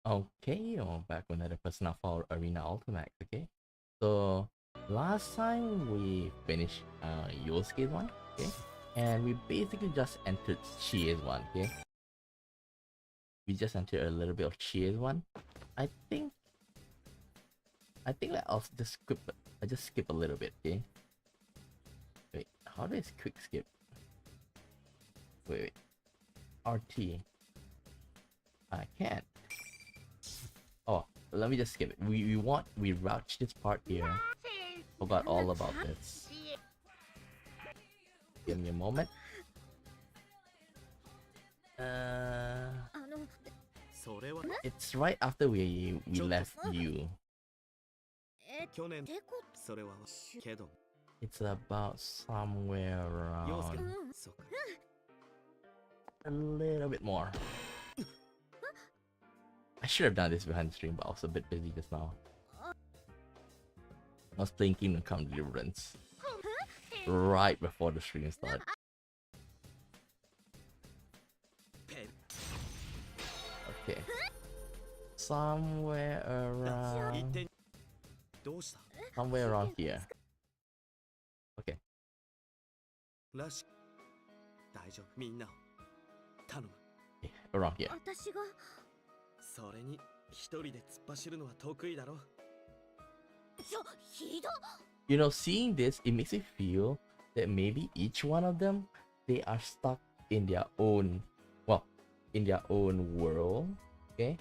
Okay, back with another person for Arena Ultimax, okay? So, last time we finished Yosuke's one, okay? And we basically just entered Chie's one, okay? We just entered a little bit of Chie's one. I think like I just skip a little bit, okay? Wait, how do I quick skip? Wait. RT. I can't. Oh, let me just skip it. We route this part here. Forgot all about this. Give me a moment. It's right after we left you. It's about somewhere around a little bit more. I should have done this behind the stream, but I was a bit busy just now. I was playing Kingdom Come Deliverance right before the stream started. Okay. Somewhere around here. Okay. Around here. You know, seeing this, it makes me feel that maybe each one of them, they are stuck in their own, well, in their own world, okay?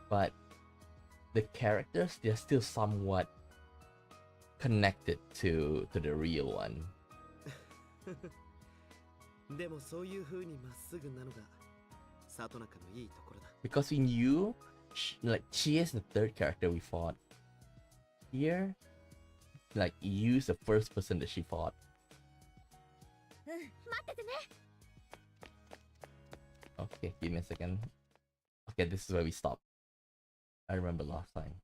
But the characters, they're still somewhat connected to the real one. Because in you, like, she is the third character we fought. Here, like, you is the first person that she fought. Okay, give me a second. Okay, this is where we stopped. I remember last time.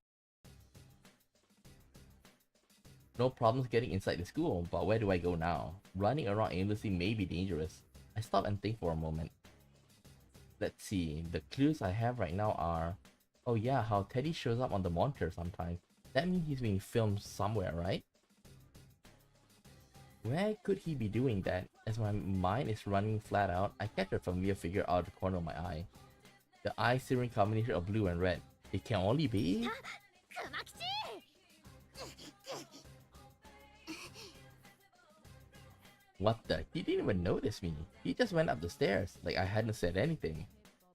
No problems getting inside the school, but where do I go now? Running around aimlessly may be dangerous. I stop and think for a moment. Let's see, the clues I have right now are... Oh yeah, how Teddy shows up on the monitor sometimes. That means he's being filmed somewhere, right? Where could he be doing that? As my mind is running flat out, I catch a familiar figure out of the corner of my eye. The eye-searing combination of blue and red. It can only be... What the? He didn't even notice me. He just went up the stairs, like I hadn't said anything.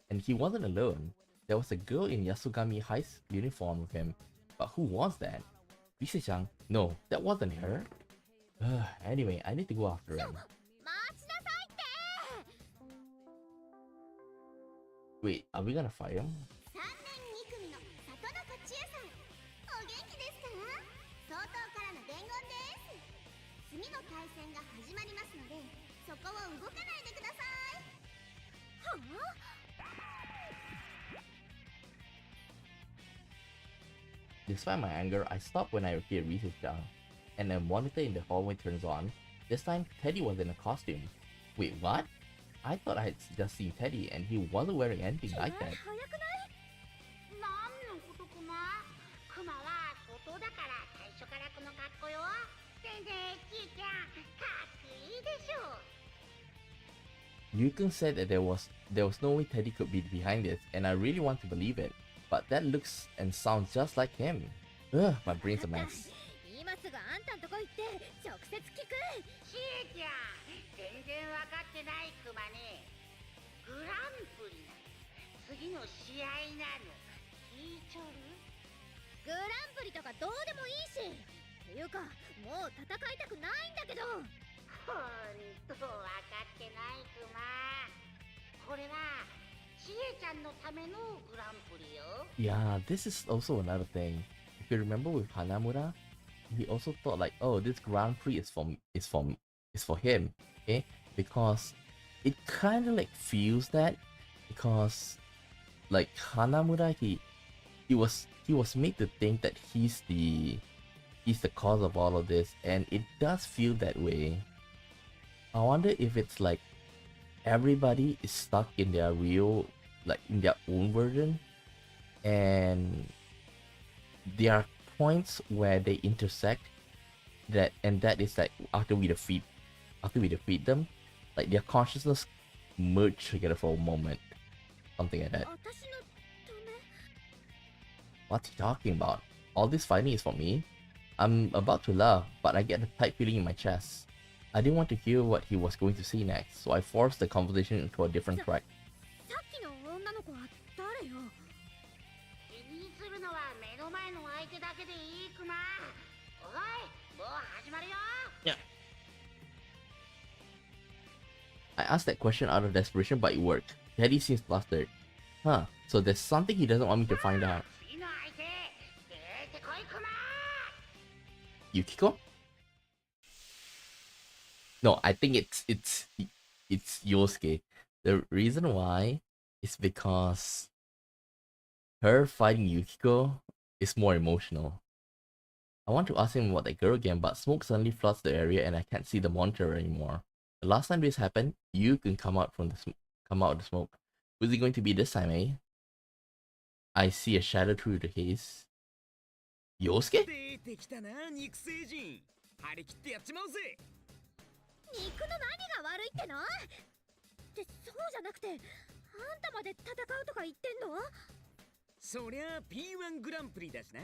And he wasn't alone. There was a girl in Yasugami High's uniform with him. But who was that? Lisa-chan? No, that wasn't her. Anyway, I need to go after him. Wait, are we gonna fight him? Despite my anger, I stop when I hear Lisa-chan, and a monitor in the hallway turns on. This time, Teddy was in a costume. Wait, what? I thought I had just seen Teddy and he wasn't wearing anything like that. Yukun said that there was no way Teddy could be behind this, and I really want to believe it. But that looks and sounds just like him. Ugh, my brain's a mess. Yeah, this is also another thing. If you remember with Hanamura, he also thought like, oh, this Grand Prix is for him, okay? Because it kind of like feels that, because like Hanamura, he was made to think that he's the cause of all of this, and it does feel that way. I wonder if it's like everybody is stuck in their real, like in their own version, and there are points where they intersect, that is like after we defeat them, like their consciousness merge together for a moment, something like that. What's he talking about? All this fighting is for me? I'm about to laugh, but I get a tight feeling in my chest. I didn't want to hear what he was going to say next, so I forced the conversation into a different track. Yeah. I asked that question out of desperation, but it worked. Teddy seems flustered. Huh, so there's something he doesn't want me to find out. Yukiko? No, I think it's Yosuke. The reason why is because her fighting Yukiko is more emotional. I want to ask him about that girl again, but smoke suddenly floods the area and I can't see the monitor anymore. The last time this happened, you can come out of the smoke. Who's it going to be this time, eh? I see a shadow through the haze. Yosuke? P-1 グランプリだしな。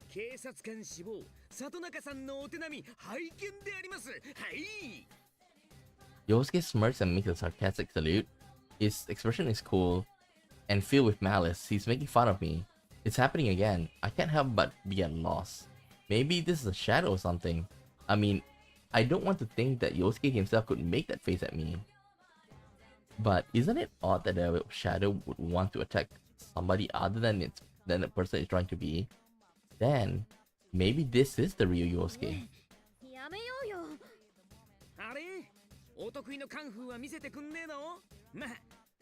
警察官志望、里中さんのお手並み拝見であります。はい。Yosuke smirks and makes a sarcastic salute. His expression is cool and filled with malice. He's making fun of me. It's happening again. I can't help but be at loss. Maybe this is a shadow or something. I mean, I don't want to think that Yosuke himself could make that face at me. But isn't it odd that a shadow would want to attack somebody other than the person it's trying to be? Then, maybe this is the real Yosuke. お得意のカンフーは見せてくんねえの？まあ、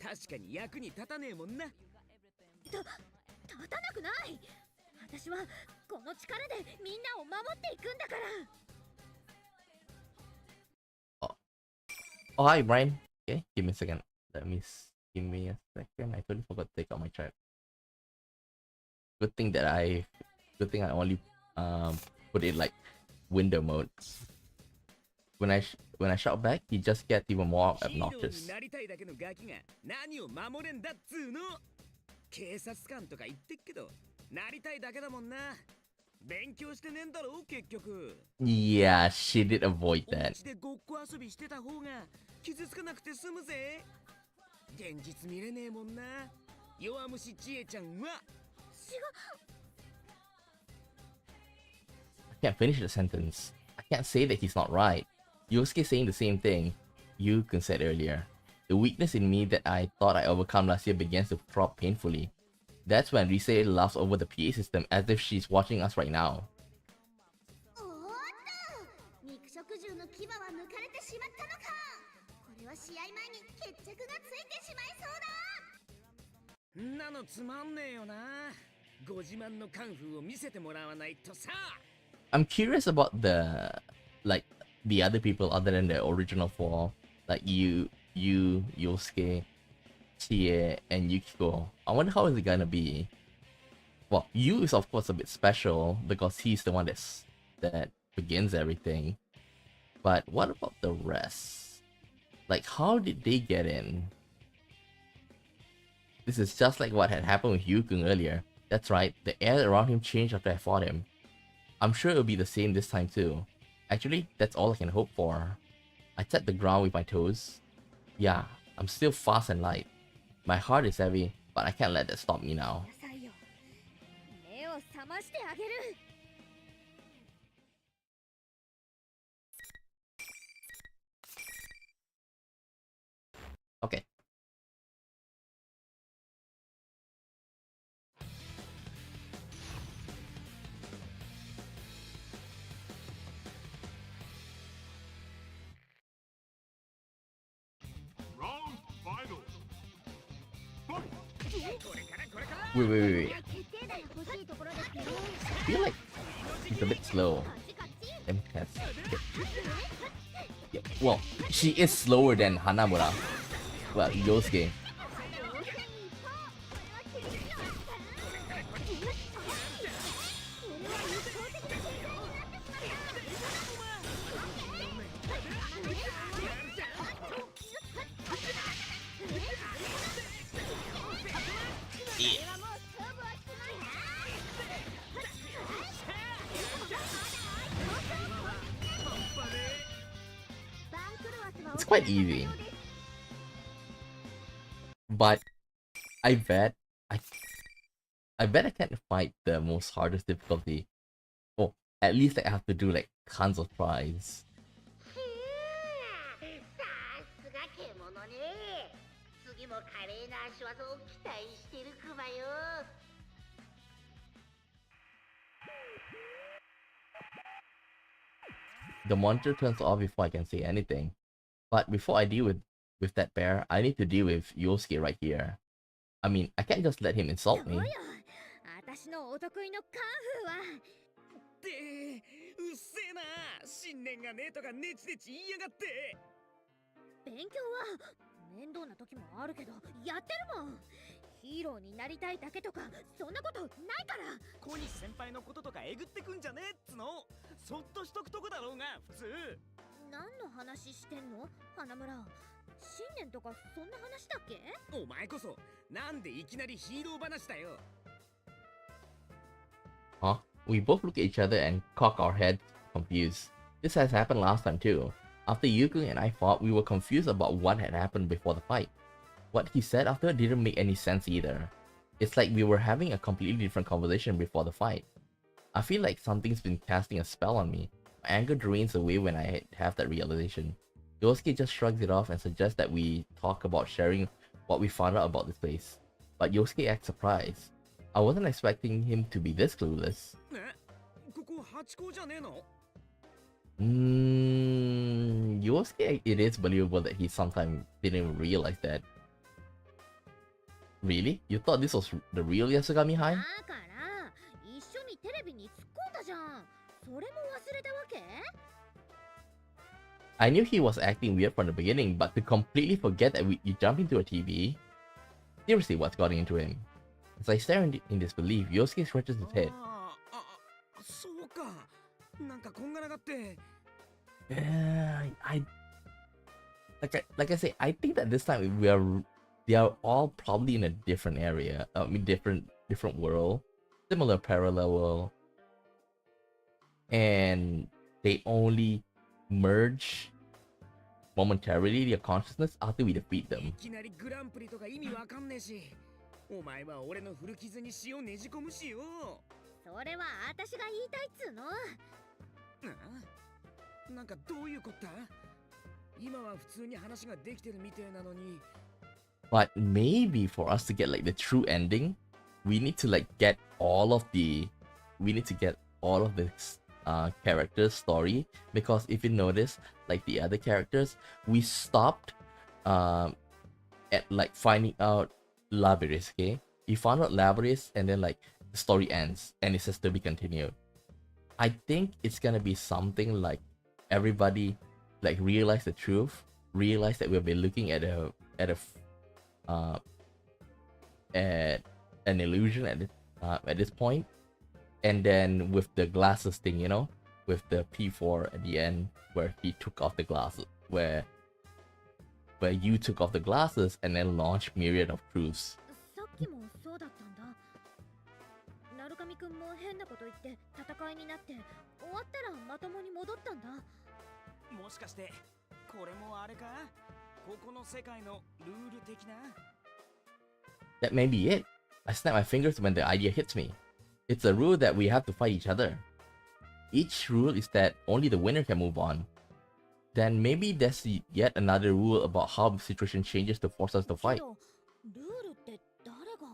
確かに役に立たねえもんな。立たなくない。私はこの力でみんなを守っていくんだから。Oh, hi, Brian. Okay, give me a second. Give me a second. I totally forgot to take out my chat. Good thing I only put it like window mode. When I shout back, he just gets even more obnoxious. Yeah, she did avoid that. I can't finish the sentence. I can't say that he's not right. Yosuke saying the same thing Yukon said earlier. The weakness in me that I thought I overcome last year begins to throb painfully. That's when Rise laughs over the PA system as if she's watching us right now. I'm curious about the other people other than the original four, like Yosuke, Chie, and Yukiko. I wonder how is it gonna be. Well, Yu is of course a bit special because he's the one that begins everything. But what about the rest? Like, how did they get in? This is just like what had happened with Yukon earlier. That's right, the air around him changed after I fought him. I'm sure it'll be the same this time too. Actually, that's all I can hope for. I tapped the ground with my toes. Yeah, I'm still fast and light. My heart is heavy, but I can't let that stop me now. Okay. Wait. I feel like he's a bit slow. Let me test. Yeah. Well, she is slower than Hanamura. Well, Yosuke. It's quite easy. But I bet I I bet I can't fight the most hardest difficulty. Oh, at least I have to do like tons of tries. さすが獣ね。次も華麗な足技を期待してるクマよ。The monitor turns off before I can say anything. But before I deal with that bear, I need to deal with Yosuke right here. I mean, I can't just let him insult me. 私のお得意のカンフーはってうっせえな信念がねえとかネチネチ言いやがって勉強は面倒な時もあるけどやってるもん。ヒーローになりたいだけとかそんなことないから。小西先輩のこととかえぐってくんじゃねえっつの。そっとしとくとこだろうが普通。何の話してんの花村。信念とかそんな話だっけ。お前こそなんでいきなりヒーロー話だよ。Huh? We both look at each other and cock our heads, confused. This has happened last time too. After Yuku and I fought, we were confused about what had happened before the fight. What he said after didn't make any sense either. It's like we were having a completely different conversation before the fight. I feel like something's been casting a spell on me. My anger drains away when I have that realization. Yosuke just shrugs it off and suggests that we talk about sharing what we found out about this place. But Yosuke acts surprised. I wasn't expecting him to be this clueless. ここ八甲じゃねえのYosuke, it is believable that he sometimes didn't even realize that. Really? You thought this was the real Yasugami High? だから一緒にテレビに突っ込んだじゃん。それも忘れたわけ。 I knew he was acting weird from the beginning, but to completely forget that you jump into a TV? Seriously, what's gotten into him? As I stare in disbelief, Yosuke scratches his head. そうか。なんかこんがらがって。Like I say, I think that this time they are all probably in a different area. I mean, different world, similar parallel world, and they only merge momentarily their consciousness after we defeat them. いきなりグランプリとか意味わかんねえし。お前は俺の古傷に塩ねじ込むしよ。それは私が言いたいっつうの。なんかどういうこった今は普通に話ができてるみてえなのに。But maybe for us to get like the true ending, we need to get all of this character's story, because if you notice, like the other characters, we stopped at like finding out Labyrinth, okay? We found out Labyrinth and then like the story ends and it says to be continued. I think it's gonna be something like everybody like realize the truth, realize that we've been looking at an illusion at this point, and then with the glasses thing, you know, with the P4 at the end where he took off the glasses, where you took off the glasses and then launched myriad of truths. さっきもそうだったんだ。鳴神くんも変なこと言って戦いになって終わったらまともに戻ったんだ。もしかしてこれもあれかここの世界のルール的な That may be it. I snap my fingers when the idea hits me. It's a rule that we have to fight each other. Each rule is that only the winner can move on. Then maybe there's yet another rule about how the situation changes to force us to fight. けどルールって誰が。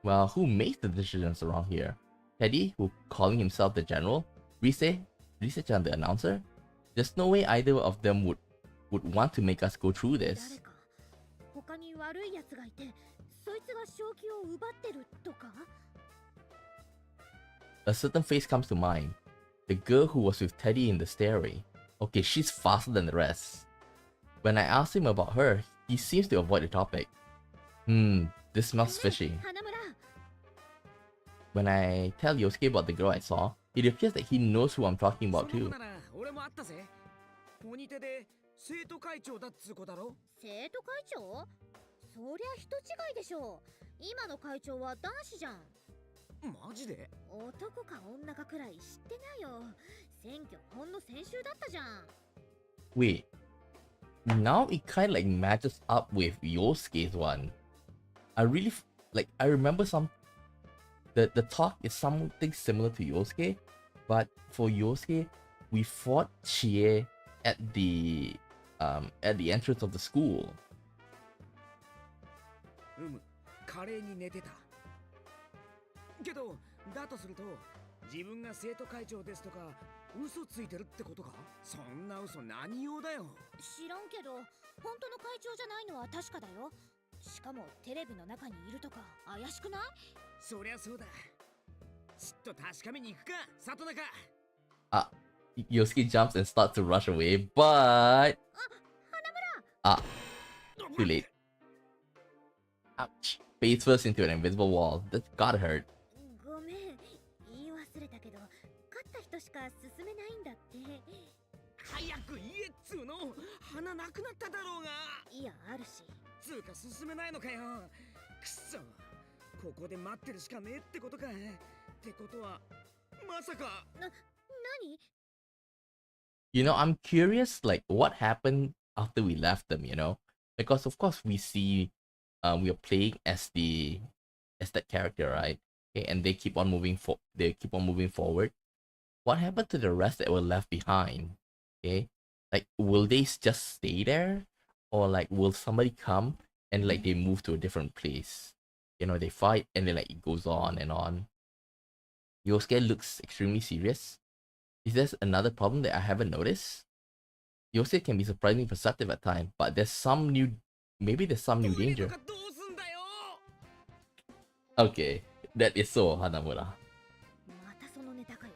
Well, who makes the decisions around here? Teddy, who calling himself the general? Rise-chan, the announcer? There's no way either of them would want to make us go through 誰 this. か他に悪い奴がいてそいつが正気を奪ってるとか。 A certain face comes to mind. The girl who was with Teddy in the stairway. Okay, she's faster than the rest. When I asked him about her, he seems to avoid the topic. This smells fishy. 花村。 When I tell Yosuke about the girl I saw, it appears that he knows who I'm talking そ about の too. 子なら俺もあったぜポニテで生徒会長だっつう子だろ生徒会長？そりゃ人違いでしょう。今の会長は男子じゃん。マジで男か女かくらい知ってないよ。選挙ほんの先週だったじゃん。 Wait, now it kind of like matches up with Yosuke's one. I really I remember the talk is something similar to Yosuke, but for Yosuke, we fought Chie at the entrance of the school. 華麗に寝てたけどだとすると自分が生徒会長ですとか嘘ついてるってことかそんな嘘何用だよ知らんけど本当の会長じゃないのは確かだよしかもテレビの中にいるとか怪しくないそりゃそうだちょっと確かめに行くか里中 Yosuke jumps and starts to rush away, but too late. Ouch. Face first into an invisible wall. That gotta hurt. ごめん言い忘れたけど勝った人しか進めないんだって早く言えっつうの鼻なくなっただろうがいやあるしつうか進めないのかよくそここで待ってるしかねえってことかってことはまさか何 You know, I'm curious, like, what happened after we left them, you know? Because, of course, we see we are playing as that character, right? Okay, and they keep on moving forward. What happened to the rest that were left behind? Okay, like, will they just stay there? Or, like, will somebody come and, like, they move to a different place? You know, they fight and then, like, it goes on and on. Yosuke looks extremely serious. Is there another problem that I haven't noticed? Yosuke can be surprisingly perceptive at times, but there's some new danger. Okay, that is so Hanamura. またそのネタかよ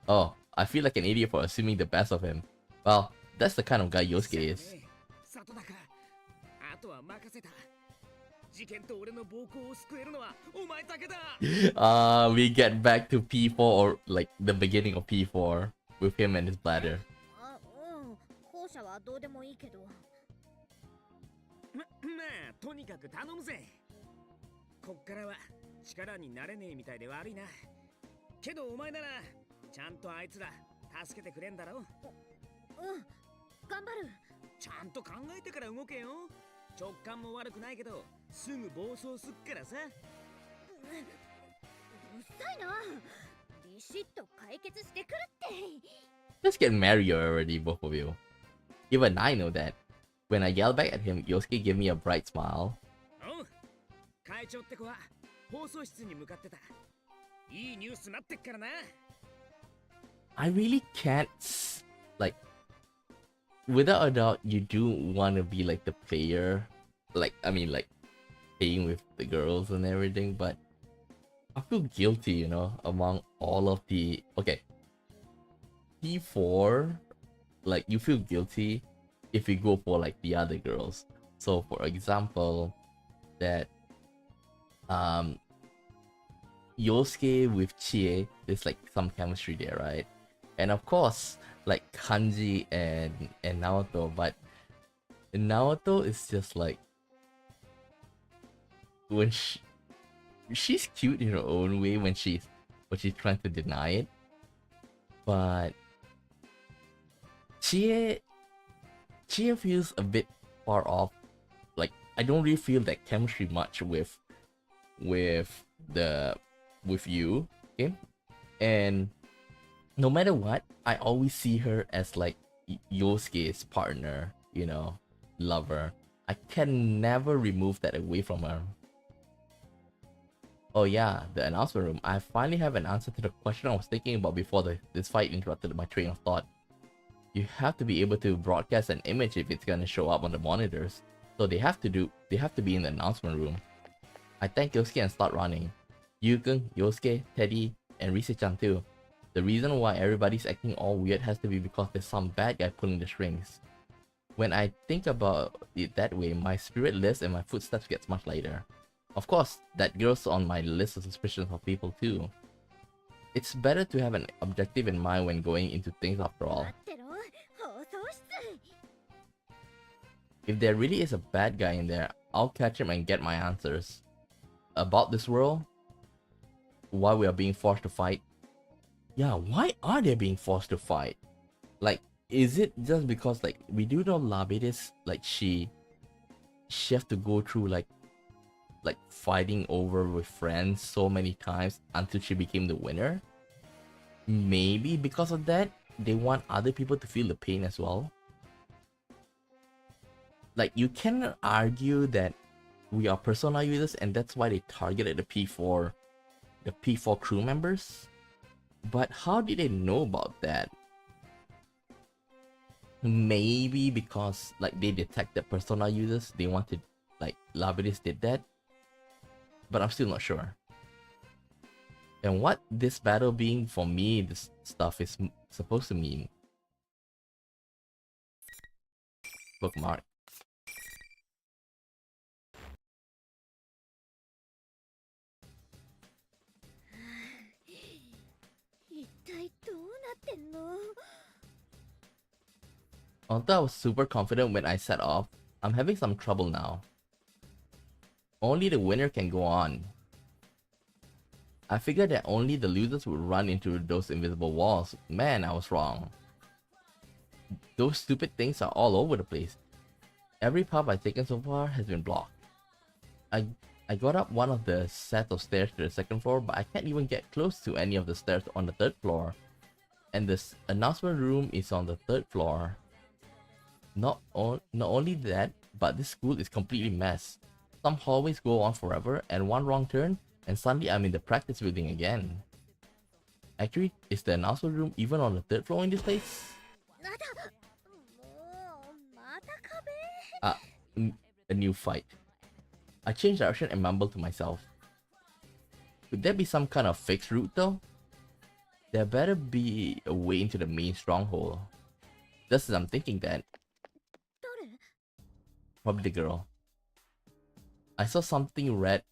Oh, I feel like an idiot for assuming the best of him. Well, that's the kind of guy Yosuke is. 里中あとは任せた事件と俺の暴行を救えるのはお前だけだ We get back to P4 or like the beginning of P4 with him and his bladder. あ後者はどうでもいいけどまあとにかく頼むぜこっからは力になれねえみたいで悪いなけどお前ならちゃんとあいつら助けてくれんだろ頑張るちゃんと考えてから動けよ直感も悪くないけどすぐ暴走すっからさうっさいなビシッと解決してくるって Just get married already, both of you. Even I know that. When I yell back at him, Yosuke gave me a bright smile. おう会長って子は放送室に向かってたいいニュース待ってっからな I really can't, like, without a doubt, you do want to be like the player, like, I mean, like, playing with the girls and everything, but I feel guilty, you know, among all of the, okay, P4, like, you feel guilty if you go for, like, the other girls. So, for example, that, Yosuke with Chie, there's, like, some chemistry there, right? And of course, like Kanji and Naoto, but Naoto is just like when she's cute in her own way when she's trying to deny it, but Chie feels a bit far off. Like I don't really feel that chemistry much with you, okay, and no matter what, I always see her as like Yosuke's partner, you know, lover. I can never remove that away from her. Oh yeah, the announcement room. I finally have an answer to the question I was thinking about before this fight interrupted my train of thought. You have to be able to broadcast an image if it's gonna show up on the monitors. So they have to be in the announcement room. I thank Yosuke and start running. Yukun, Yosuke, Teddy, and Rise-chan too. The reason why everybody's acting all weird has to be because there's some bad guy pulling the strings. When I think about it that way, my spirit lifts and my footsteps gets much lighter. Of course, that girl's on my list of suspicions of people too. It's better to have an objective in mind when going into things after all. 待ってろ放送室 If there really is a bad guy in there, I'll catch him and get my answers. About this world? Why we are being forced to fight? Yeah, why are they being forced to fight? Like, is it just because like we do know Labiris, like she have to go through like fighting over with friends so many times until she became the winner? Maybe because of that, they want other people to feel the pain as well. Like, you cannot argue that we are Persona users and that's why they targeted the P4 crew members. But how did they know about that? Maybe because like they detected Persona users, they wanted, like Labiris did that. But I'm still not sure. And what this battle being for me, this stuff is supposed to mean. Bookmark. 一体どうなってんの？ Although I was super confident when I set off, I'm having some trouble now. Only the winner can go on. I figured that only the losers would run into those invisible walls. Man, I was wrong. Those stupid things are all over the place. Every path I've taken so far has been blocked. I got up one of the set of stairs to the second floor, but I can't even get close to any of the stairs on the third floor. And this announcement room is on the third floor. Not only that, but this school is completely mess. Some hallways go on forever, and one wrong turn, and suddenly I'm in the practice building again. Actually, is the announcement room even on the third floor in this place? A new fight. I changed direction and mumbled to myself. Could there be some kind of fixed route though? There better be a way into the main stronghold. Just as I'm thinking that. Probably the girl. I saw something red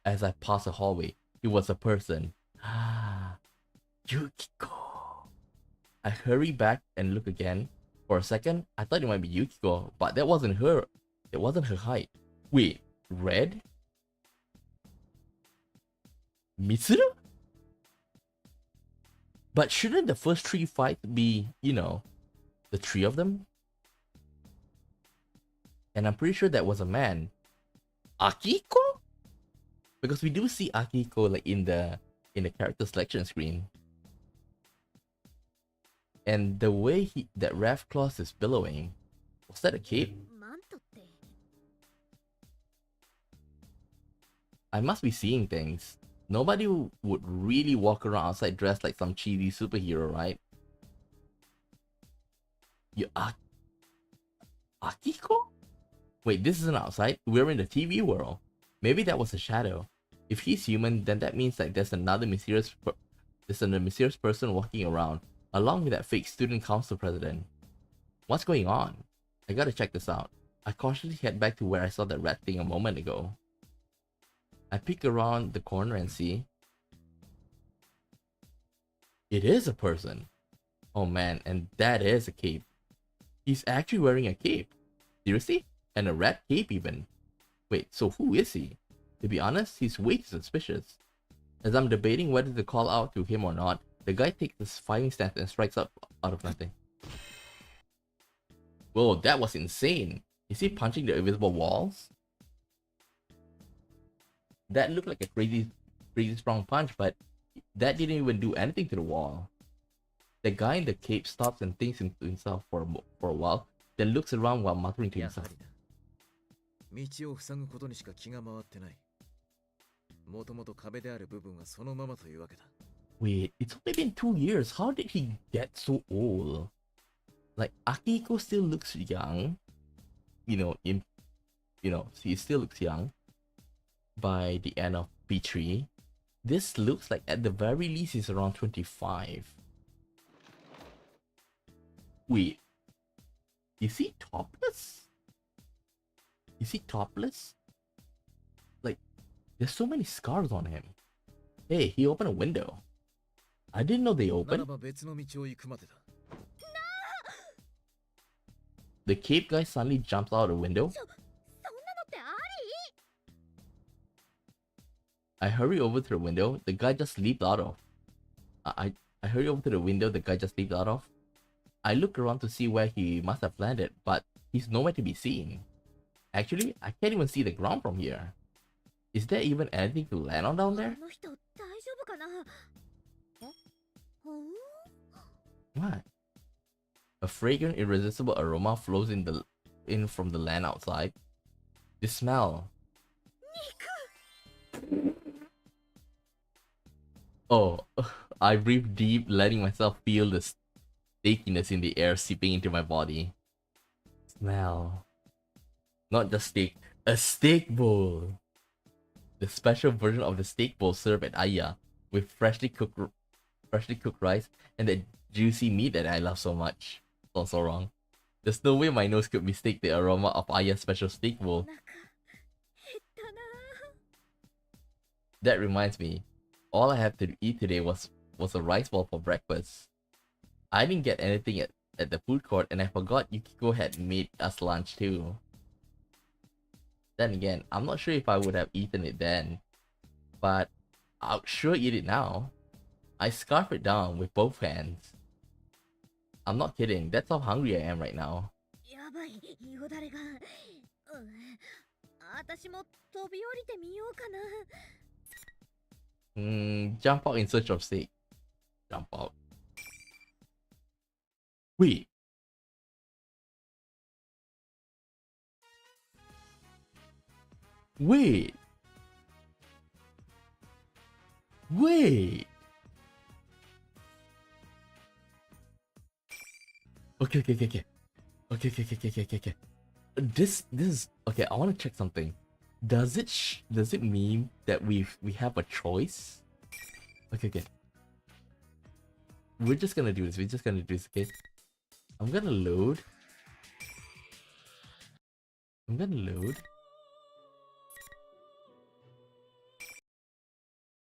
as I passed the hallway. It was a person. Ah, Yukiko. I hurry back and look again. For a second, I thought it might be Yukiko, but that wasn't her. It wasn't her height. Wait, red? Mitsuru? But shouldn't the first three fights be, you know, the three of them? And I'm pretty sure that was a man. Akiko? Because we do see Akiko like in the character selection screen. And the way that Raph Claus is billowing, was that a cape? I must be seeing things. Nobody would really walk around outside dressed like some cheesy superhero, right? Akiko? Wait, this isn't outside. We're in the TV world. Maybe that was a shadow. If he's human, then that means like there's a mysterious person walking around, along with that fake student council president. What's going on? I gotta check this out. I cautiously head back to where I saw that red thing a moment ago. I peek around the corner and see. It is a person. Oh man, and that is a cape. He's actually wearing a cape. Seriously? And a red cape even. Wait, so who is he? To be honest, he's way too suspicious. As I'm debating whether to call out to him or not, the guy takes this fighting stance and strikes up out of nothing. Whoa, that was insane. Is he punching the invisible walls? That looked like a crazy strong punch, but that didn't even do anything to the wall. The guy in the cape stops and thinks to himself for a while, then looks around while muttering to himself. Wait, it's only been 2 years. How did he get so old? Like, Akiko still looks young. He still looks young. By the end of P3, this looks like at the very least he's around 25. Wait, is he topless? Is he topless? Like, there's so many scars on him. Hey, he opened a window. I didn't know they opened. The cape guy suddenly jumps out of the window. I hurry over to the window. The guy just leaped out of. I hurry over to the window. The guy just leaped out of. I look around to see where he must have landed, but he's nowhere to be seen. Actually, I can't even see the ground from here. Is there even anything to land on down there? あの人大丈夫かな。What? A fragrant, irresistible aroma flows in from the land outside. The smell. Oh, I breathe deep, letting myself feel the steakiness in the air seeping into my body. Smell. Not just steak, a steak bowl. The special version of the steak bowl served at Aya, with freshly cooked rice and the juicy meat that I love so much. Sounds so wrong. There's no way my nose could mistake the aroma of Aya's special steak bowl. That reminds me, all I had to eat today was a rice ball for breakfast. I didn't get anything at the food court, and I forgot Yukiko had made us lunch too. Then again, I'm not sure if I would have eaten it then, but I'll sure eat it now. I scarf it down with both hands. I'm not kidding, that's how hungry I am right now. やばい、よだれが。私も飛び降りてみようかな。Jump out in search of steak. Jump out. Wait. Wait. Wait. Okay. This is okay. I want to check something. Does it mean that we have a choice? Okay. We're just gonna do this. Okay. I'm gonna load.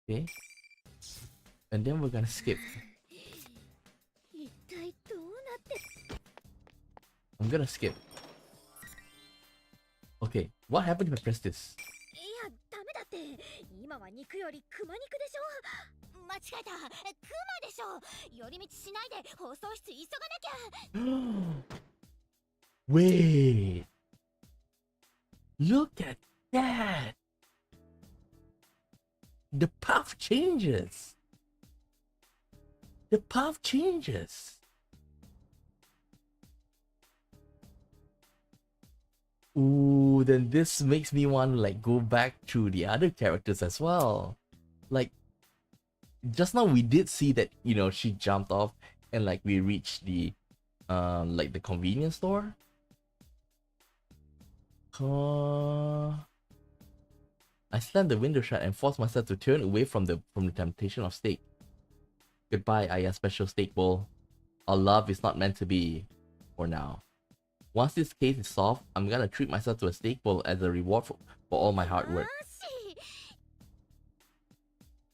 Okay. And then we're gonna skip. 一体どうなって。I'm gonna skip. Okay, what happened if I press this? いや、ダメだって。今は肉より熊肉でしょ。間違えた。熊でしょ。寄り道しないで放送室急がなきゃ。Wait. Look at that. The path changes. Ooh, then this makes me want to like go back to the other characters as well. Like, just now we did see that, you know, she jumped off and like we reached the like the convenience store. I slammed the window shut and forced myself to turn away from the temptation of steak. Goodbye, Aya's special steak bowl. Our love is not meant to be for now. Once this case is solved, I'm gonna treat myself to a steak bowl as a reward for all my hard work.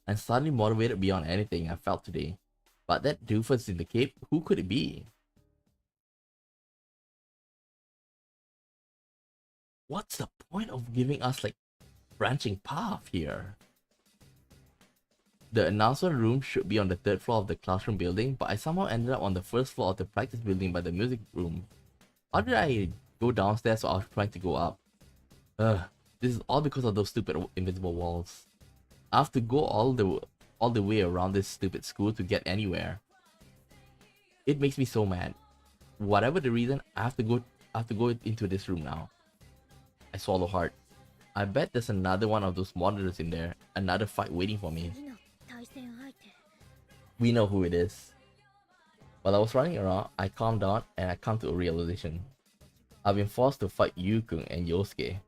I'm suddenly motivated beyond anything I felt today. But that doofus in the cape, who could it be? What's the point of giving us like branching path here? The announcement room should be on the 3rd floor of the classroom building, but I somehow ended up on the 1st floor of the practice building by the music room. How did I go downstairs while I was trying to go up? This is all because of those stupid invisible walls. I have to go all the way around this stupid school to get anywhere. It makes me so mad. Whatever the reason, I have to go into this room now. I swallow hard. I bet there's another one of those monitors in there. Another fight waiting for me. We know who it is. While I was running around, I calmed down and I come to a realization. I've been forced to fight Yukun and Yosuke.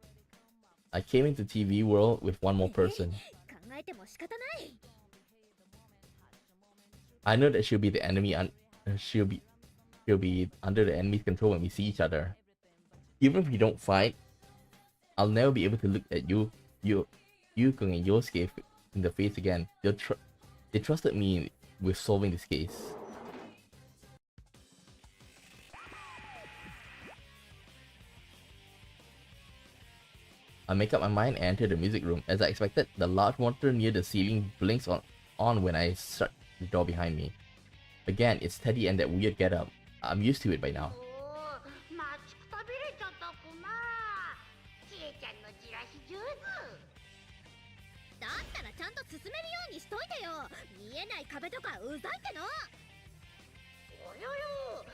I came into TV world with one more person. I know that she'll be the enemy she'll be under the enemy's control when we see each other. Even if we don't fight, I'll never be able to look at Yukun and Yosuke in the face again. They trusted me with solving this case. I make up my mind and enter the music room. As I expected, the large monitor near the ceiling blinks on when I shut the door behind me. Again, it's Teddy and that weird getup. I'm used to it by now. おお、待ちくたびれちゃったくな。ちえちゃんのじらし上手。だったらちゃんと進めるようにしといてよ。見えない壁とかうざいっての。およよ、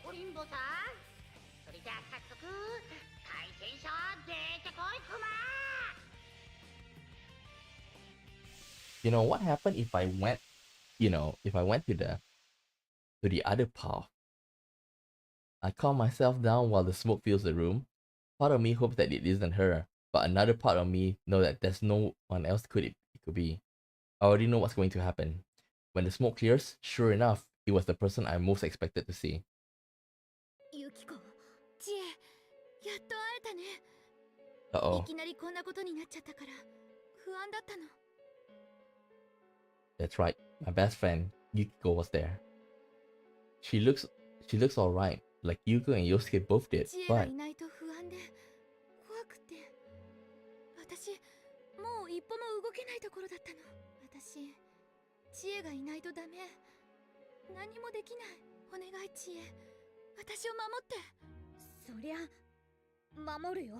おこりんぼさん。それじゃあ早速対戦者出てこいくま。You know what happened if I went, if I went to the other path? I calm myself down while the smoke fills the room. Part of me hopes that it isn't her, but another part of me knows that there's no one else it could be. I already know what's going to happen. When the smoke clears, sure enough, it was the person I most expected to see. ユキコ、知恵、やっと会えたね。い Uh-oh. きなりこんなことになっちゃったから不安だったの。 That's right. My best friend, Yukiko, was there. She looks alright, like Yuko and Yosuke both did, 知恵が but いないと不安で怖くて、私もう一歩も動けないところだったの。私、知恵がいないとダメ。何もできない。お願い知恵、私を守って。そりゃ守るよ。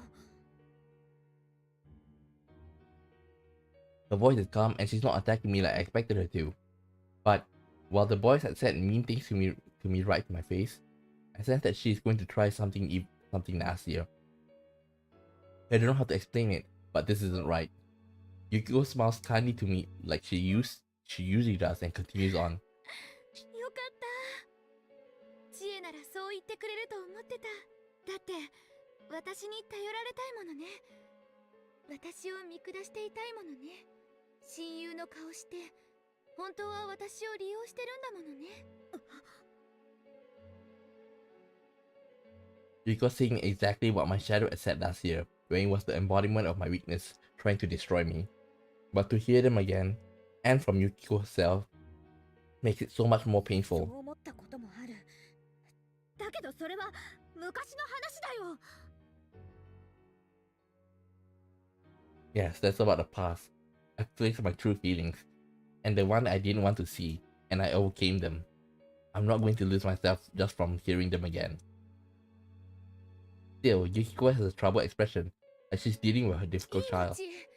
the voice is calm and she's not attacking me like I expected her to. But while the boys had said mean things to me right to my face, I sense that she's going to try something nastier. I don't know how to explain it, but this isn't right. Yukiko smiles kindly to me like she usually does and continues on. よかった。知恵ならそう言ってくれると思ってた。だって私に頼られたいものね。私を見下していたいものね。親友の顔して本当は私を利用してるんだものね。 Yukiko saying exactly what my shadow had said last year, when it was the embodiment of my weakness, trying to destroy me. But to hear them again, and from Yukiko herself, makes it so much more そう painful. 思ったこともある。だけどそれは昔の話だよ。 Yes, that's about the past. I faced my true feelings, and the one I didn't want to see, and I overcame them. I'm not going to lose myself just from hearing them again. Still, Yukiko has a troubled expression, like she's dealing with a いい difficult の child. 知恵。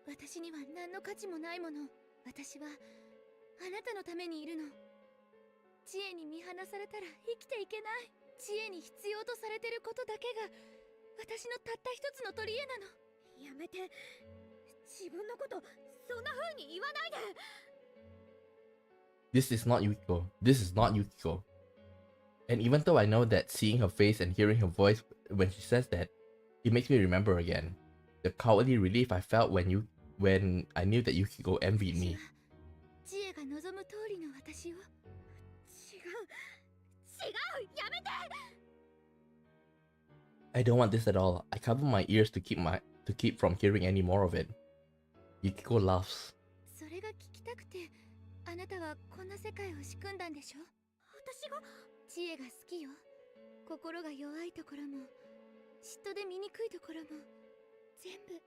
私には何の価値もないもの。私はあなたのためにいるの。知恵に見放されたら生きていけない。知恵に必要とされてることだけが私のたった一つの取り柄なの。やめて。自分のことそんな風に言わないで。 This is not Yukiko. This is not Yukiko. And even though I know that seeing her face and hearing her voice when she says that, it makes me remember again the cowardly relief I felt when I knew that Yukiko envied me. 知恵が望む通りの私を。違う。やめて。 I don't want this at all. I cover my ears to keep from hearing any more of it. Yukiko laughs. それが聞きたくて、あなたはこんな世界を仕組んだんでしょ。私が知恵が好きよ。心が弱いところも、嫉妬で醜いところも、全部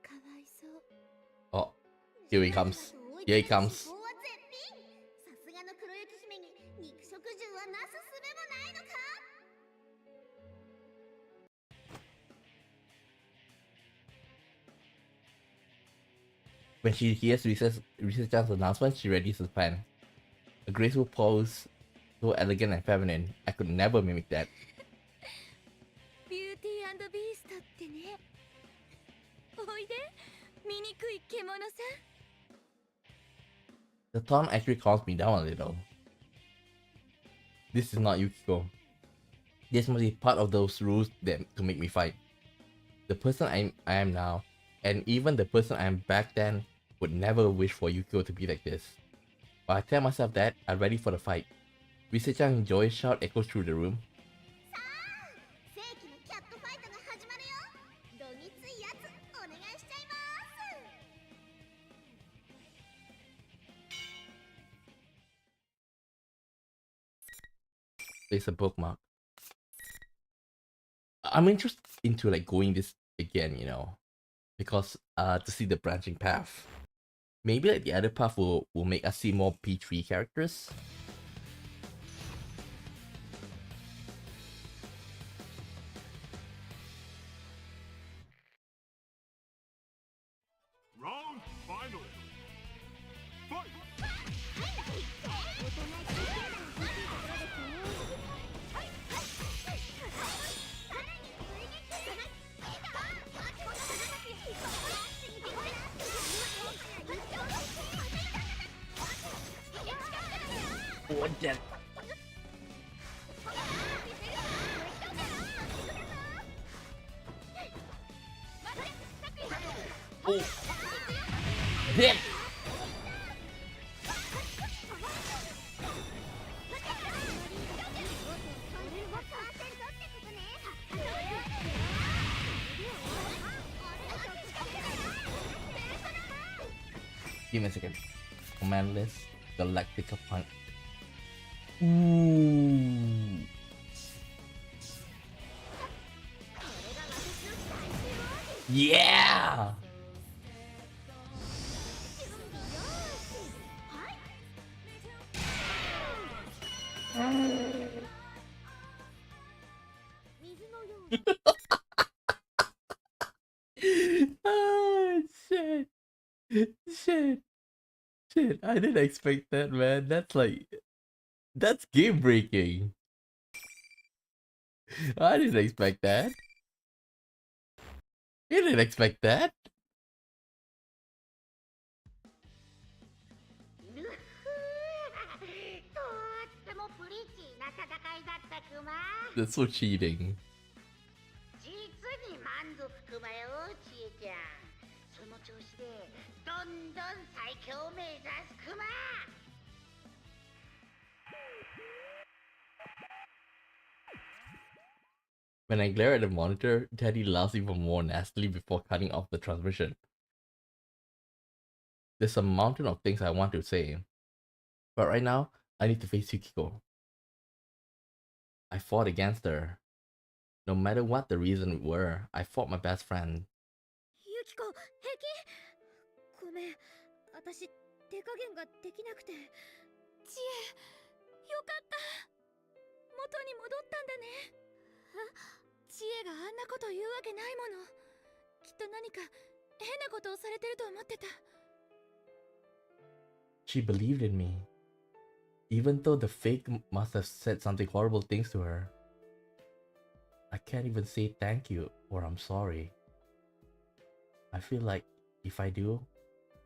かわいそう。 Oh, here he comes. Here he comes. さすがの黒雪姫に肉食獣はなすすべもないのか。 When she hears Risa-chan's announcement, she readies the plan. A graceful pose, so elegant and feminine, I could never mimic that. ビューティー&ビーストってね。おいで、醜い獣さん。 The tone actually calms me down a little. This is not Yukiko. This must be part of those rules to make me fight. The person I am now, and even the person I am back then, would never wish for Yukiko to be like this. But I tell myself that I'm ready for the fight. Risa-chan's joyous shout echoes through the room. 世紀のキャットファイトが始まるよ。どぎついやつお願いしちゃいます。 There's a bookmark. I'm interested into like going this again, because to see the branching path. Maybe like the other path will make us see more P3 characters. What the? Oh. Damn. Give me a second. Command list. Galactica Punch. Ooh. Yeah. Oh shit. Shit. Shit. I didn't expect that, man. That's game breaking. I didn't expect that. You didn't expect that. ぬふーとってもプリチーな戦いだったクマ。 That's so cheating. 実に満足クマよ、ちえちゃん。その調子でどんどん最強を目指すクマ。 When I glare at the monitor, Teddy laughs even more nastily before cutting off the transmission. There's a mountain of things I want to say, but right now, I need to face Yukiko. I fought against her. No matter what the reason were, I fought my best friend. ユキコ、平気？ごめん、私手加減ができなくて。知恵、よかった。元に戻ったんだね。知恵があんなこと言うわけないもの。きっと何か変なことをされてると思ってた。 She believed in me, even though the fake must have said something horrible things to her. I can't even say thank you or I'm sorry. I feel like if I do,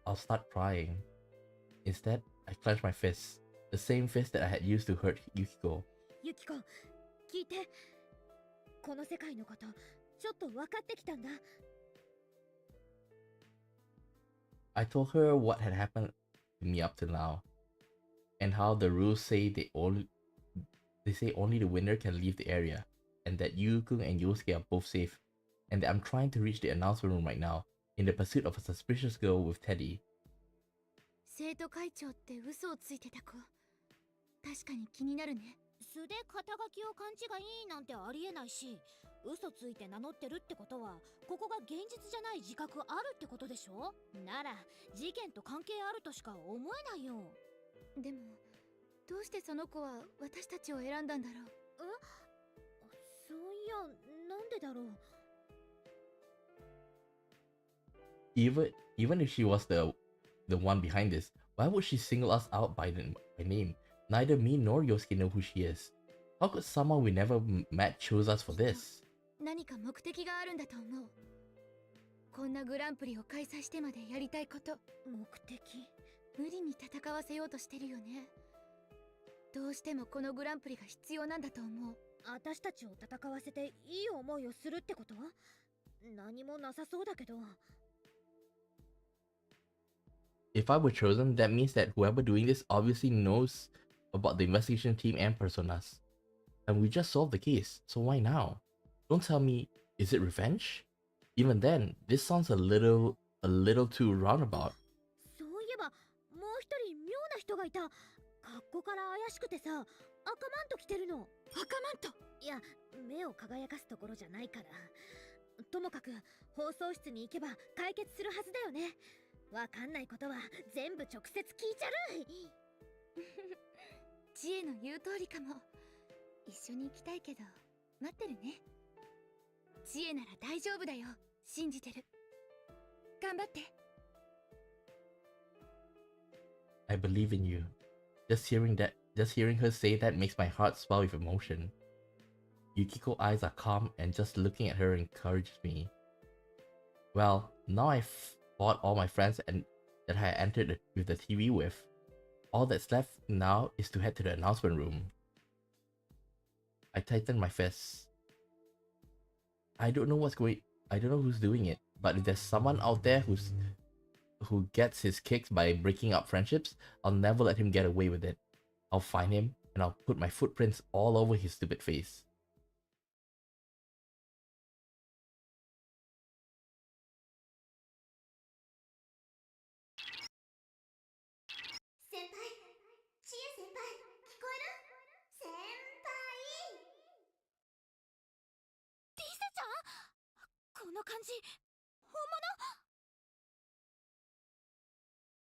I'll start crying. Instead, I clench my fists, the same fist that I had used to hurt Yukiko. ユキコ、聞いて。この世界のこと、ちょっと分かってきたんだ。 I told her what had happened to me up till now, and how the rules say they say only the winner can leave the area, and that Yukung and Yosuke are both safe, and that I'm trying to reach the announcement room right now in the pursuit of a suspicious girl with Teddy. 生徒会長って嘘をついてた子。確かに気になるね。素で肩書きを勘違いなんてありえないし、嘘ついて名乗ってるってことはここが現実じゃない自覚あるってことでしょ。なら事件と関係あるとしか思えないよ。でもどうしてその子は私たちを選んだんだろう。そういや、なんでだろう。 Even if she was the one behind this, why would she single us out by name? Neither me nor Yosuke know who she is. How could someone we never met choose us for this? 何か目的があるんだと思う。こんなグランプリを開催してまでやりたいこと。目的？無理に戦わせようとしてるよね。どうしてもこのグランプリが必要なんだと思う。私たちを戦わせていい思いをするってこと？何もなさそうだけど。 If I were chosen, that means that whoever doing this obviously knows about the investigation team and personas. And we just solved the case, so why now? Don't tell me, is it revenge? Even then, this sounds a little too roundabout. そういえば、もう一人妙な人がいた。格好から怪しくてさ、赤マント着てるの。赤マント？いや、目を輝かすところじゃないから。ともかく、放送室に行けば解決するはずだよね。わかんないことは全部直接聞いちゃる。知恵の言う通りかも。一緒に行きたいけど待ってるね。知恵なら大丈夫だよ。信じてる。頑張って。 I believe in you. Just hearing her say that makes my heart swell with emotion. Yukiko's eyes are calm and just looking at her encourages me. Well, now I've fought all my friends and that I entered with the TV with. All that's left now is to head to the announcement room. I tighten my fists. I don't know who's doing it, but if there's someone out there who gets his kicks by breaking up friendships, I'll never let him get away with it. I'll find him and I'll put my footprints all over his stupid face.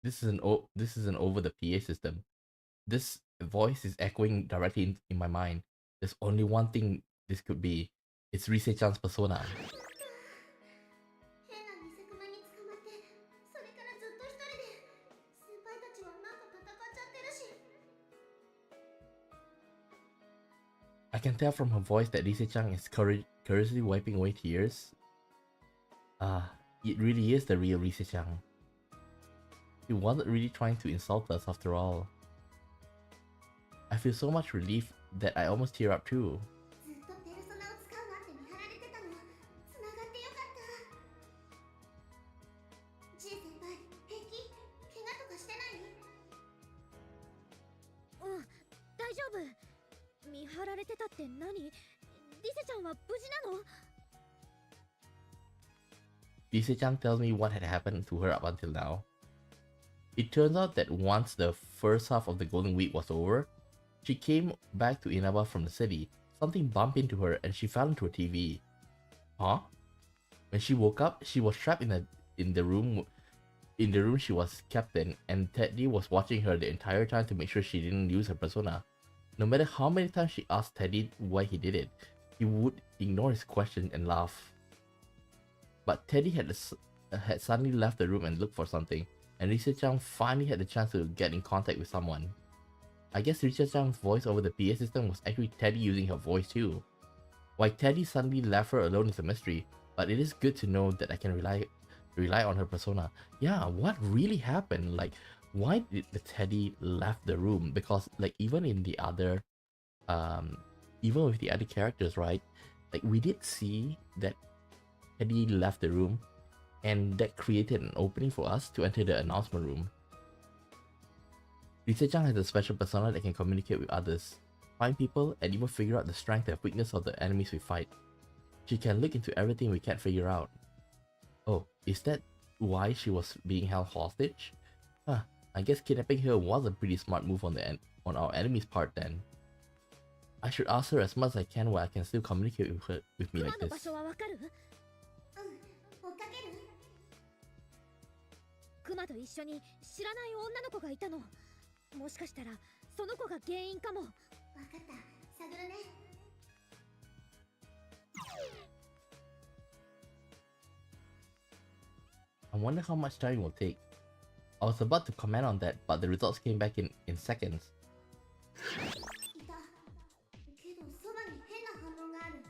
This isn't over the PA system. This voice is echoing directly in my mind. There's only one thing this could be. It's Rise-chan's persona. I can tell from her voice that Rise-chan is curiously wiping away tears. It really is the real Rise-chan. He wasn't really trying to insult us after all. I feel so much relief that I almost tear up too. Rise-chan tells me what had happened to her up until now. It turns out that once the first half of the Golden Week was over, she came back to Inaba from the city. Something bumped into her and she fell into a TV. Huh? When she woke up, she was trapped in the room she was kept in, and Teddy was watching her the entire time to make sure she didn't lose her persona. No matter how many times she asked Teddy why he did it, he would ignore his question and laugh. But Teddy had suddenly left the room and looked for something, and Rise-chan finally had the chance to get in contact with someone. I guess Rise-chan's voice over the PA system was actually Teddy using her voice too. Why Teddy suddenly left her alone is a mystery, but it is good to know that I can rely on her persona. Yeah, what really happened? Like, why did the Teddy left the room? Because like even with the other characters, right? Like we did see that Teddy left the room, and that created an opening for us to enter the announcement room. Rise-chan has a special persona that can communicate with others, find people, and even figure out the strength and weakness of the enemies we fight. She can look into everything we can't figure out. Oh, is that why she was being held hostage? Huh, I guess kidnapping her was a pretty smart move on our enemy's part then. I should ask her as much as I can while I can still communicate with me like this. クマと一緒に知らない女の子がいたの。もしかしたらその子が原因かも。わかった、探るね。I wonder how much time it will take. I was about to comment on that, but the results came back in seconds. いた。けどそばに変な反応がある。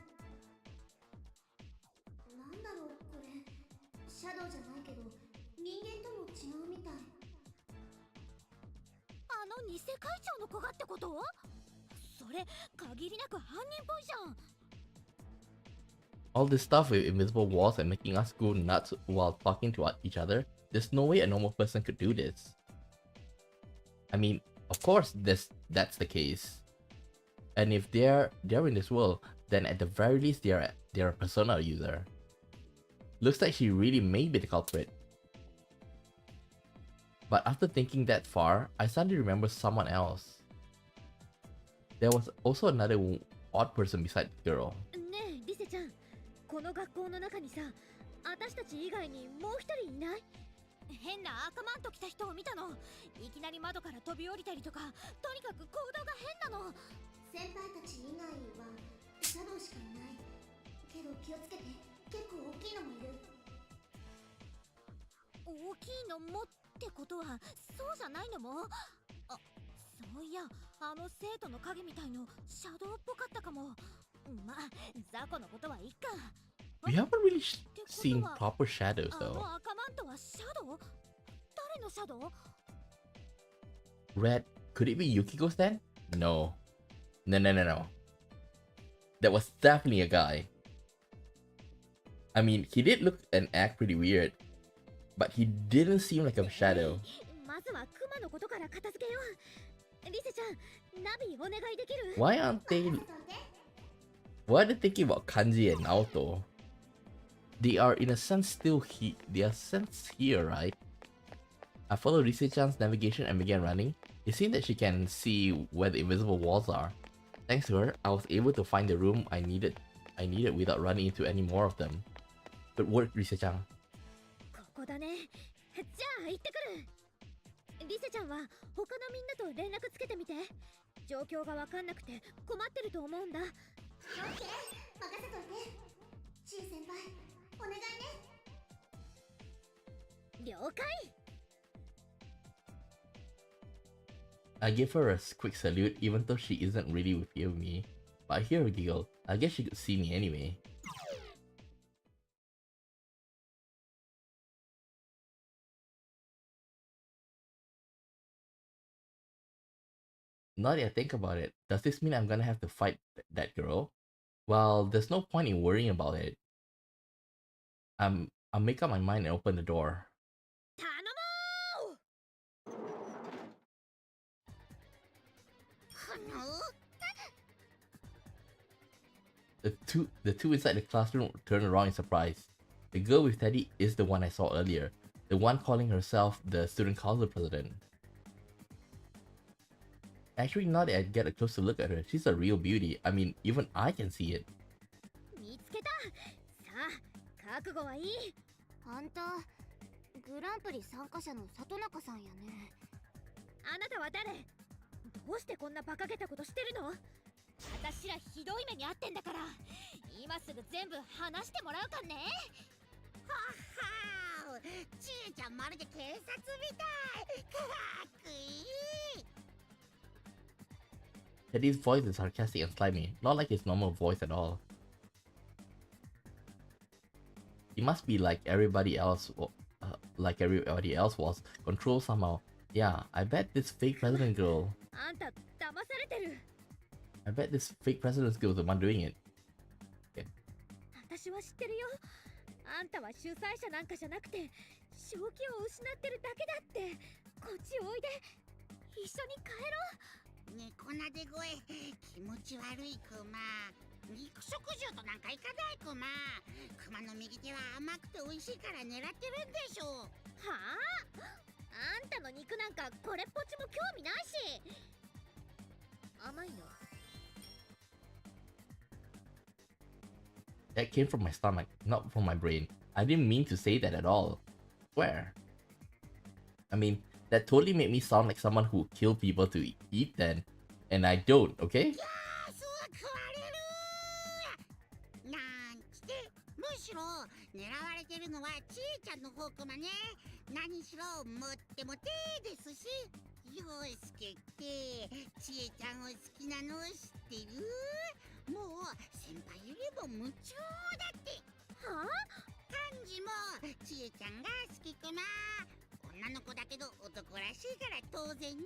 なんだろうこれ。シャドウじゃないけど。 人間とも違うみたい。あの偽会長の子がってこと？それ限りなく犯人っぽいじゃん。 All this stuff with invisible walls and making us go nuts while talking to each other, there's no way a normal person could do this. I mean, of course that's the case. And if they're in this world, then at the very least they're a persona user. Looks like she really may be the culprit. But after thinking that far, I suddenly remember someone else. There was also another odd person beside the girl. ねえ、リセちゃん。この学校の中にさ、私たち以外にもう一人いない？変な赤マント着た人を見たの。いきなり窓から飛び降りたりとか、とにかく行動が変なの。先輩たち以外はシャドウしかいない。けど気をつけて、結構大きいのもいる。大きいのもってことはそうじゃないのも。あ、そういや、あの生徒の影みたいのシャドウっぽかったかも。まあ、ザコのことはいいか。We haven't really seen proper shadows though. あの赤マントはシャドウ？誰のシャドウ？ Red, could it be Yukiko's then? No. No. That was definitely a guy. I mean, he did look and act pretty weird, but he didn't seem like a shadow. まずはクマのことから片付けよう。リセちゃん、ナビお願いできる？ Why aren't they... Why are they thinking about Kanji and Naoto? They are in a sense still they are sense here, right? I followed Rise-chan's navigation and began running. It seemed that she can see where the invisible walls are. Thanks to her, I was able to find the room I needed without running into any more of them. Good work, Rise-chan. ここだね。じゃあ行ってくる。リセちゃんは他のみんなと連絡つけてみて。状況がわかんなくて困ってると思うんだ。オッケー、任せといて。チー先輩、お願いね。了解。I give her a quick salute even though she isn't really with me, but I hear her giggle. I guess she could see me anyway. Now that I think about it, does this mean I'm gonna have to fight that girl? Well, there's no point in worrying about it. I'll make up my mind and open the door. 頼もう。The two inside the classroom turn around in surprise. The girl with Teddy is the one I saw earlier, the one calling herself the student council president. Actually, now that I get a closer look at her, she's a real beauty. I mean, even I can see it. 見つけた。さあ、覚悟はいい？あんた、グランプリ参加者の里中さんやね。あなたは誰？どうしてこんな馬鹿げたことしてるの？私らひどい目に遭ってんだから、今すぐ全部話してもらうかんね。はっはー、ちえちゃんまるで警察みたい。かっこいい。 Teddy's voice is sarcastic and slimy, not like his normal voice at all. He must be like everybody else was, controlled somehow. Yeah, I bet this fake president girl. あんた騙されてる。I bet this fake president girl is the one doing it. Okay. 私は知ってるよ。あんたは主催者なんかじゃなくて、正気を失ってるだけだって。こっちおいで。一緒に帰ろう。猫なで声、気持ち悪いクマ。肉食獣となんかいかないクマ。クマの右手は甘くて美味しいから狙ってるんでしょう。はあ？あんたの肉なんかこれっぽっちも興味ないし。甘いの。That came from my stomach, not from my brain. I didn't mean to say that at all. Swear. I mean, that totally made me sound like someone who killed people to eat then. And I don't, okay? 食われる。なんつって、むしろ狙われてるのはちえちゃんの方クマね。何しろもってもてですし。陽介ってちえちゃんを好きなの知ってる？もう先輩よりも夢中だって。はあ？漢字もちえちゃんが好きクマ。女の子だけど男らしいから当然ね。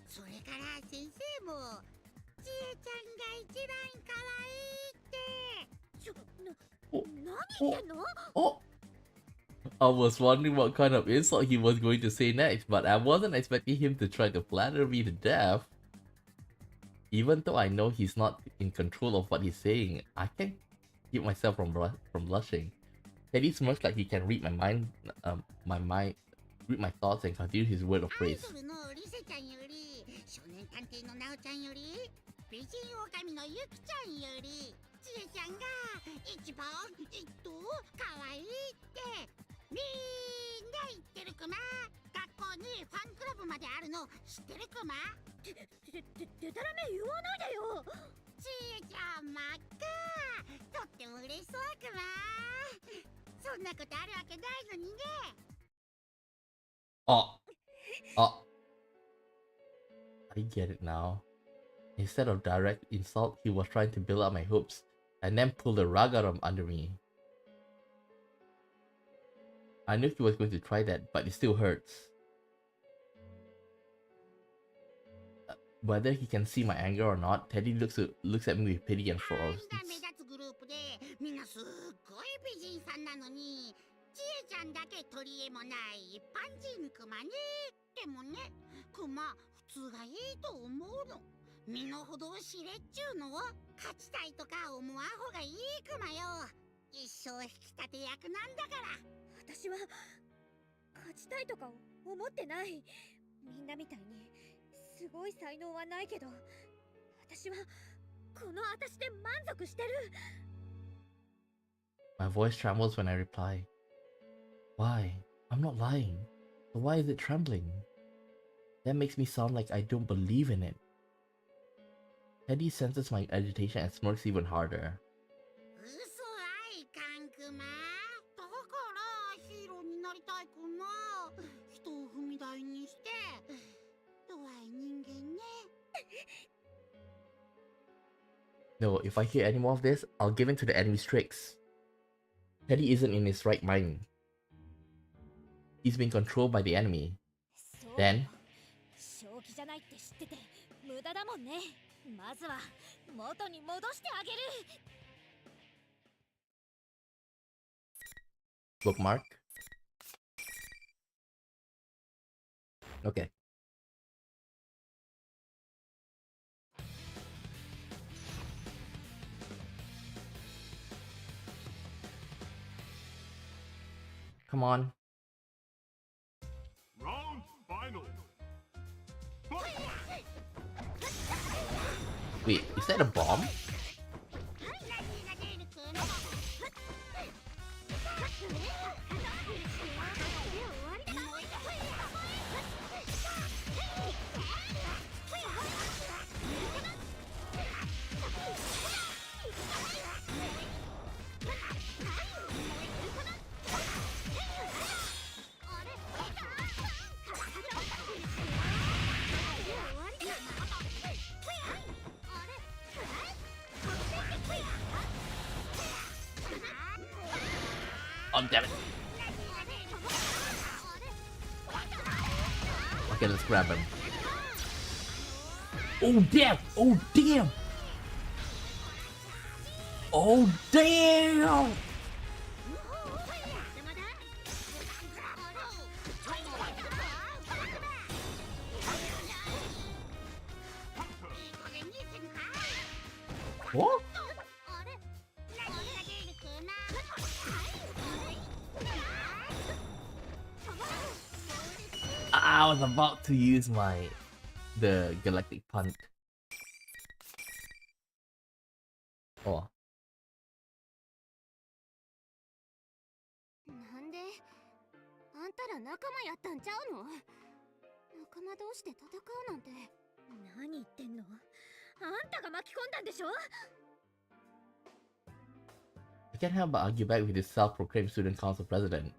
それから先生もちえちゃんが一番可愛いって。何言ってんの？ Oh! I was wondering what kind of insult he was going to say next, but I wasn't expecting him to try to flatter me to death. Even though I know he's not in control of what he's saying, I can't keep myself from blushing. Teddy smirks like he can read my mind, read my thoughts and continue his word of praise. アイドルのリセちゃんより、少年探偵のナオちゃんより、美人狼のユキちゃんより、ちえちゃんが一番可愛いってみんな言ってるクマ。学校にファンクラブまであるの知ってるクマ？でたらめ言わないでよ。ちえちゃん真っ赤。とっても嬉しそうクマ。そんなことあるわけないのにね。Oh. I get it now. Instead of direct insult, he was trying to build up my hopes and then pull the rug out from under me. I knew he was going to try that, but it still hurts. whether he can see my anger or not, Teddy looks at me with pity and あん froze. な目立つグループでみんなすっごい美人さんなのにちえちゃんだけ取り柄もない一般人クマね。でもね、クマ普通がいいと思うの。身の程を知れっちゅうの。勝ちたいとか思わんほうがいいクマよ。一生引き立て役なんだから。私は勝ちたいとか思ってない。みんなみたいにすごい才能はないけど、私はこの私で満足してる。My voice trembles when I reply. Why? I'm not lying. So why is it trembling? That makes me sound like I don't believe in it. Teddy senses my agitation and smirks even harder. 嘘はいかんクマ。だからヒーローになりたいクマ。人を踏み台にして弱い人間ね。No, if I hear any more of this, I'll give in to the enemy's tricks. Teddy isn't in his right mind. He's being controlled by the enemy. Then, 正気じゃないって知ってて無駄だもんね。まずは元に戻してあげる。bookmark. Okay. Come on. Round final. Wait, is that a bomb? Oh, damn it. Okay, let's grab him. Oh, damn! Oh, damn! Oh, damn! What? I was about to use the galactic punt. Oh. なんであんたら仲間やったんちゃうの？仲間同士で戦うなんて。何言ってんの？あんたが巻き込んだんでしょ？ I can't help but argue back with his self-proclaimed student council president.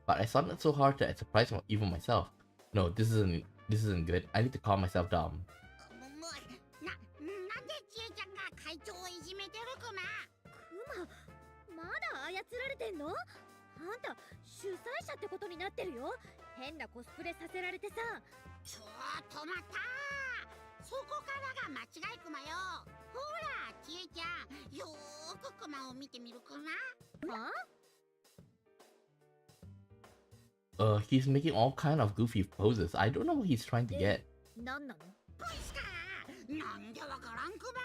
But I sounded so hard that I surprised even myself. No, this isn't good. I need to calm myself down. なんでちえちゃんが会長をいじめてるクマ？クマ、まだ操られてんの？あんた主催者ってことになってるよ。変なコスプレさせられてさ。ちょっと待った。そこからが間違いクマよ。ほらちえちゃん、よーくクマを見てみるクマ。は？ He's making all kind of goofy poses. I don't know what he's trying to get. なんなの？ポイスか。なんでわからんクマ。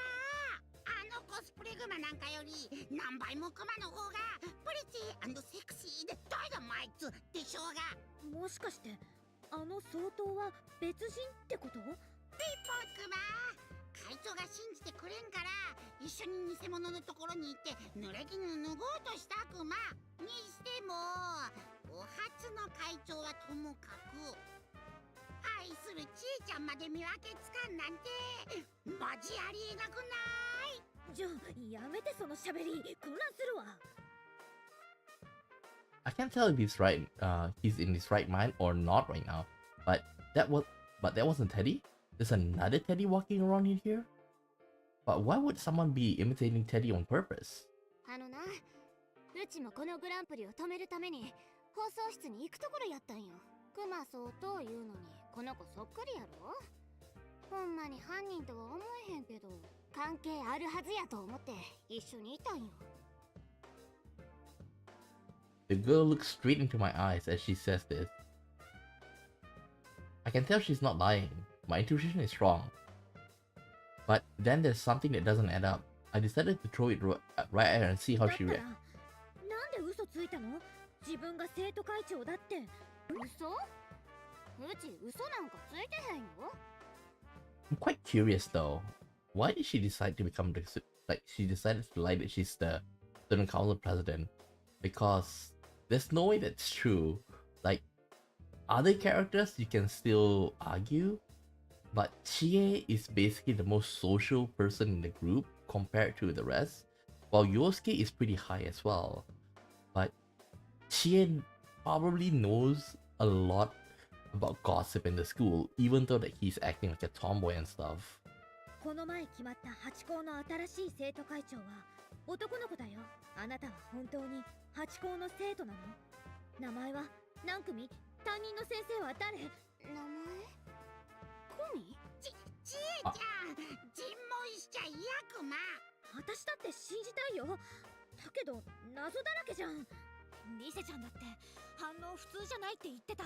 あのコスプレグマなんかより何倍もクマの方がプリティー&セクシーでダイナマイトでしょうが。もしかしてあの総統は別人ってこと？ピーポークマ。会長が信じてくれんから一緒に偽物のところに行って濡れ衣脱ごうとしたクマにしても、お初の会長はともかく愛するちえちゃんまで見分けつかんなんてマジありえなくない？じゃあやめてそのしゃべり、混乱するわ。 I can't tell if he's right. He's in his right mind or not right now. But that wasn't Teddy. There's another Teddy walking around in here. But why would someone be imitating Teddy on purpose? あのな、うちもこのグランプリを止めるために放送室に行くところやったんよ。クマ相当言うのにこの子そっくりやろ。ほんまに犯人とは思えへんけど関係あるはずやと思って一緒にいたんよ。 The girl looks straight into my eyes as she says this. I can tell she's not lying. My intuition is strong. But then there's something that doesn't add up. I decided to throw it right at her and see how だっ she たら reacts. なんで嘘ついたの？自分が生徒会長だって。嘘？うち嘘なんかついてへんよ。 I'm quite curious though. Why did she decide to become she decided to lie that she's the student council president? Because there's no way that's true. Like, other characters you can still argue, but Chie is basically the most social person in the group compared to the rest, while Yosuke is pretty high as well. But Chie probably knows a lot about gossip in the school, even though that he's acting like a tomboy and stuff. この前決まった8校の新しい生徒会長は男の子だよ。あなたは本当に8校の生徒なの？名前は何組？担任の先生は誰？名前？コミ？ちえちゃん、尋問しちゃいやくま。私だって信じたいよ。だけど謎だらけじゃん。リセちゃんだって反応普通じゃないって言ってた。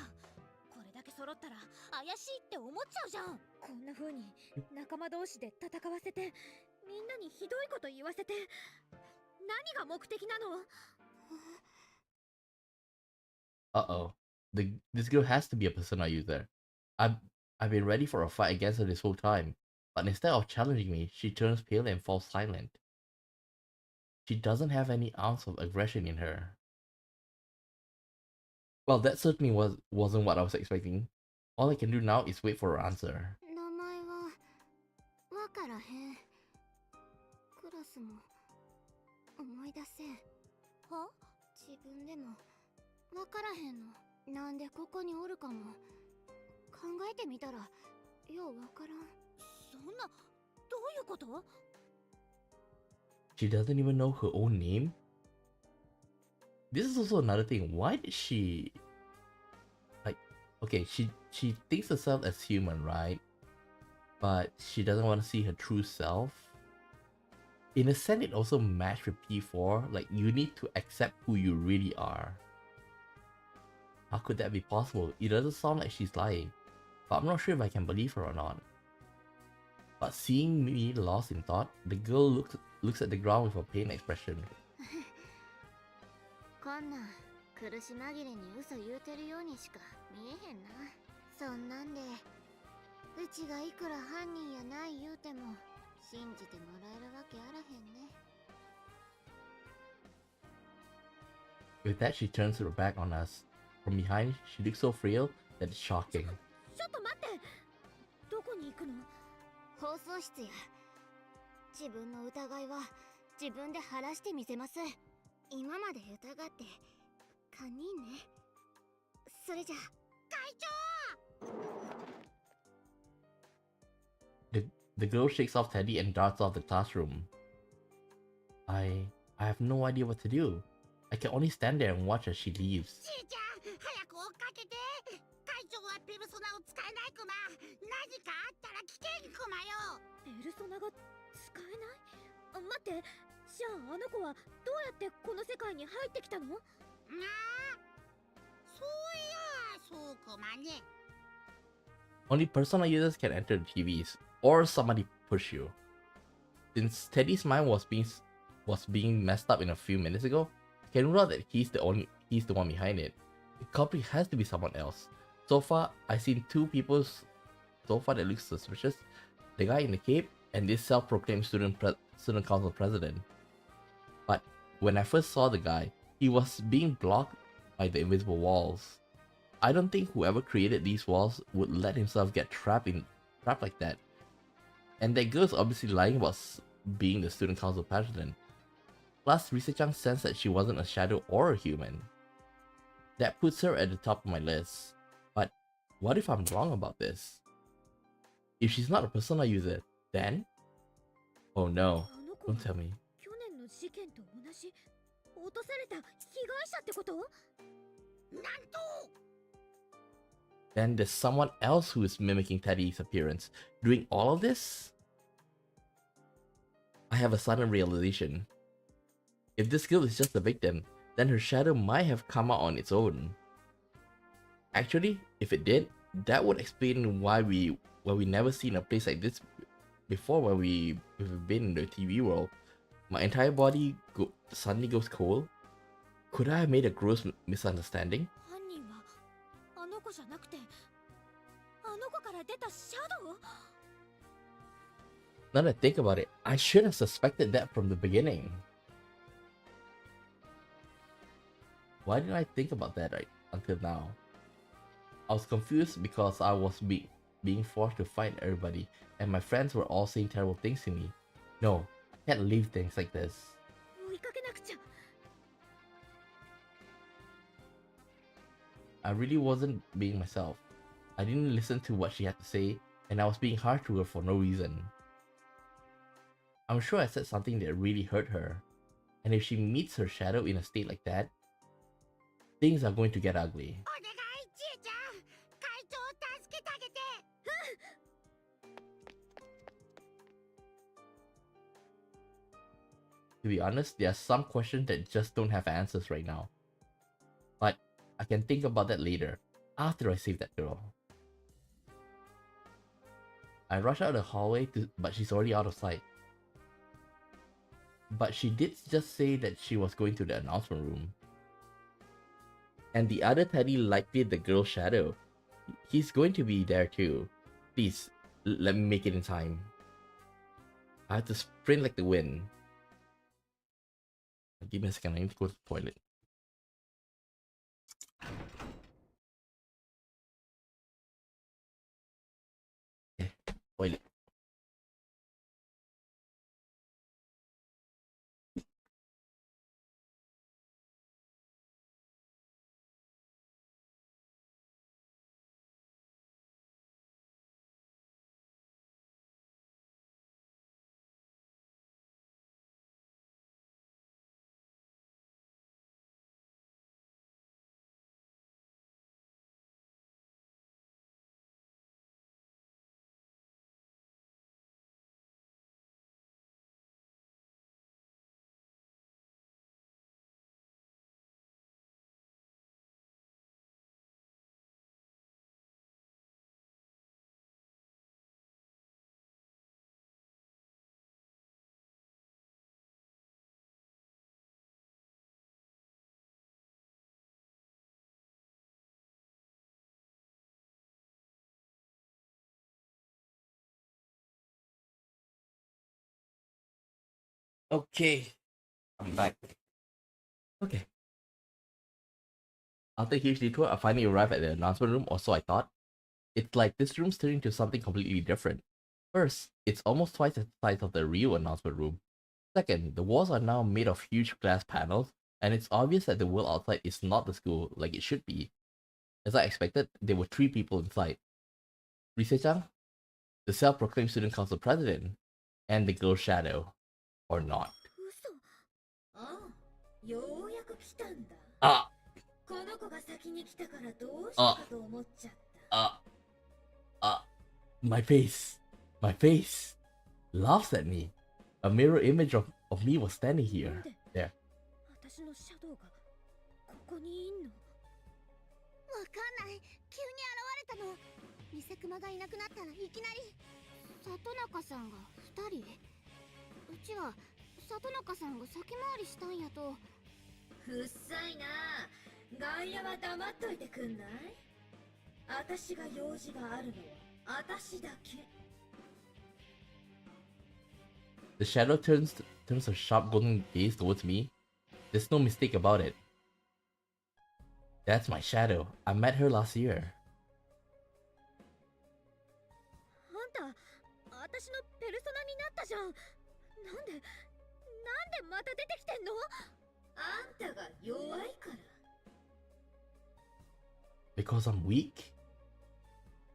これだけ揃ったら怪しいって思っちゃうじゃん。こんな風に仲間同士で戦わせてみんなにひどいこと言わせて何が目的なの？ Uh-oh. This girl has to be a persona user. I've been ready for a fight against her this whole time, but instead of challenging me, she turns pale and falls silent. She doesn't have any ounce of aggression in her. Well, that certainly wasn't what I was expecting. All I can do now is wait for her answer. 名前はわからへん。クラスも思い出せん。は？自分でもわからへんの。なんでここにおるかも考えてみたらようわからん。そんなどういうこと？ She doesn't even know her own name? This is also another thing. Why did she... Like, okay, she thinks herself as human, right? But she doesn't want to see her true self. In a sense, it also matched with P4. Like, you need to accept who you really are. How could that be possible? It doesn't sound like she's lying, but I'm not sure if I can believe her or not. But seeing me lost in thought, the girl looks at the ground with a pained expression. こんなん苦し紛れに嘘言うてるようにしか見えへんな。そんなんでうちがいくら犯人やない言うても信じてもらえるわけあらへんね。 With that, she turns her back on us. From behind, she looks so frail that it's shocking. ちょっと待って。どこに行くの？放送室や。自分の疑いは自分で晴らしてみせます。今まで疑って堪忍ね。それじゃ会長。 The girl shakes off Teddy and darts off the classroom. I have no idea what to do. I can only stand there and watch as she leaves. ちえちゃん、早く追っかけて。会長はペルソナを使えないくま。何かあったら危険くまよ。ペルソナが使えない？あ、待って。じゃああの子はどうやってこの世界に入ってきたの？なあ、そういや、そうくまね。Only persona users can enter the TVs, or somebody push you. Since Teddy's mind was being messed up in a few minutes ago, I can rule out that he's the one behind it. The culprit has to be someone else. So far, I've seen two people so far that look suspicious. The guy in the cape and this self-proclaimed student council president. But when I first saw the guy, he was being blocked by the invisible walls. I don't think whoever created these walls would let himself get trapped like that. And that girl's obviously lying about being the student council president. Plus, Risa-chan sensed that she wasn't a shadow or a human. That puts her at the top of my list. But what if I'm wrong about this? If she's not a persona user, then? Oh no, don't tell me. 去年の事件と同じ落とされた被害者ってこと？なんと then there's someone else who is mimicking Teddy's appearance. Doing all of this? I have a sudden realization. If this girl is just a victim, then her shadow might have come out on its own. Actually, if it did, that would explain why we never seen a place like this before when we've been in the TV world. My entire body suddenly goes cold. Could I have made a gross misunderstanding? 犯人はあの子じゃなくてあの子から出たシャドウ。 Now that I think about it, I should have suspected that from the beginning. Why didn't I think about that until now? I was confused because I was being forced to fight everybody, and my friends were all saying terrible things to me. No, I can't leave things like this. 追いかけなくちゃ。 I really wasn't being myself. I didn't listen to what she had to say, and I was being harsh to her for no reason. I'm sure I said something that really hurt her, and if she meets her shadow in a state like that, things are going to get ugly. お願いちえちゃん、会長を助けてあげて。 To be honest, there are some questions that just don't have answers right now. But I can think about that later, after I save that girl. I rush out the hallway, but she's already out of sight. But she did just say that she was going to the announcement room. And the other Teddy likely the girl's shadow. He's going to be there too. Please, let me make it in time. I have to sprint like the wind. Give me a second, I need to go to the toilet. Okay, toilet. Okay, I'm back. Okay. After a huge detour, I finally arrived at the announcement room, or so I thought. It's like this room's turning into something completely different. First, it's almost twice the size of the real announcement room. Second, the walls are now made of huge glass panels, and it's obvious that the world outside is not the school like it should be. As I expected, there were 3 people inside. Rise-chan, the self-proclaimed student council president, and the girl's shadow. Or not. 嘘。ああ、ようやく来たんだ。 Ah! この子が先に来たからどうしたかと思っちゃった。My face. My face. Laughs at me. A mirror image of me was standing here. There. 私のシャドウがここにいんの。わかんない。急に現れたの。ニセクマがいなくなったらいきなり。里中さんが2人。うちは里中さんが先回りしたんやと。ふっさいな。外野は黙っといてくんない？私が用事があるのは私だけ。 The shadow turns a sharp golden gaze towards me. There's no mistake about it. That's my shadow. I met her last year. あんた、私のペルソナになったじゃん。なんでまた出てきてんの？あんたが弱いから。 Because I'm weak?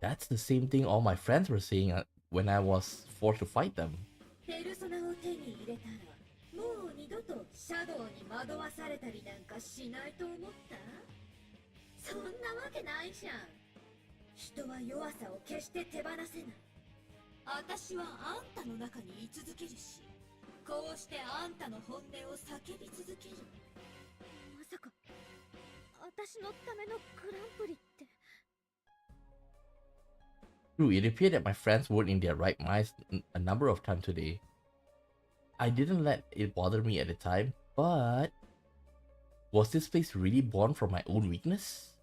That's the same thing all my friends were saying when I was forced to fight them. ペルソナを手に入れたら、もう二度とシャドウに惑わされたりなんかしないと思った？そんなわけないじゃん。人は弱さを決して手放せない。私はあんたの中に居続けるし、こうしてあんたの本音を叫び続ける。まさか私のためのグランプリって。 True, it appeared that my friends weren't in their right minds a number of times today. I didn't let it bother me at the time, but was this place really born from my own weakness?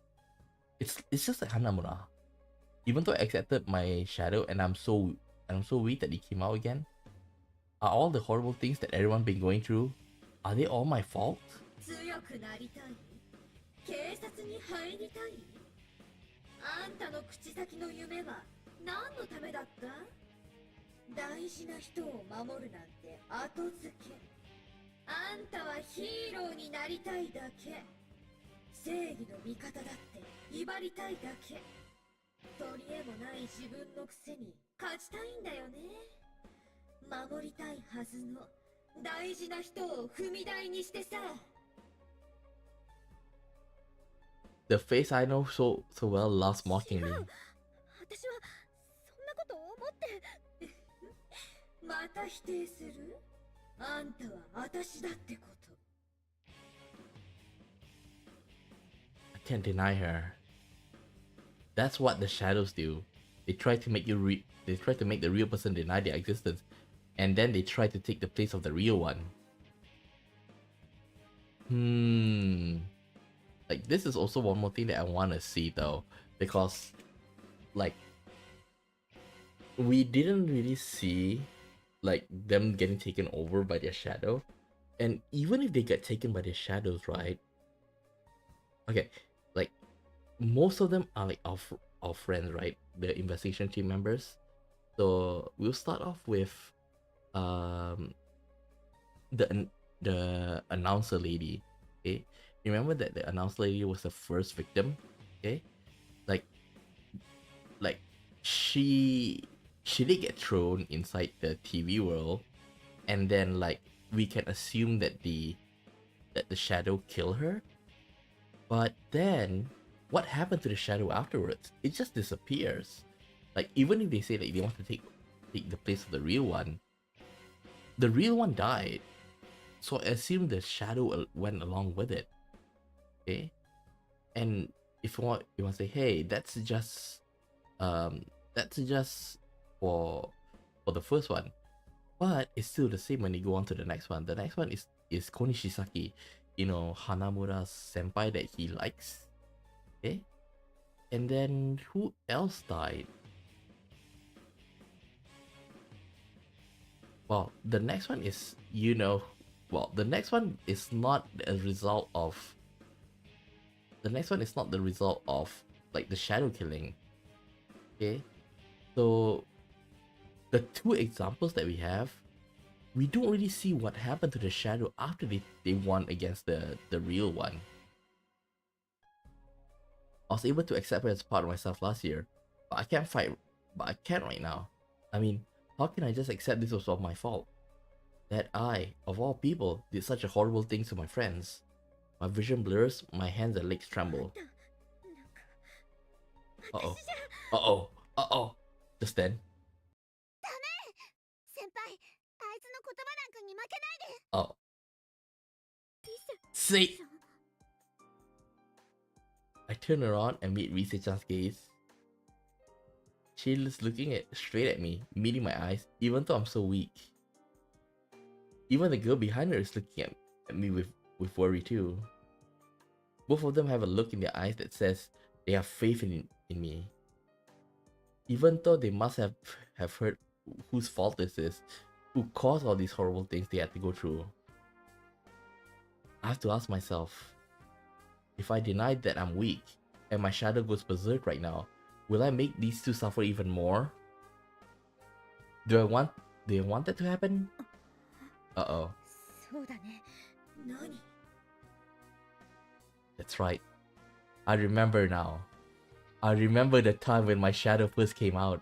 It's just like Hanamura. Even though I accepted my shadow and I'm so weak that it came out again, are all the horrible things that everyone been going through, are they all my fault? 強くなりたい？警察に入りたい？あんたの口先の夢は何のためだった？大事な人を守るなんて後付け。あんたはヒーローになりたいだけ。正義の味方だって威張りたいだけ。取り柄もない自分のくせに勝ちたいんだよね。守りたいはずの大事な人を踏み台にしてさ。The face I know so well laughs mockingly. 私はそんなこと思って。また否定する？あんたは私だってこと。 I can't deny her. That's what the shadows do. They try to make they try to make the real person deny their existence, and then they try to take the place of the real one. Like, this is also one more thing that I want to see though, because like we didn't really see like them getting taken over by their shadow, and even if they get taken by their shadows, right? Okay, like most of them are like our friends, right? The investigation team members. So we'll start off with the announcer lady. Okay, remember that the announcer lady was the first victim. Okay, like she did get thrown inside the TV world, and then like we can assume that the shadow killed her. But then what happened to the shadow afterwards? It just disappears. Like, even if they say like they want to take the place of the real one died. So I assume the shadow went along with it. Okay? And if you want to say, hey, that's just for the first one. But it's still the same when you go on to the next one. The next one is Konishisaki, you know, Hanamura's senpai that he likes. Okay? And then who else died? Well, the next one is, you know, well, the next one is not a result of like the shadow killing. Okay? So the two examples that we have, we don't really see what happened to the shadow after they won against the real one. I was able to accept her as part of myself last year, but I can't right now. I mean, how can I just accept this was all my fault? That I, of all people, did such a horrible thing to my friends. My vision blurs, my hands and legs tremble. Uh-oh. Uh-oh. Uh-oh. Just then. 先輩、あいつの言葉なんかに負けないで。 Oh. See? I turn around and meet Rise-chan's gaze. She's looking straight at me, meeting my eyes, even though I'm so weak. Even the girl behind her is looking at me with worry too. Both of them have a look in their eyes that says they have faith in me. Even though they must have heard whose fault this is, who caused all these horrible things they had to go through. I have to ask myself, if I deny that I'm weak and my shadow goes berserk right now, will I make these two suffer even more? Do I want that to happen? Uh-oh. そうだね。何？ That's right. I remember now. I remember the time when my shadow first came out.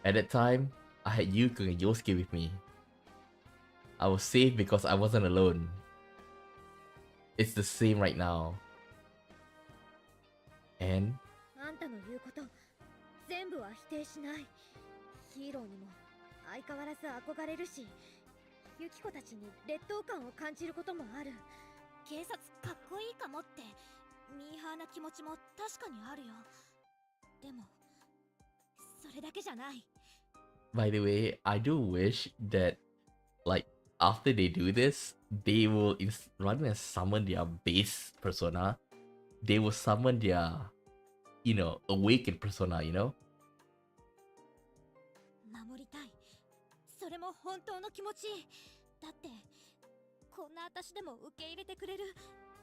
At that time, I had Yuko and Yosuke with me. I was safe because I wasn't alone. It's the same right now. And あんたたの言うこと全部は否定しない。ヒーローにも相変わらず憧れるし、ユキコたちに劣等感を感じることもある。警察かっこいいかもってミーハーな気持ちも確かにあるよ。でもそれだけじゃない。 By the way, I do wish that, like, after they do this, they will, rather than summon their base persona, they will summon their, awakened persona, 守りたい。それも本当の気持ち。だってこんな私でも受け入れてくれる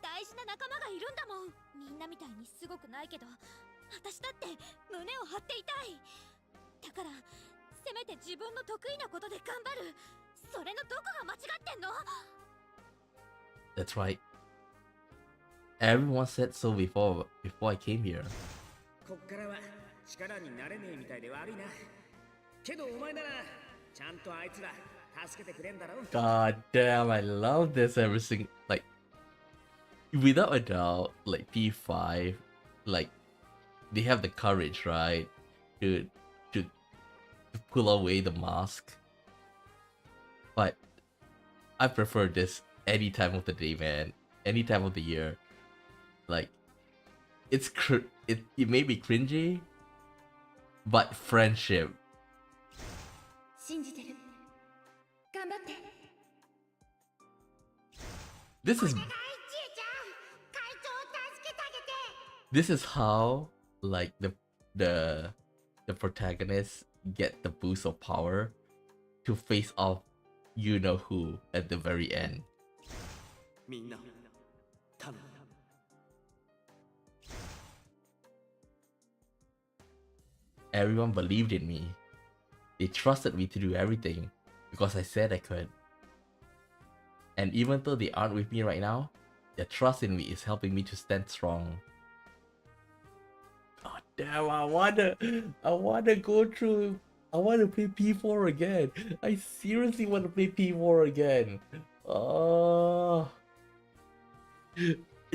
大事な仲間がいるんだもん。みんなみたいにすごくないけど私だって胸を張っていたい。だからせめて自分の得意なことで頑張る。それのどこが間違ってんの？ That's right. Everyone said so before I came here. こっからは力になれねえみたいで悪いな。けどお前ならちゃんとあいつら助けてくれんだろ。 God damn, I love this every single, like, without a doubt, like P5, like, they have the courage, right, to pull away the mask. But I prefer this any time of the day, man. Any time of the year. Like, it may be cringy, but friendship. 信じてる。頑張って。 This is ちえちゃん、会長を助けてあげて。 this is how, like, the protagonists get the boost of power to face off you know who at the very end. みんな頼む。 Everyone believed in me. They trusted me to do everything because I said I could. And even though they aren't with me right now, their trust in me is helping me to stand strong. God damn, I wanna go through. I wanna play P4 again. I seriously wanna play P4 again. Oh,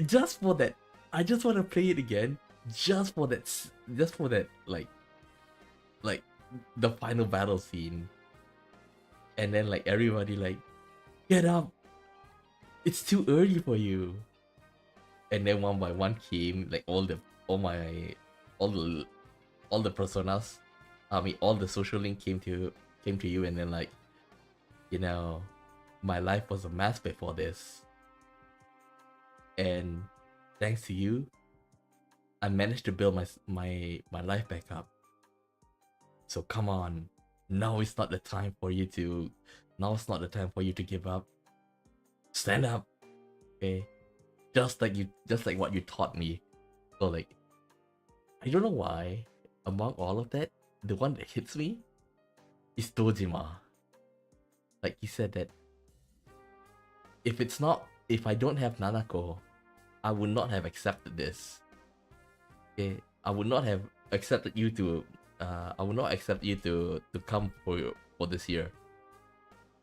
just for that. I just wanna play it again. Just for that. Like the final battle scene. And then like everybody like, get up. It's too early for you. And then one by one came like all the personas. I mean all the social link came to you, and then like, my life was a mess before this. And thanks to you, I managed to build my life back up. So come on. Now it's not the time for you to give up. Stand up. Okay? Just like what you taught me. So like, I don't know why, among all of that, the one that hits me is Dojima. Like, he said that if I don't have Nanako, I would not have accepted this. Okay? I would not have accepted you to come for this year.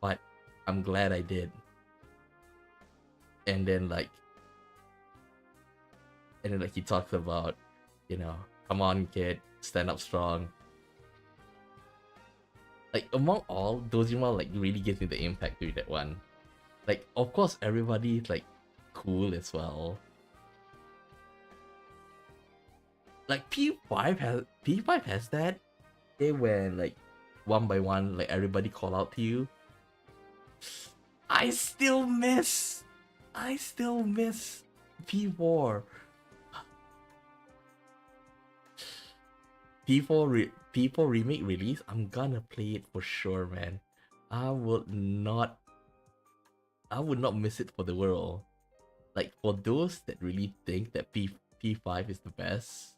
But I'm glad I did. And then like he talks about, come on kid, stand up strong. Like, among all, Dojima like really gives me the impact to that one. Like, of course everybody is like cool as well. Like P5 has that. Okay, when like one by one, like everybody call out to you. I still miss P4. P4 remake release. I'm gonna play it for sure, man. I would not miss it for the world. Like, for those that really think that P5 is the best,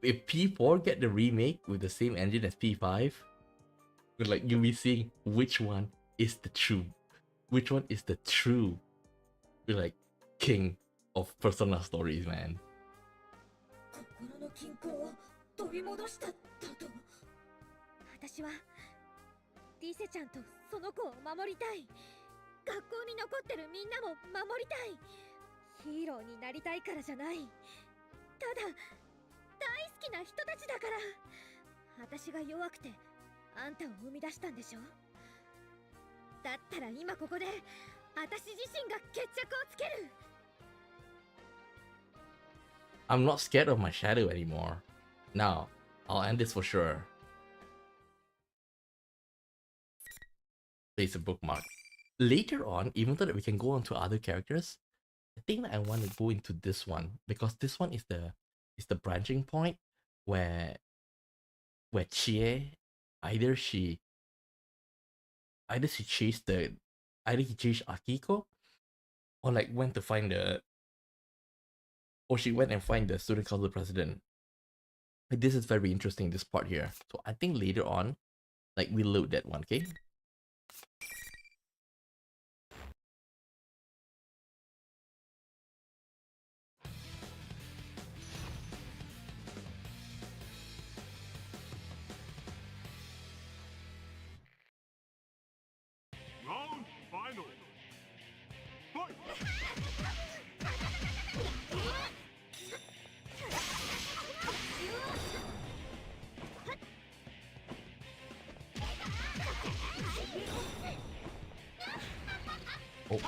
if P4 get the remake with the same engine as P5, like, you'll be seeing which one is the true like king of Persona stories, man. 心の均衡を取り戻しただと。私はリセちゃんとその子を守りたい。学校に残ってるみんなも守りたい。ヒーローになりたいからじゃない。ただな人たちだから。私が弱くてあんたを生み出したんでしょ。だったら今ここで私自身が決着をつける。 I'm not scared of my shadow anymore. Now, I'll end this for sure. Place a bookmark. Later on, even though that we can go on to other characters, I think that I want to go into this one because this one is the branching point where Chie either she chased either he chased Akiko or like went to find she went and find the student council president. Like, this is very interesting, this part here. So I think later on, like, we load that one, okay? Round final. Fight! Oh.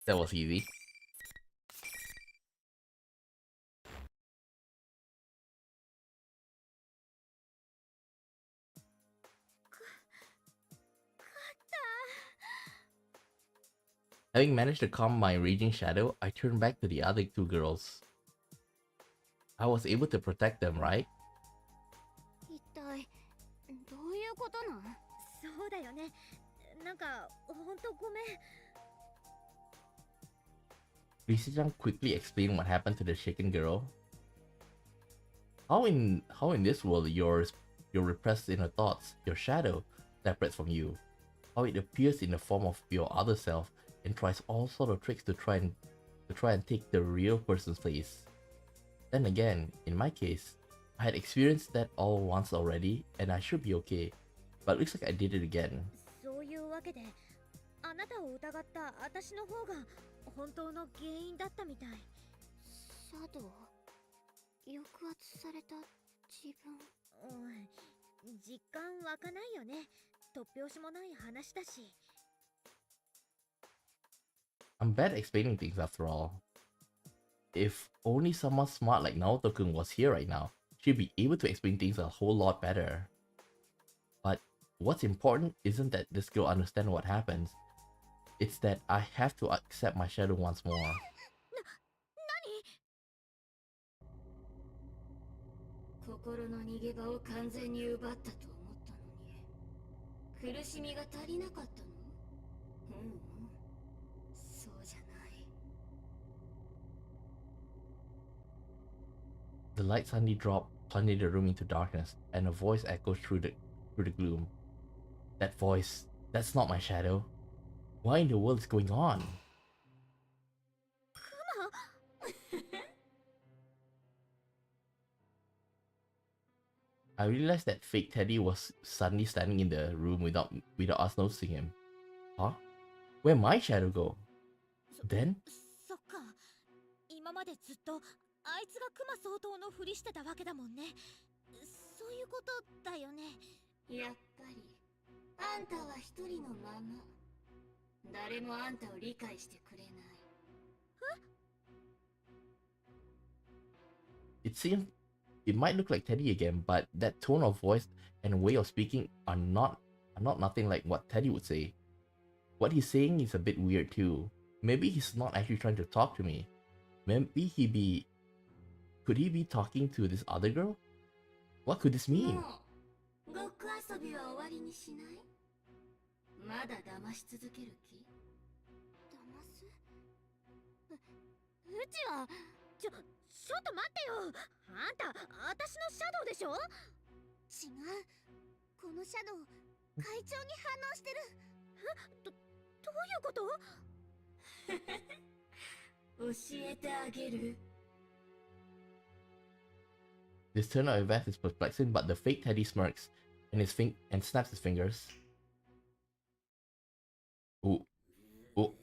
That was easy. Having managed to calm my raging shadow, I turned back to the other two girls. I was able to protect them, right? 一体どういうことなん？そうだよね。なんかほんとごめん。Lisa-chan quickly explained what happened to the shaken girl. How in this world your repressed inner thoughts, your shadow, separates from you. How it appears in the form of your other self and tries all sort of tricks to try and take the real person's place. Then again, in my case, I had experienced that all once already and I should be okay. But it looks like I did it again. そういうわけで、あなたを疑った私の方が本当の原因だったみたい。シャドウ、抑圧された自分。実感湧かないよね。突拍子もない話だし。I'm bad at explaining things after all. If only someone smart like Naoto-kun was here right now, she'd be able to explain things a whole lot better. But what's important isn't that this girl understands what happens. It's that I have to accept my shadow once more. 心の逃げ場を完全に奪ったと思ったのに、苦しみが足りなかったの？そうじゃない。 The light suddenly dropped, plunging the room into darkness, and a voice echoes through the gloom. That voice, that's not my shadow. What in the world is going on? I realized that fake Teddy was suddenly standing in the room without us noticing him. Huh? Where'd my shadow go? Then? そっか。今までずっとあいつがクマ相当のふりしてたわけだもんね。そういうことだよね。やっぱりあんたは一人のまま。誰もあんたを理解してくれない。It seems it might look like Teddy again, but that tone of voice and way of speaking are not nothing like what Teddy would say. What he's saying is a bit weird too. Maybe he's not actually trying to talk to me. Maybe could he be talking to this other girl? What could this mean? ごっこ遊びは終わりにしない？まだ騙し続ける気？騙す？うちはちょっと待ってよ。あんた私のシャドウでしょ？違う。このシャドウ会長に反応してる。どういうこと？教えてあげる。 This turn of events is perplexing, but the fake Teddy smirks and snaps his fingers. Ooh. Ooh.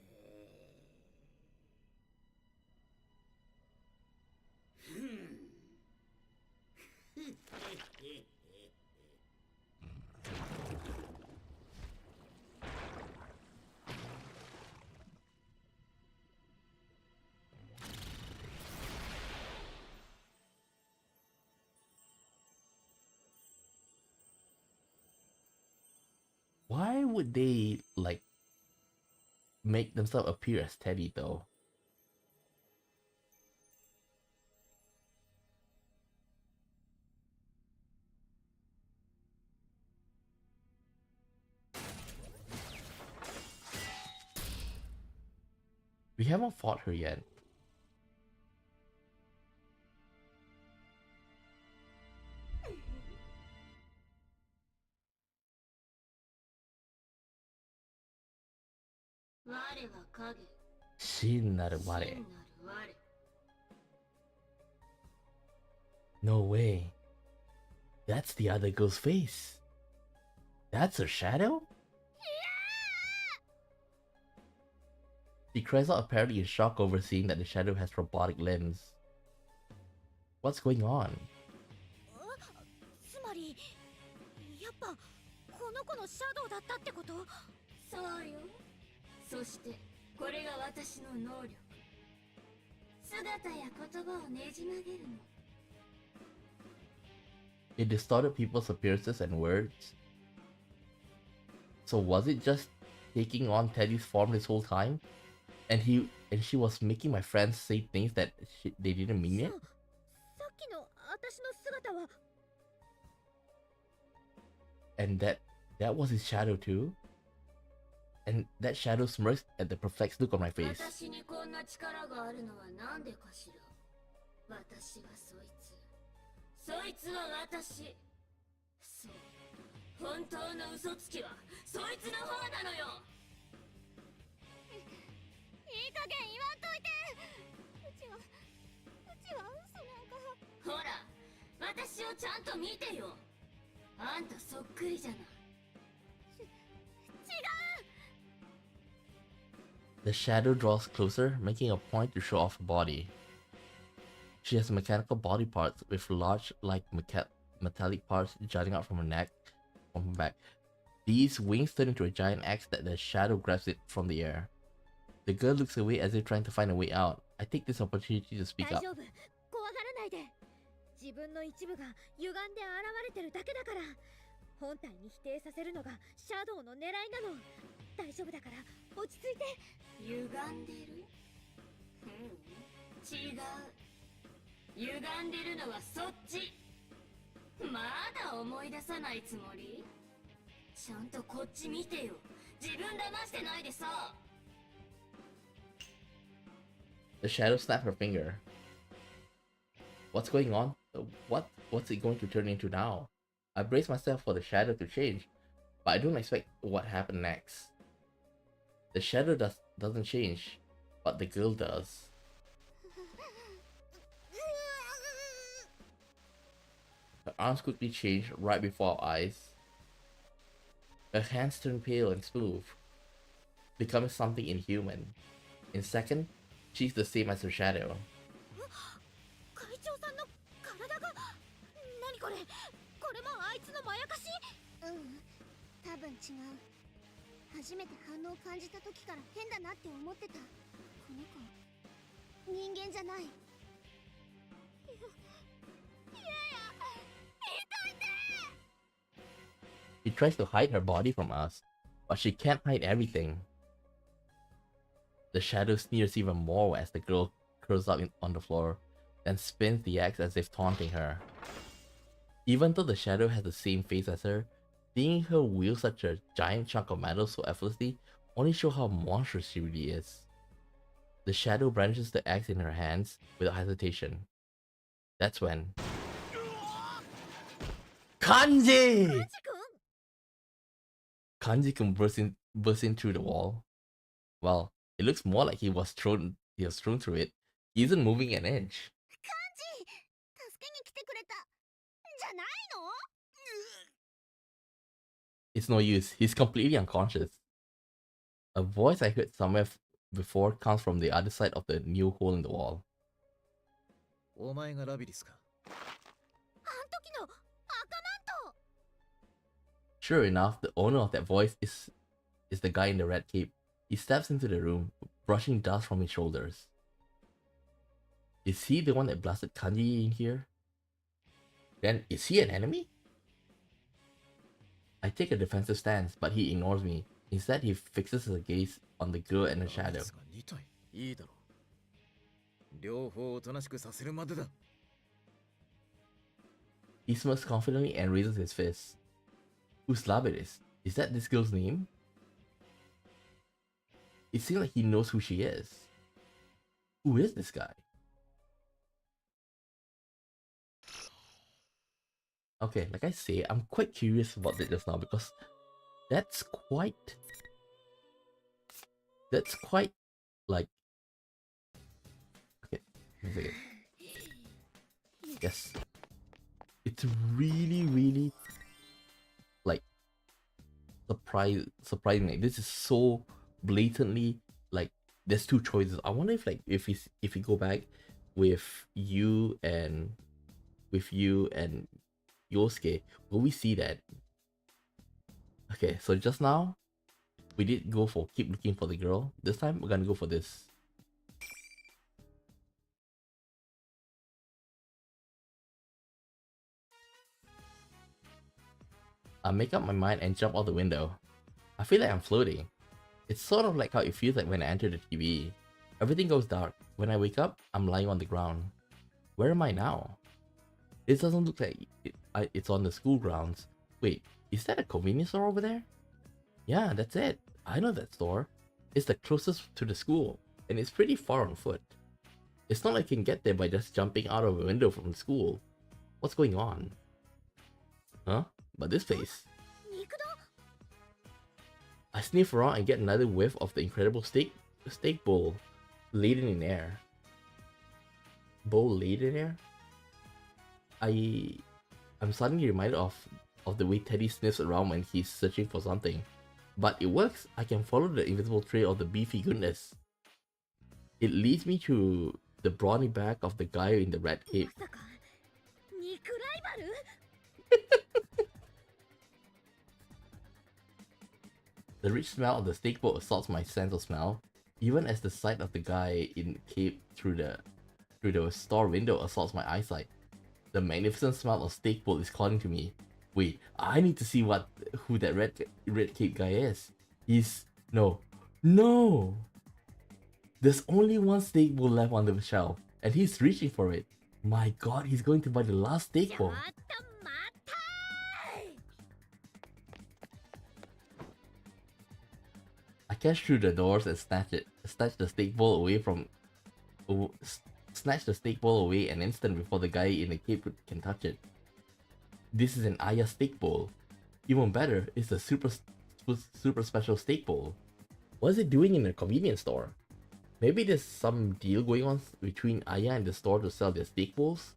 Why would they, like, make themselves appear as Teddy, though? We haven't fought her yet. Shinnaru. No way. That's the other girl's face. That's her shadow? She cries out, apparently in shock over seeing that the shadow has robotic limbs. What's going on? つまりやっぱこの子のシャドウだったってこと？そうよ。そしてこれが私の能力。姿や言葉をねじ曲げるの。 It distorted people's appearances and words. So was it just taking on Teddy's form this whole time? And she was making my friends say things that they didn't mean it? さっきの私の姿は。 And that was his shadow too? And that shadow smirks at the perplexed look on my face. 私にこんな力があるのはなんでかしら。私はそいつ。そいつは私。そう。本当の嘘つきはそいつの方なのよ。いい加減言わんといて。うちは嘘なんか。ほら、私をちゃんと見てよ。あんたそっくりじゃない。違う。 The shadow draws closer, making a point to show off her body. She has mechanical body parts with large, metallic parts jutting out from her neck, from her back. These wings turn into a giant axe that the shadow grabs it from the air. The girl looks away as if trying to find a way out. I take this opportunity to speak up. 大丈夫。怖がらないで。自分の一部が歪んで現れてるだけだから。本体に否定させるのがシャドウの狙いなの。大丈夫だから落ち着いて。歪んでる？違う。歪んでるのはそっち。まだ思い出さないつもり？ちゃんとこっち見てよ。自分騙してないでさ。 The shadow snapped her finger. What's going on? What's it going to turn into now? I brace myself for the shadow to change, but I don't expect what happened next. The shadow doesn't change, but the girl does. Her arms quickly change right before our eyes. Her hands turn pale and smooth, becoming something inhuman. In a second, she's the same as her shadow. 会長さんの体が。何これ？これもあいつのまやかし？うん、多分違う。初めて反応を感じた時から変だなって思ってた。この子、人間じゃない。いや、痛いて。 She tries to hide her body from us, but she can't hide everything. The shadow sneers even more as the girl curls up on the floor, then spins the axe as if taunting her. Even though the shadow has the same face as her, seeing her wield such a giant chunk of metal so effortlessly only shows how monstrous she really is. The shadow brandishes the axe in her hands without hesitation. That's when... Kanji! Kanji can burst in through the wall. Well, it looks more like he was thrown through it. He isn't moving an inch. 助けに来てくれたじゃないの It's no use. He's completely unconscious. A voice I heard somewhere before comes from the other side of the new hole in the wall. お前がラビリスか。あん時の赤マント Sure enough, the owner of that voice is the guy in the red cape. He steps into the room, brushing dust from his shoulders. Is he the one that blasted Kanji in here? Then is he an enemy? I take a defensive stance, but he ignores me. Instead, he fixes his gaze on the girl in the shadow. 2体いいだろう。両方おとなしくさせるまでだ。He smirks confidently and raises his fist. Whose lab it is? Is that this girl's name? It seems like he knows who she is. Who is this guy? Okay, like I say, I'm quite curious about it just now because that's quite like, okay, one second. Yes, it's really like surprising. Like, this is so blatantly like there's two choices. I wonder if like if we go back with you and Yosuke, will we see that? Okay, so just now we did go for keep looking for the girl. This time we're gonna go for this. I make up my mind and jump out the window. I feel like I'm floating. It's sort of like how it feels like when I enter the TV. Everything goes dark. When I wake up, I'm lying on the ground. Where am I now? This doesn't look like it's on the school grounds. Wait, is that a convenience store over there? Yeah, that's it. I know that store. It's the closest to the school, and it's pretty far on foot. It's not like I can get there by just jumping out of a window from the school. What's going on? Huh? But this place. I sniff around and get another whiff of the incredible steak bowl laden in air. Bowl laden in air? I'm suddenly reminded of the way Teddy sniffs around when he's searching for something. But it works. I can follow the invisible trail of the beefy goodness. It leads me to the brawny back of the guy in the red cape. The rich smell of the steak bowl assaults my sense of smell, even as the sight of the guy in the cape through the store window assaults my eyesight. The magnificent smell of steak bowl is calling to me. Wait, I need to see who that red cape guy is. No. There's only one steak bowl left on the shelf, and he's reaching for it. My god, he's going to buy the last steak bowl. I catch through the doors and snatch the steak bowl away an instant before the guy in the cape can touch it. This is an Aya steak bowl. Even better, it's a super special steak bowl. What is it doing in a convenience store? Maybe there's some deal going on between Aya and the store to sell their steak bowls?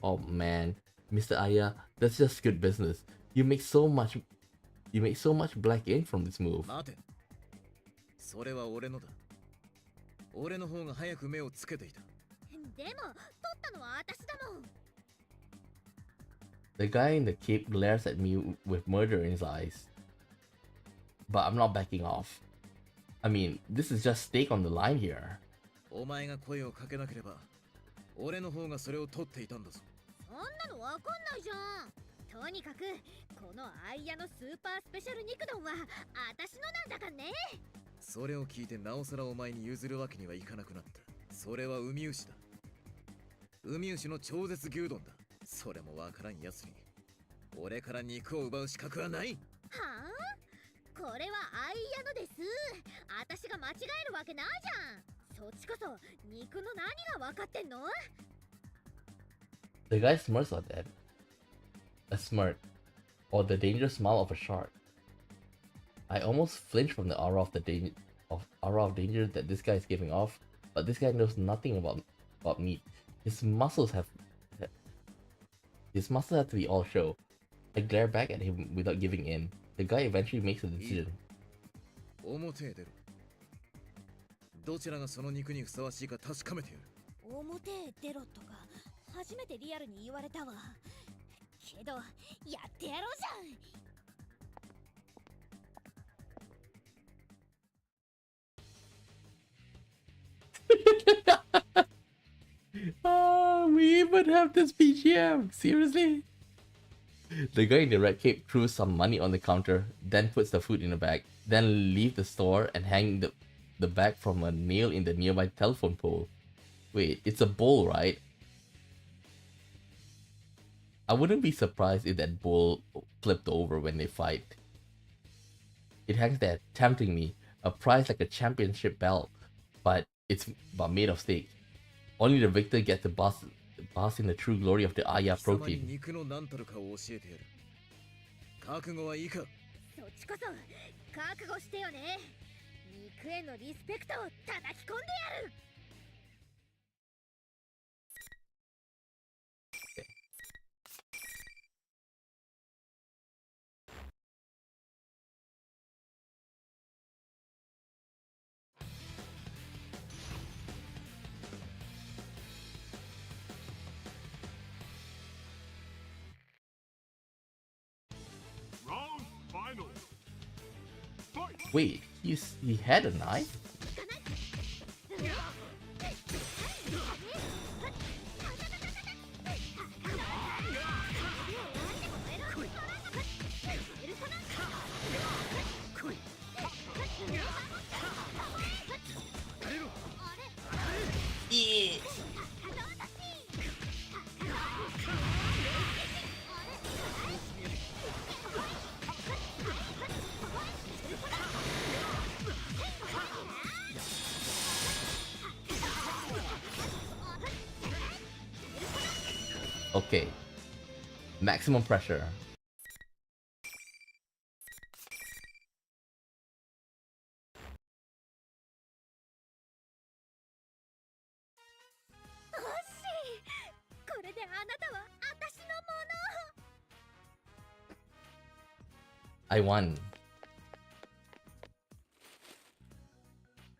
Oh man, Mr. Aya, that's just good business. You make so much black ink from this move. それは俺のだ。俺の方が早く目をつけていた。でも、取ったのは私だもん。The guy in the cape glares at me with murder in his eyes. But I'm not backing off. I mean, this is just stake on the line here. お前が声をかけなければ、俺の方がそれを取っていたんだぞ。そんなのわかんないじゃん。とにかく、このアイヤのスーパースペシャル肉丼は私のなんだかね。それを聞いてなおさらお前に譲るわけにはいかなくなった。それは海牛だ。海牛の超絶牛丼だ。それもわからんやつに俺から肉を奪う資格はない。はあ？これはアイヤのです。私が間違えるわけないじゃん。そっちこそ肉の何がわかってんの？ The guy smirks at that. A smirk, or the dangerous smile of a shark. I almost flinch from the aura of danger that this guy is giving off, but this guy knows nothing about meat. His muscles have to be all show. I glare back at him without giving in. The guy eventually makes a decision. 表へ出る。どちらがその肉にふさわしいか確かめてやる。表へ出ろとか初めてリアルに言われたわ。けどやってやろうじゃん。Oh, we even have this BGM. Seriously? The guy in the red cape throws some money on the counter, then puts the food in a bag, then leave the store and hang the bag from a nail in the nearby telephone pole. Wait, it's a bowl, right? I wouldn't be surprised if that bowl flipped over when they fight. It hangs there, tempting me. A prize like a championship belt, but it's made of steak. Only the victor gets to bask in the true glory of the Aya 貴様に protein. 肉の何たるかを教えてやる。覚悟はいいか。そっちこそ覚悟してよね。肉へのリスペクトを叩き込んでやる。Round final. Fight! Wait, he had a knife? Okay. Maximum pressure. I won.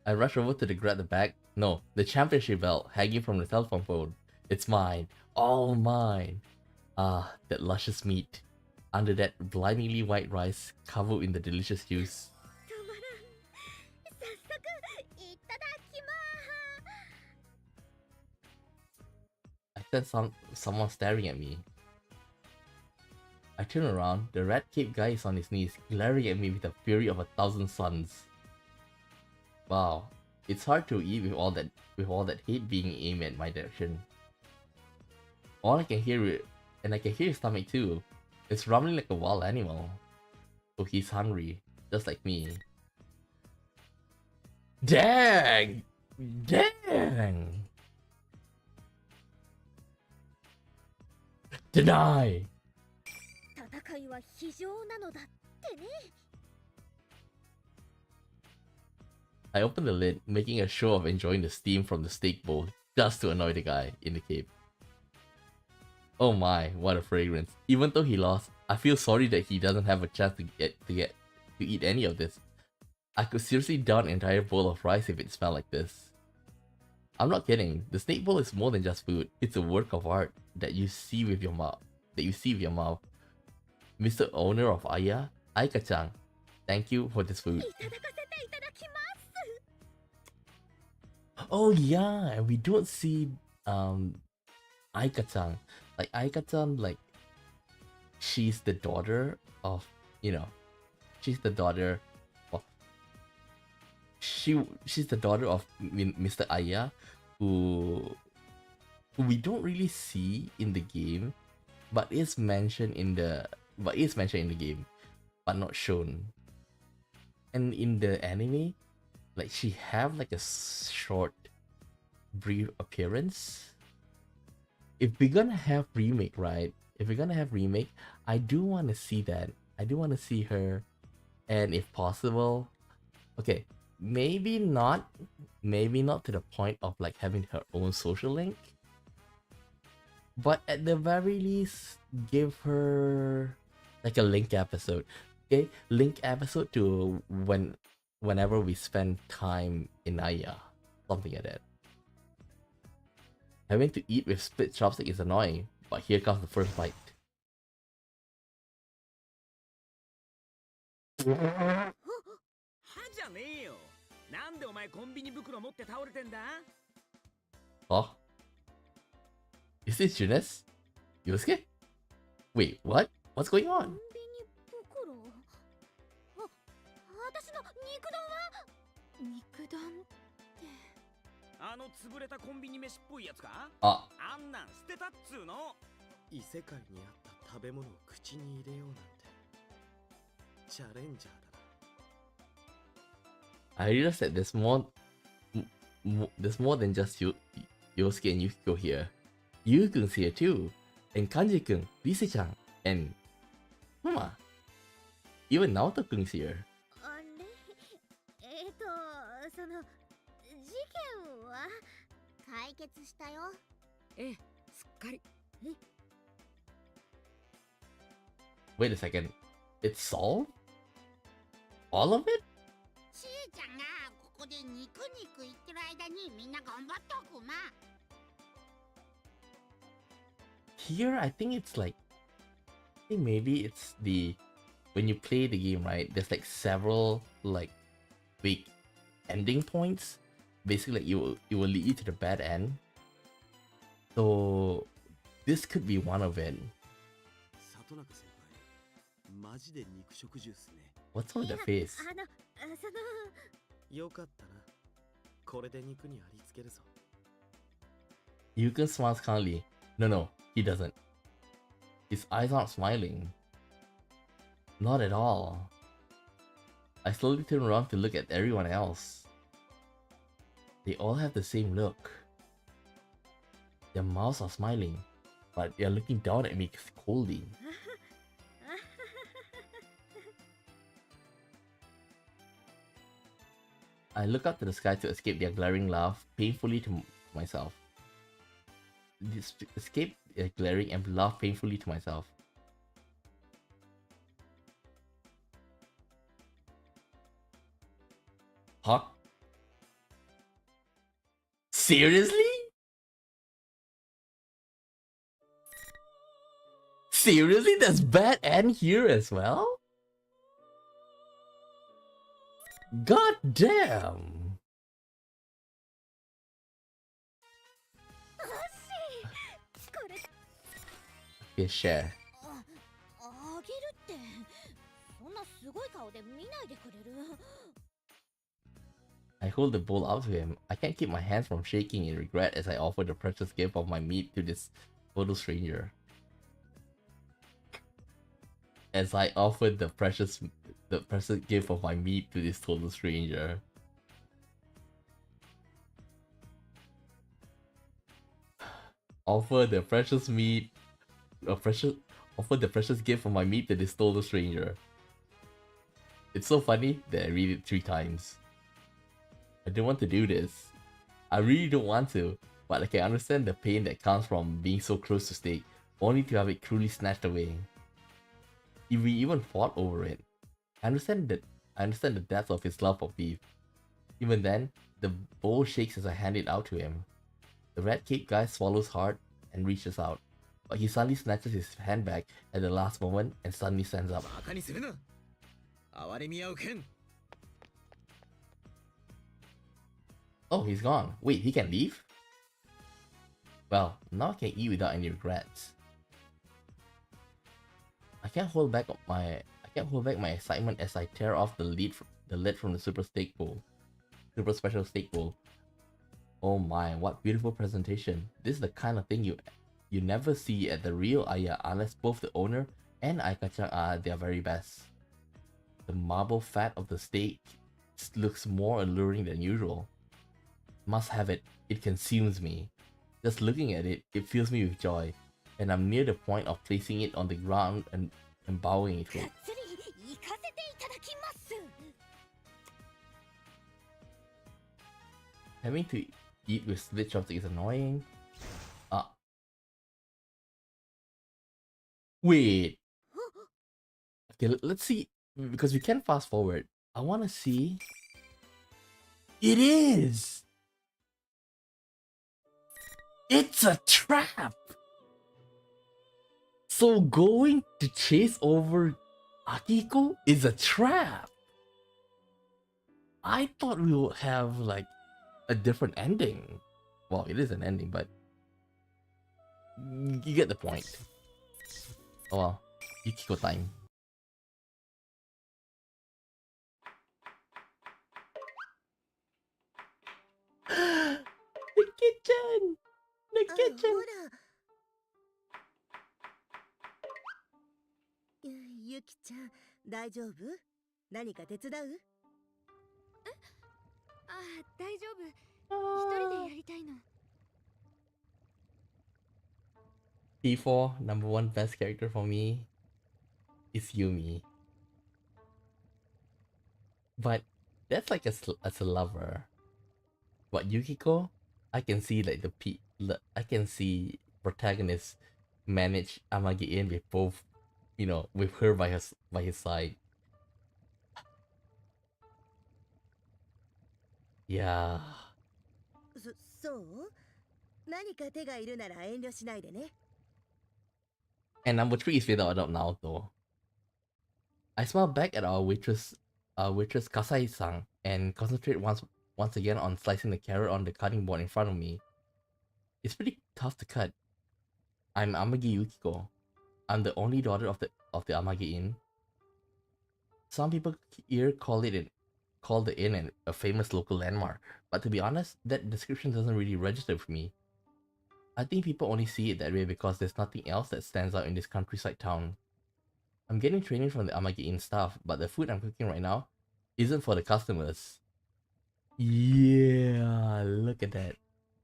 I rush over to grab the bag. No, the championship belt hanging from the telephone pole. It's mine. All mine. Ah, that luscious meat. Under that blindingly white rice covered in the delicious juice. I sense someone staring at me. I turn around. The red cape guy is on his knees, glaring at me with the fury of 1,000 suns. Wow, it's hard to eat with all that hate being aimed at my direction. All I can hear and I can hear his stomach too. It's rumbling like a wild animal. So he's hungry, just like me. Dang! Dang! Deny! 戦いは非常なのだってね。I opened the lid, making a show of enjoying the steam from the steak bowl, just to annoy the guy in the cape. Oh my, what a fragrance. Even though he lost, I feel sorry that he doesn't have a chance to eat any of this. I could seriously down an entire bowl of rice if it smelled like this. I'm not kidding. The snake bowl is more than just food. It's a work of art that you see with your mouth. Mr. Owner of Aya, Aika-chan, thank you for this food. Oh yeah, we don't see Aika-chan. Like Aika-chan, like she's the daughter of, she's the daughter of she's the daughter of Mr. Aya, who we don't really see in the game, but is mentioned in the game, but not shown. And in the anime, like she have like a short, brief appearance. If we're gonna have remake, right? If we're gonna have remake, I do want to see that. I do want to see her and if possible, okay, maybe not to the point of like having her own social link, but at the very least give her like a link episode. Okay, link episode to whenever we spend time in Aya, something like that. Having to eat with split chopstick is annoying, but here comes the first bite. はじゃねえよ。なんでお前コンビニ袋持って倒れてんだ？ Oh? Is this Junes? Yosuke? Wait, what? What's going コン on? ビニ袋。あ、私の肉丼は肉丼って。あの潰れたコンビニ飯っぽいやつか？ Ah, あんなん捨てたっつうの。異世界にあった食べ物を口に入れようなんてチャレンジャーだな。 I realized that there's more than just Yosuke and Yukiko here. Yu-kun's here too, and Kanji-kun, Lise-chan, and even Naoto-kun's here. あれ、その事件は解決したよ。ええ、すっかり。 Wait a second, it's solved? All of it? ちえちゃんがここで肉肉言ってる間にみんな頑張っとくま。 Here, I think it's like, I think maybe it's when you play the game, right? There's like several like big ending points. Basically, like, it will lead you to the bad end. So this could be one of it. 里中先輩、マジで肉食獣っすね。 What's on the face? そのよかったな。これで肉にありつけるぞ。 Yukon smiles kindly. No, he doesn't. His eyes aren't smiling. Not at all. I slowly turn around to look at everyone else. They all have the same look. Their mouths are smiling, but they are looking down at me coldly. I look up to the sky to escape their glaring laugh, painfully to myself. Escape their glaring and laugh painfully to myself. Huh? Seriously? Seriously? There's bad end here as well? God damn! Okay, share. あげるって、そんなすごい顔で見ないでくれる？ I hold the bowl out to him. I can't keep my hands from shaking in regret as I offer the precious gift of my meat to this total stranger. As I offered the precious gift of my meat to this total stranger. Offer the precious gift of my meat to this total stranger. It's so funny that I read it 3 times. I don't want to do this. I really don't want to, but I can understand the pain that comes from being so close to steak, only to have it cruelly snatched away. If we even fought over it, I understand the depth of his love for beef. Even then, the bowl shakes as I hand it out to him. The red cape guy swallows hard and reaches out, but he suddenly snatches his hand back at the last moment and suddenly stands up. バカにするな。哀れみ合う剣。 Oh, he's gone. Wait, he can leave? Well, now I can eat without any regrets. I can't hold back my excitement as I tear off the lid from the super special steak bowl. Oh my, what beautiful presentation. This is the kind of thing you never see at the real Aya unless both the owner and Aikachan are their very best. The marble fat of the steak looks more alluring than usual. Must have it, it consumes me. Just looking at it, it fills me with joy, and I'm near the point of placing it on the ground and bowing to it. がっつり行かせていただきます。Having to eat with split chopstick is annoying. Wait. Okay, let's see. Because we can fast forward. I want to see. It is! It's a trap! So going to chase over Akiko is a trap! I thought we would have like a different ending. Well, it is an ending, but you get the point. Oh well, Yukiko time. The kitchen! The kitchen! ゆきちゃん、大丈夫？何か手伝う？あ、大丈夫。一人でやりたいの。P4 number one best character for me is Yumi. But that's like as a lover. But Yukiko, I can see like I can see protagonists manage Amagi in with both, you know, with her by his side. Yeah. そう？何か手がいるなら遠慮しないでね。 And number 3 is without a doubt Naoto. I smile back at our waitress Kasai-san and concentrate once again on slicing the carrot on the cutting board in front of me. It's pretty tough to cut. I'm Amagi Yukiko. I'm the only daughter of the Amagi Inn. Some people here call the inn a famous local landmark, but to be honest, that description doesn't really register for me. I think people only see it that way because there's nothing else that stands out in this countryside town. I'm getting training from the Amagi Inn staff, but the food I'm cooking right now isn't for the customers. Yeah, look at that.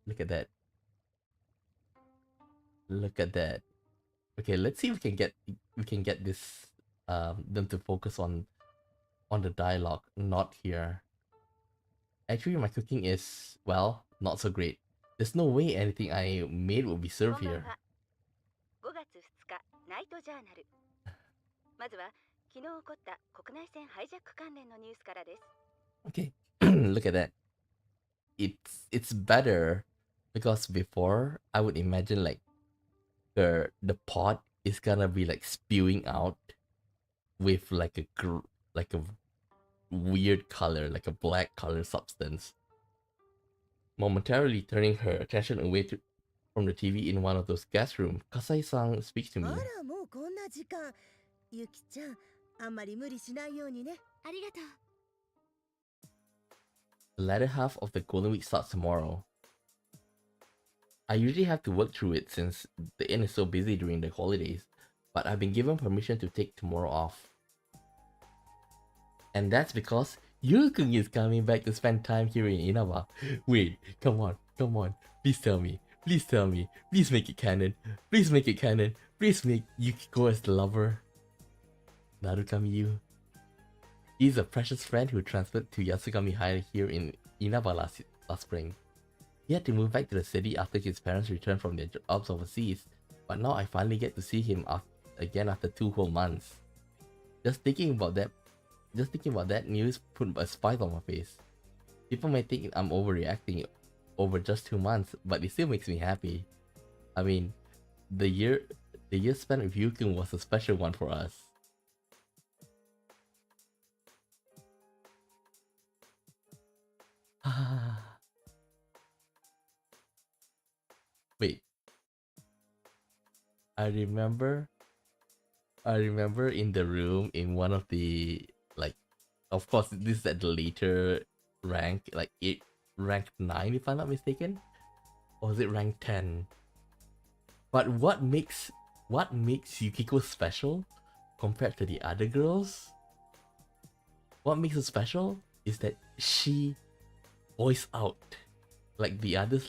Look at that. Look at that. Okay, let's see if we can get this them to focus on the dialogue, not here. Actually, my cooking is, well, not so great. There's no way anything I made will be served here. 5月2日ナイトジャーナル。まずは昨日起こった国内線ハイジャック関連のニュースからです。 Okay, look at that. It's better because before I would imagine like the pot is gonna be like spewing out with like a weird color, like a black color substance. Momentarily turning her attention away from the TV in one of those guest rooms, Kasai-san speaks to me. あら、もうこんな時間。ゆきちゃん、あんまり無理しないようにね。ありがとう。 The latter half of the Golden Week starts tomorrow. I usually have to work through it since the inn is so busy during the holidays, but I've been given permission to take tomorrow off. And that's because Yukun is coming back to spend time here in Inaba. Wait, come on, please tell me, please make it canon, please make Yukiko as the lover. Narukami Yu. He's a precious friend who transferred to Yasugami High here in Inaba last spring. He had to move back to the city after his parents returned from their jobs overseas, but now I finally get to see him again after 2 whole months. Just thinking about that news put a smile on my face. People may think I'm overreacting over just 2 months, but it still makes me happy. I mean, the year spent with Yukun was a special one for us. Wait. I remember in the room in one of the, like, of course this is at the later rank, like rank 9 if I'm not mistaken, or is it rank 10? But what makes Yukiko special compared to the other girls? What makes her special is that she voice out. Like the others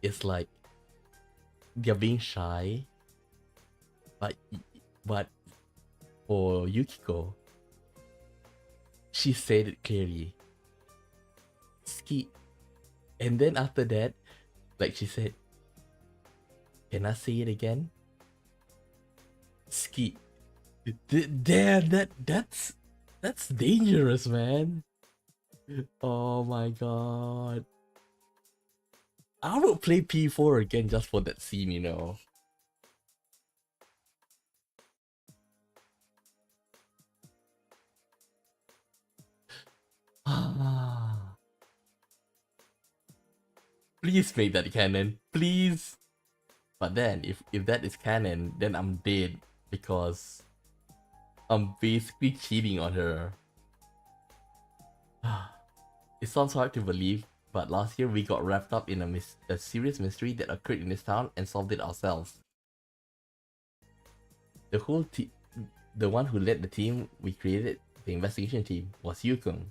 is like they're being shy, but for Yukiko, She said it clearly. Ski. And then after that, like she said, can I say it again? Ski. Damn, that's dangerous, man. Oh my god. I would play P4 again just for that scene, you know. Please make that canon, please. But then, if that is canon, then I'm dead because I'm basically cheating on her. It sounds hard to believe, but last year we got wrapped up in a serious mystery that occurred in this town and solved it ourselves. The whole team, the one who led the team we created, the investigation team, was Yukong.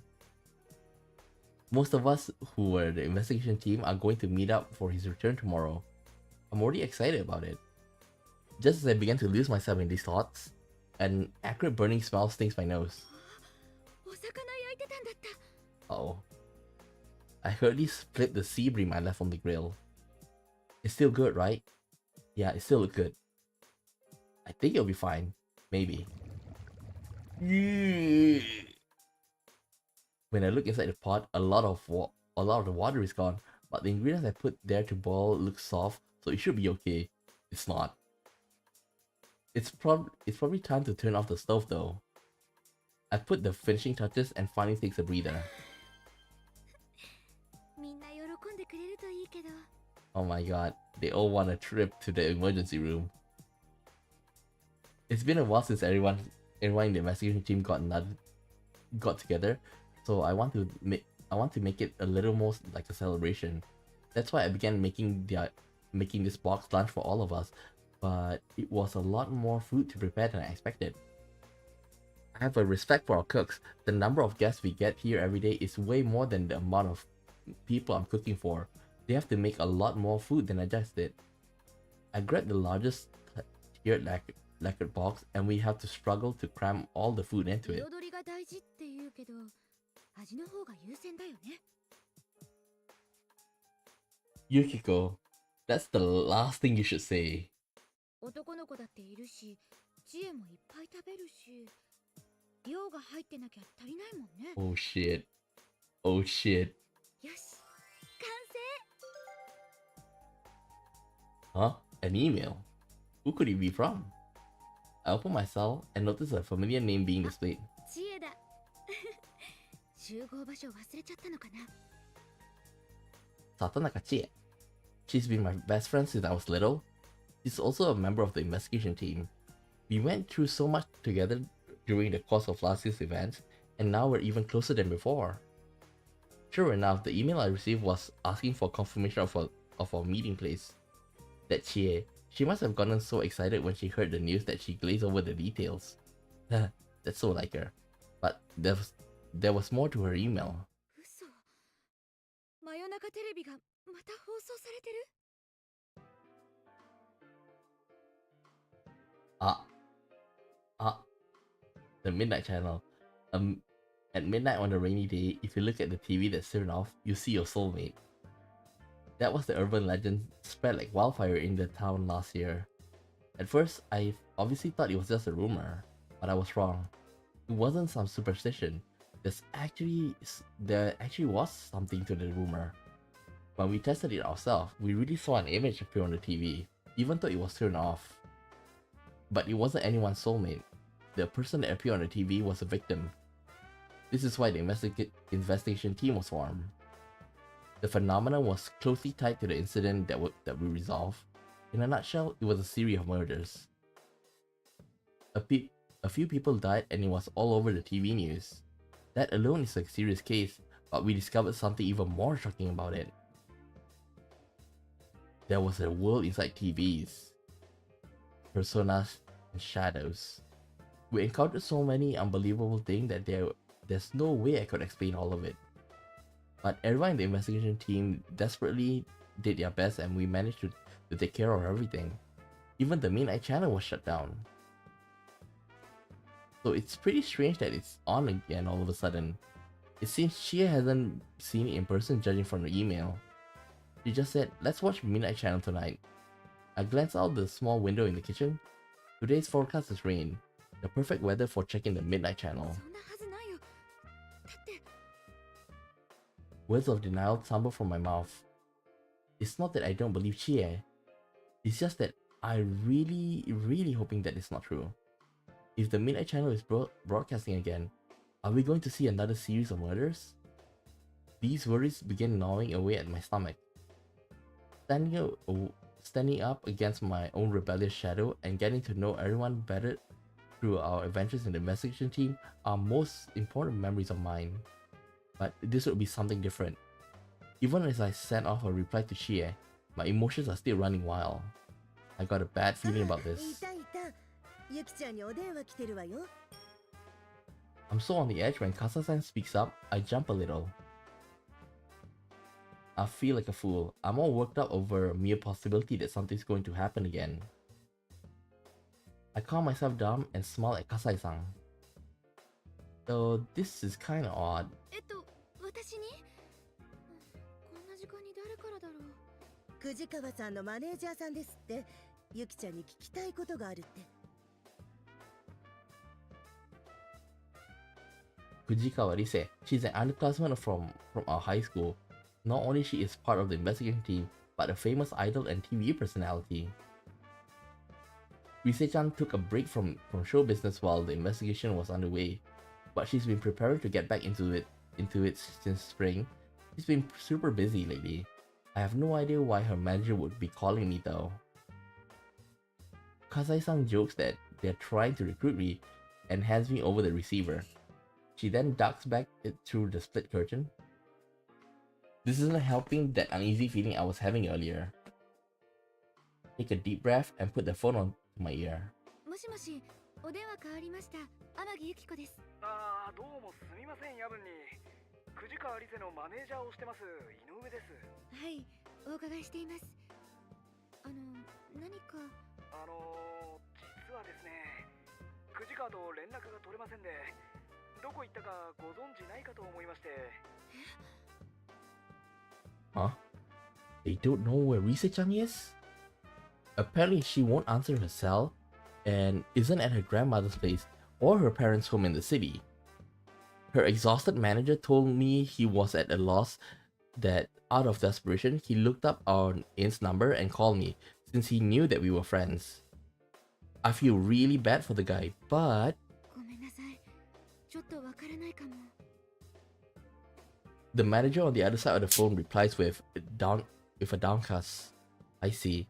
Most of us who were the investigation team are going to meet up for his return tomorrow. I'm already excited about it. Just as I began to lose myself in these thoughts, an acrid burning smell stings my nose. Uh-oh. I hurriedly split the sea bream I left on the grill. It's still good, right? Yeah, it still looks good. I think it'll be fine. Maybe. When I look inside the pot, a lot of the water is gone, but the ingredients I put there to boil look soft, so it should be okay. It's not. It's probably time to turn off the stove though. I put the finishing touches and finally takes a breather. Oh my god, they all want a trip to the emergency room. It's been a while since everyone in the investigation team got together, so I want to make it a little more like a celebration. That's why I began making this box lunch for all of us, but it was a lot more food to prepare than I expected. I have a respect for our cooks. The number of guests we get here every day is way more than the amount of people I'm cooking for. They have to make a lot more food than I just did. I grabbed the largest tiered lacquered box and we have to struggle to cram all the food into it. Yukiko, that's the last thing you should say. Oh shit. Oh shit. Huh? An email? Who could it be from? I opened my cell and noticed a familiar name being displayed. Satanaka Chie. She's been my best friend since I was little. She's also a member of the investigation team. We went through so much together during the course of last year's events, and now we're even closer than before. Sure enough, the email I received was asking for confirmation of our meeting place. That Chie, she must have gotten so excited when she heard the news that she glazed over the details. That's so like her. But there was more to her email. The Midnight Channel. At midnight on a rainy day, if you look at the TV that's turned off, you see your soulmate. That was the urban legend spread like wildfire in the town last year. At first, I obviously thought it was just a rumor, but I was wrong. It wasn't some superstition. There actually was something to the rumor. When we tested it ourselves, we really saw an image appear on the TV, even though it was turned off. But it wasn't anyone's soulmate. The person that appeared on the TV was a victim. This is why the investigation team was formed. The phenomenon was closely tied to the incident that we resolved. In a nutshell, it was a series of murders. A few people died and it was all over the TV news. That alone is a serious case, but we discovered something even more shocking about it. There was a world inside TVs. Personas and shadows. We encountered so many unbelievable things that there's no way I could explain all of it. But everyone in the investigation team desperately did their best and we managed to take care of everything. Even the Midnight Channel was shut down. So it's pretty strange that it's on again all of a sudden. It seems she hasn't seen it in person, judging from the email. She just said, "Let's watch Midnight Channel tonight." I glanced out the small window in the kitchen. Today's forecast is rain. The perfect weather for checking the Midnight Channel. そんなはずないよ。だって Words of denial tumble from my mouth. It's not that I don't believe Chie. It's just that I really hoping that it's not true. If the Midnight Channel is broadcasting again, are we going to see another series of murders? These worries began gnawing away at my stomach. Standing up against my own rebellious shadow and getting to know everyone better through our adventures in the investigation team are most important memories of mine. But this would be something different. Even as I sent off a reply to Chie, my emotions are still running wild. I got a bad feeling about this. いたいた。ゆきちゃんにお電話来てるわよ。 I'm so on the edge when Kasa-san speaks up, I jump a little. I feel like a fool. I'm all worked up over a mere possibility that something's going to happen again. I calm myself down and smile at Kasai-san. So this is kinda odd. 私にこんな時間に誰からだろう。藤川さんのマネージャーさんですって。ゆきちゃんに聞きたいことがあるって。 Fujikawa Rise. She's an underclassman from our high school. Not only she is part of the investigation team, but a famous idol and TV personality. Rise-chan took a break from show business while the investigation was underway, but she's been preparing to get back into it since spring. She's been super busy lately. I have no idea why her manager would be calling me though. Kasai-san jokes that they're trying to recruit me and hands me over the receiver. She then ducks back through the split curtain. This isn't helping that uneasy feeling I was having earlier. Take a deep breath and put the phone on my ear. もしもし、お電話変わりました。天城由紀子です。ああ、どうもすみません、夜分に。藤川理瀬のマネージャーをしてます井上です。はい、お伺いしています。何か。実はですね、藤川と連絡が取れませんで、どこ行ったかご存知ないかと思いまして。Huh? They don't know where Rise-chan is? Apparently she won't answer her cell and isn't at her grandmother's place or her parents' home in the city. Her exhausted manager told me he was at a loss, that out of desperation he looked up our aunt's number and called me since he knew that we were friends. I feel really bad for the guy, but ごめんなさい。ちょっとわからないかも。 the manager on the other side of the phone replies with a downcast, "I see."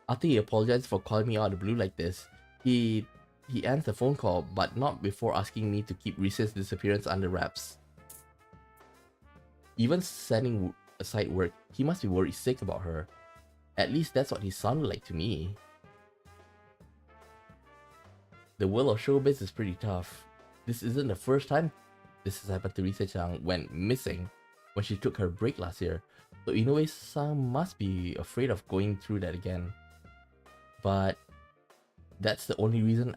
After he apologized for calling me out of the blue like this, he ends the phone call, but not before asking me to keep Rise's disappearance under wraps. Even setting aside work, he must be worried sick about her. At least that's what he sounded like to me. The world of showbiz is pretty tough. This isn't the first time this has happened to Rise-chan went missing when she took her break last year, so Inoue-san must be afraid of going through that again. But that's the only reason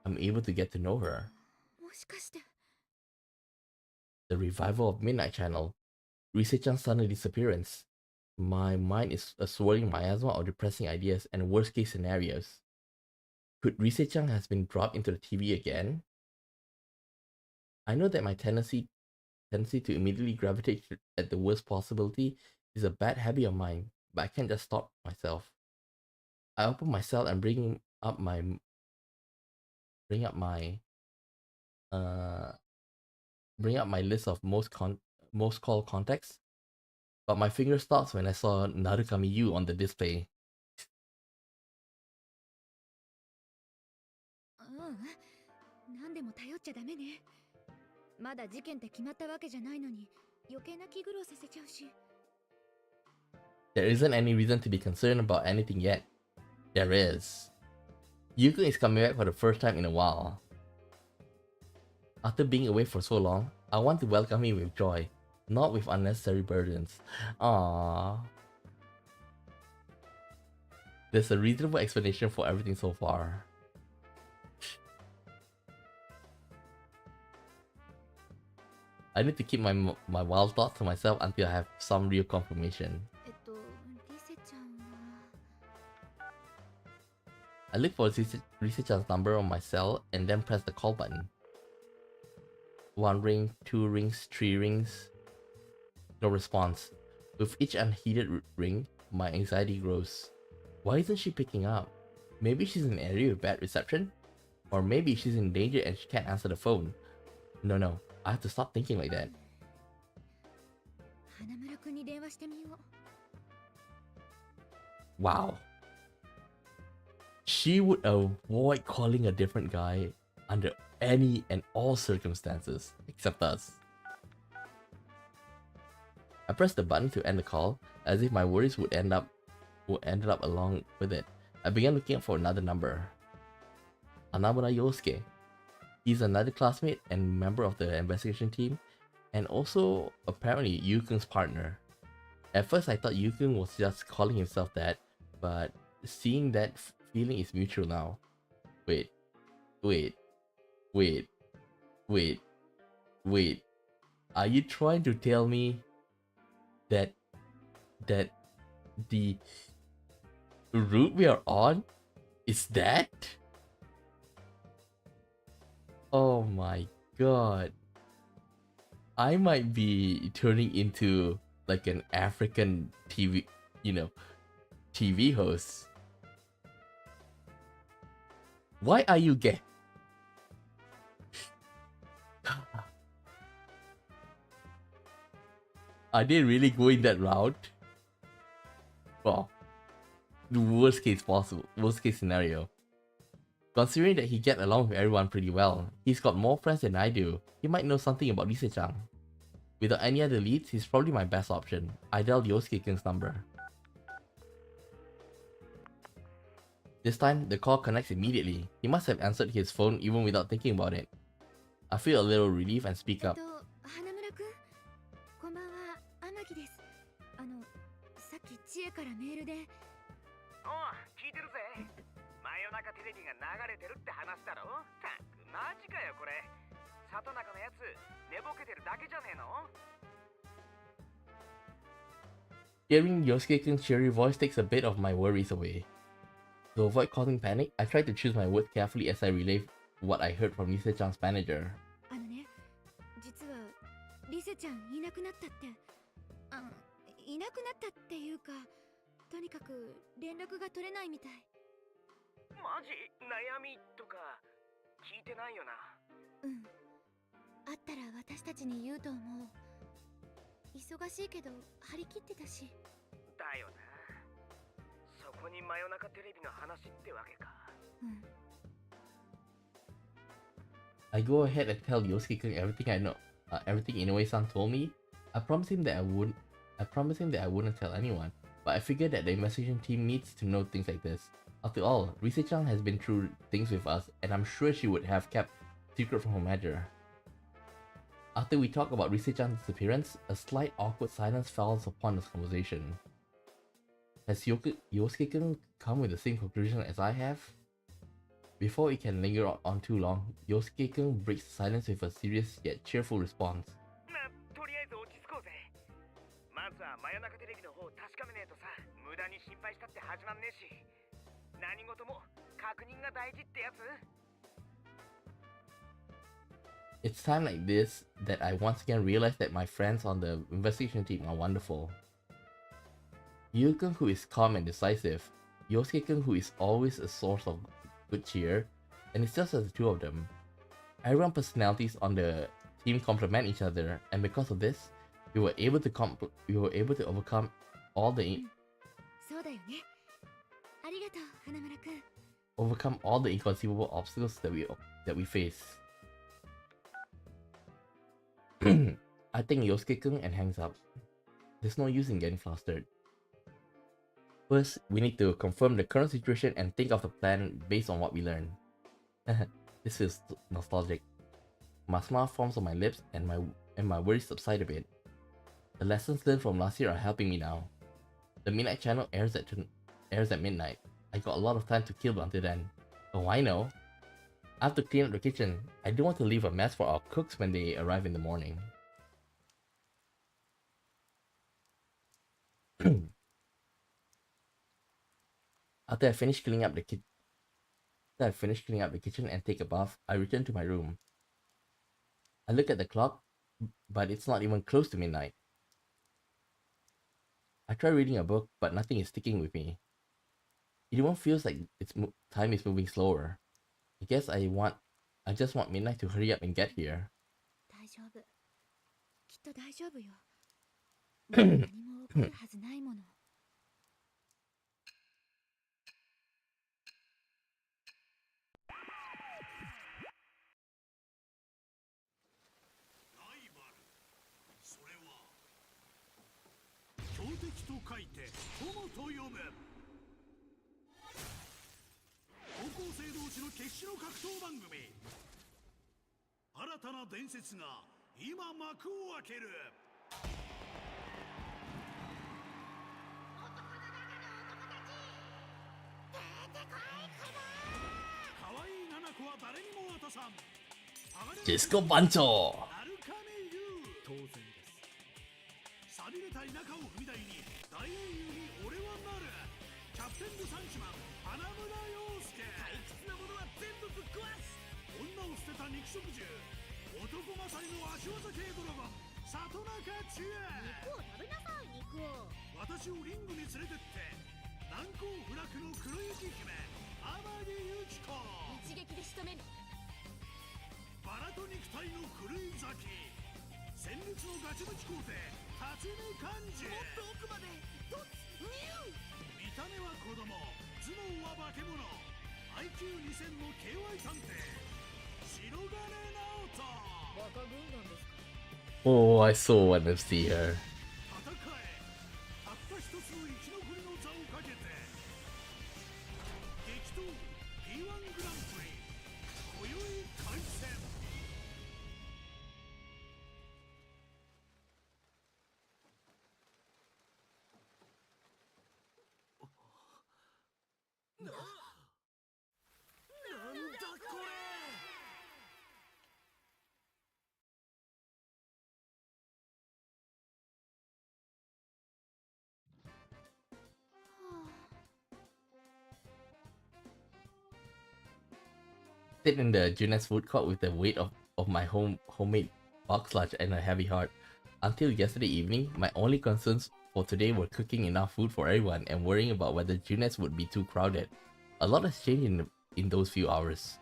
I'm able to get to know her. もしかして。 The revival of Midnight Channel, Rise-chan's sudden disappearance. My mind is a swirling miasma of depressing ideas and worst case scenarios. Could Rise-chan has been dropped into the TV again? I know that my tendency to immediately gravitate at the worst possibility is a bad habit of mine, but I can't just stop myself. I open my cell and bring up my list of most call contacts, but my finger stops when I saw Narukami Yu on the display. 何でも頼っちゃダメね。まだ事件って決まったわけじゃないのに、余計な気苦労させちゃうし。There isn't any reason to be concerned about anything yet. There is. Yuko is coming back for the first time in a while. After being away for so long, I want to welcome him with joy, not with unnecessary burdens. Aww. There's a reasonable explanation for everything so far. I need to keep my wild thoughts to myself until I have some real confirmation. リセちゃんは I look for Risechan's number on my cell and then press the call button. 1 ring, 2 rings, 3 rings. No response. With each unheeded ring, my anxiety grows. Why isn't she picking up? Maybe she's in an area with bad reception? Or maybe she's in danger and she can't answer the phone. No, I have to stop thinking like that. 花村くんに電話してみよう。 Wow. She would avoid calling a different guy under any and all circumstances, except us. I pressed the button to end the call, as if my worries would ended up along with it. I began looking for another number. Anamura Yosuke. He's another classmate and member of the investigation team, and also apparently Yukung's partner. At first I thought Yukung was just calling himself that, but seeing that feeling is mutual now. Wait. Are you trying to tell me that the route we are on is that? Oh my god. I might be turning into like an African TV, TV host. Why are you gay? Are they really going that route? Well, the worst case scenario. Considering that he gets along with everyone pretty well, he's got more friends than I do. He might know something about Lisa-chan. Without any other leads, he's probably my best option. I dialed Yosuke-kun's number. This time, the call connects immediately. He must have answered his phone even without thinking about it. I feel a little relief and speak up. 花村くん、こんばんは、天城です。さっき知恵からメールで。おう、聞いてるぜ。真夜中テレビが流れてるって話だろ。たくマジかよこれ。里中のやつ寝ぼけてるだけじゃねえの。Hearing Yosuke-kun's cheery voice takes a bit of my worries away. To avoid causing panic, I try to choose my words carefully as I relay what I heard from Lisa-chan's manager. ね、実はリセちゃんいなくなったって。いなくなったっていうか、とにかく連絡が取れないみたい。マジ悩みとか聞いてないよな。うん。あったら私たちに言うと思う。忙しいけど張り切ってたし。だよな。そこに真夜中テレビの話ってわけか。うん。I go ahead and tell Yosuke-kun everything I know, everything Inoue-san told me. I promised him that I wouldn't tell anyone, but I figured that the investigation team needs to know things like this. After all, Rise-chan has been through things with us, and I'm sure she would have kept secret from her manager. After we talk about Rise-chan's disappearance, a slight awkward silence falls upon this conversation. Has Yosuke-kun come with the same conclusion as I have? Before we can linger on too long, Yosuke-kun breaks the silence with a serious yet cheerful response. とりあえず落ち着こうぜ。まずは真夜中テレビの方を確かめねえとさ、無駄に心配したって始まんねえし。何事も確認が大事ってやつ。It's time like this that I once again realize that my friends on the investigation team are wonderful. Yukun, who is calm and decisive, Yosuke-kun, who is always a source of good cheer, and it's just the two of them. Everyone's personalities on the team complement each other, and because of this, we were able to overcome all the そうだよね。ありがとう、花村くん。overcome all the inconceivable obstacles that we face. I thank Yosuke-kun and hangs up. There's no use in getting flustered. First, we need to confirm the current situation and think of the plan based on what we learned. This feels nostalgic. My smile forms on my lips and my worries subside a bit. The lessons learned from last year are helping me now. The Midnight Channel airs at midnight. I got a lot of time to kill until then. Oh, I know. I have to clean up the kitchen. I don't want to leave a mess for our cooks when they arrive in the morning. After I finish cleaning up the kitchen and take a bath, I return to my room. I look at the clock, but it's not even close to midnight. I try reading a book, but nothing is sticking with me. It even feels like time is moving slower. I guess I just want midnight to hurry up and get here. 大丈夫。きっと大丈夫よ。もう何も起こるはずないもの。ライバル、それは強敵と書いて友と呼ぶ。高校生同士の決死の格闘番組。新たな伝説が今幕を開ける。可愛い七子は誰にも渡さん。Disco Bancho! 当然です。錆びれた田舎を踏み台に大英雄に俺はなる。キャプテン・ルサンチマン花村陽介。退屈なものは全部ぶっ壊す。女を捨てた肉食獣。男勝りの足技系ドラゴン里中千恵。肉を食べなさい、肉を。私をリングに連れてって難攻不落の黒雪姫天城由紀子。一撃で仕留める。バラと肉体の狂い咲き。戦慄のガチムチ皇帝辰巳寛治。もっと奥まで突入。見た目は子供、頭脳は化け物。 IQ2000 の KY 探偵白金直人。バカ軍団ですか。 Oh, I so want to see her. 戦え、たった一つの生き残りの座をかけて。激闘 P-1 グランプリ今宵開戦。なんだこれ。Sit in the Junet's food court with the weight of my homemade box lunch and a heavy heart. Until yesterday evening, my only concerns for today were cooking enough food for everyone and worrying about whether Junet's would be too crowded. A lot has changed in those few hours.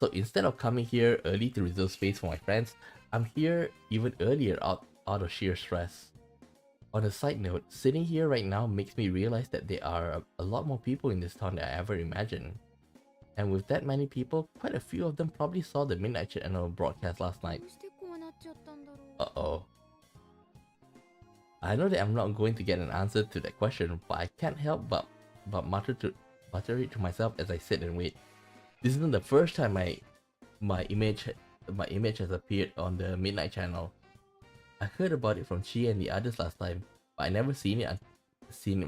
So instead of coming here early to reserve space for my friends, I'm here even earlier out of sheer stress. On a side note, sitting here right now makes me realize that there are a lot more people in this town than I ever imagined. And with that many people, quite a few of them probably saw the Midnight Channel broadcast last night. どうしてこうなっちゃったんだろう。 Uh-oh. I know that I'm not going to get an answer to that question, but I can't help but mutter it to myself as I sit and wait. This isn't the first time my image has appeared on the Midnight Channel. I heard about it from Chi and the others last time, but I never seen it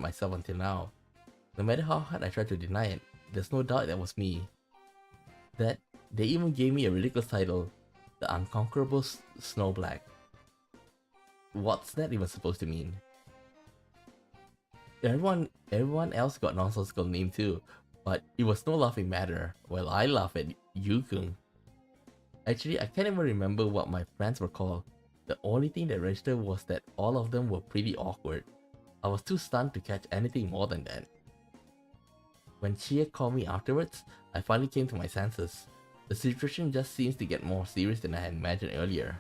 myself until now. No matter how hard I try to deny it, there's no doubt that was me. That they even gave me a ridiculous title, the Unconquerable Snow Black. What's that even supposed to mean? Everyone else got nonsensical name too, but it was no laughing matter. Well, I laugh at Yukun. Actually, I can't even remember what my friends were called. The only thing that registered was that all of them were pretty awkward. I was too stunned to catch anything more than that. When Chia called me afterwards, I finally came to my senses. The situation just seems to get more serious than I had imagined earlier.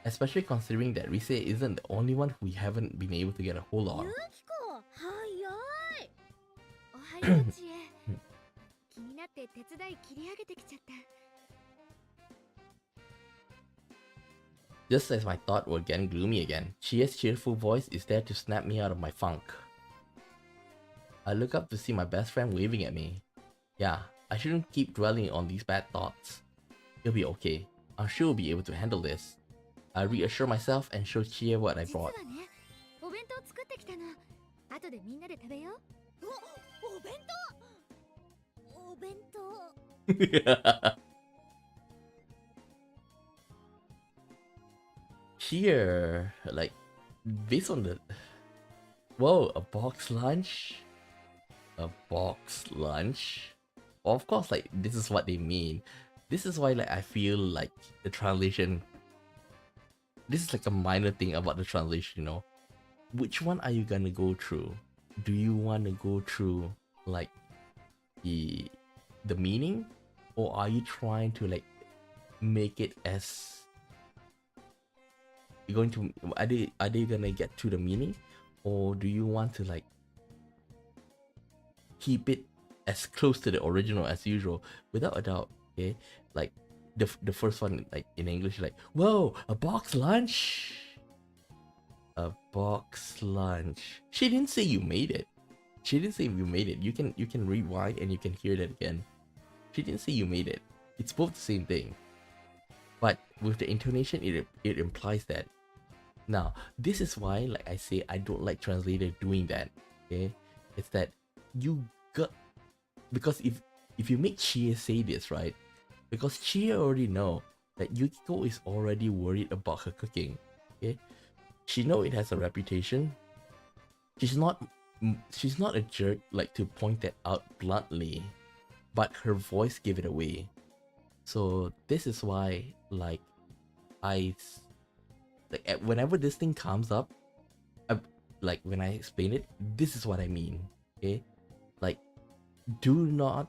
Especially considering that Rise isn't the only one we haven't been able to get a hold on. ユキコ、早い。おはよう、知恵。気になって手伝い切り上げてきちゃった。 Just as my thoughts were getting gloomy again, Chia's cheerful voice is there to snap me out of my funk. I look up to see my best friend waving at me. Yeah, I shouldn't keep dwelling on these bad thoughts. It'll be okay. I'm sure we'll be able to handle this. I reassure myself and show Chia what I 実は brought. ね、お弁当作ってきたの。後でみんなで食べよう。お弁当。お弁当。 Here, like, based on Whoa, a box lunch? A box lunch? Well, of course, like, this is what they mean. This is why, like, I feel like the translation, this is like a minor thing about the translation, you know. Which one are you gonna go through? Do you want to go through like the meaning, or are you trying to like make it as you're going to, are they gonna get to the meaning, or do you want to like keep it as close to the original as usual? Without a doubt, okay, like the first one, like in English, like, whoa, a box lunch. A box lunch. She didn't say you made it. She didn't say you made it. You can rewind and you can hear that again. She didn't say you made it. It's both the same thing. But with the intonation, it implies that. Now, this is why, like I say, I don't like translator doing that. Okay? It's that you got, because if you make Chia say this, right? Because Chia already know that Yukiko is already worried about her cooking. Okay? She know it has a reputation. She's not a jerk like to point that out bluntly, but her voice gave it away. So this is why, like, whenever this thing comes up, like when I explain it, this is what I mean. Okay, like, do not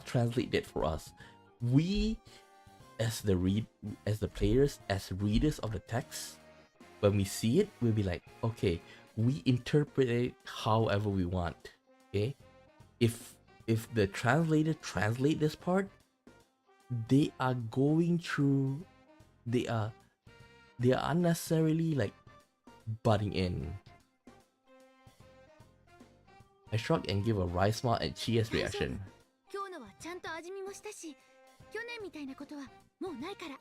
translate that for us. We, as the players, as readers of the text, when we see it, we'll be like, okay, we interpret it however we want. Okay, if the translator translate this part, they are going through, they are unnecessarily like butting in. I shrug and give a wry smile at Chia's reaction. 今日のはちゃんと味見もしたし、去年みたいなことはもうないから。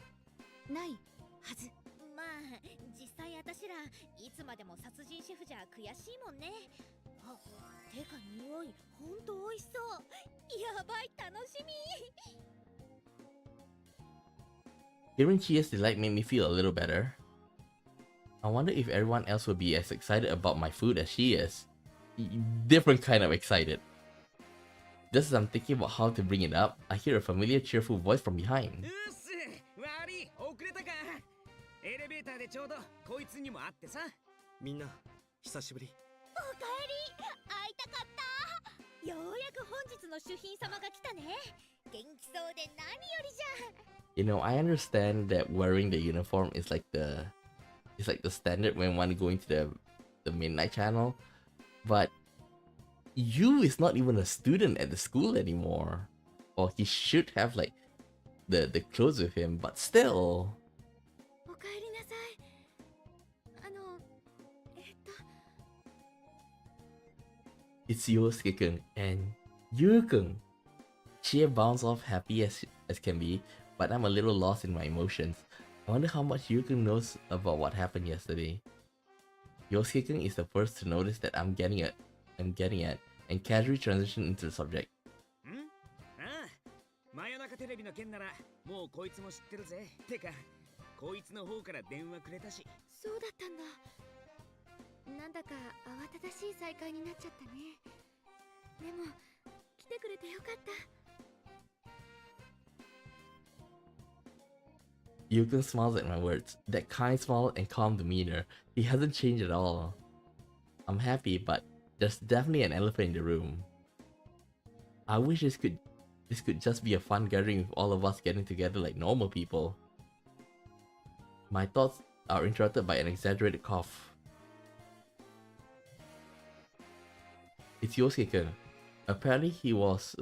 ないはず。まあ、実際私らいつまでも殺人シェフじゃ悔しいもんね。あ、てか匂い、ほんと美味しそう。やばい、楽しみ。Hearing Chia's delight made me feel a little better. I wonder if everyone else will be as excited about my food as she is. Different kind of excited. Just as I'm thinking about how to bring it up, I hear a familiar cheerful voice from behind. 悪い、遅れたか。エレベーターでちょうどこいつにも会ってさ。みんな久しぶり。おかえり、会いたかった。ようやく本日の主賓様が来たね。元気そうで何よりじゃ。You know, I understand that wearing the uniform is like the standard when one going to the midnight channel, but Yu is not even a student at the school anymore. Or he should have like the clothes with him, but still. おかえりなさい。It's Yosuke-kun and Yu-kun. Chia bounced off happy as can be, but I'm a little lost in my emotions. I wonder how much Yu-kun knows about what happened yesterday. Yosuke-kun is the first to notice that I'm getting at, and casually transition into the subject. ああ、真夜中テレビの件ならもうこいつも知ってるぜ。てか、こいつの方から電話くれたし。そうだったんだ。なんだか慌ただしい再会になっちゃったね。でも来てくれてよかった。Yukon smiles at my words, that kind smile and calm demeanor. He hasn't changed at all. I'm happy, but there's definitely an elephant in the room. I wish this could just be a fun gathering with all of us getting together like normal people. My thoughts are interrupted by an exaggerated cough. It's Yosuke-kun. Apparently he was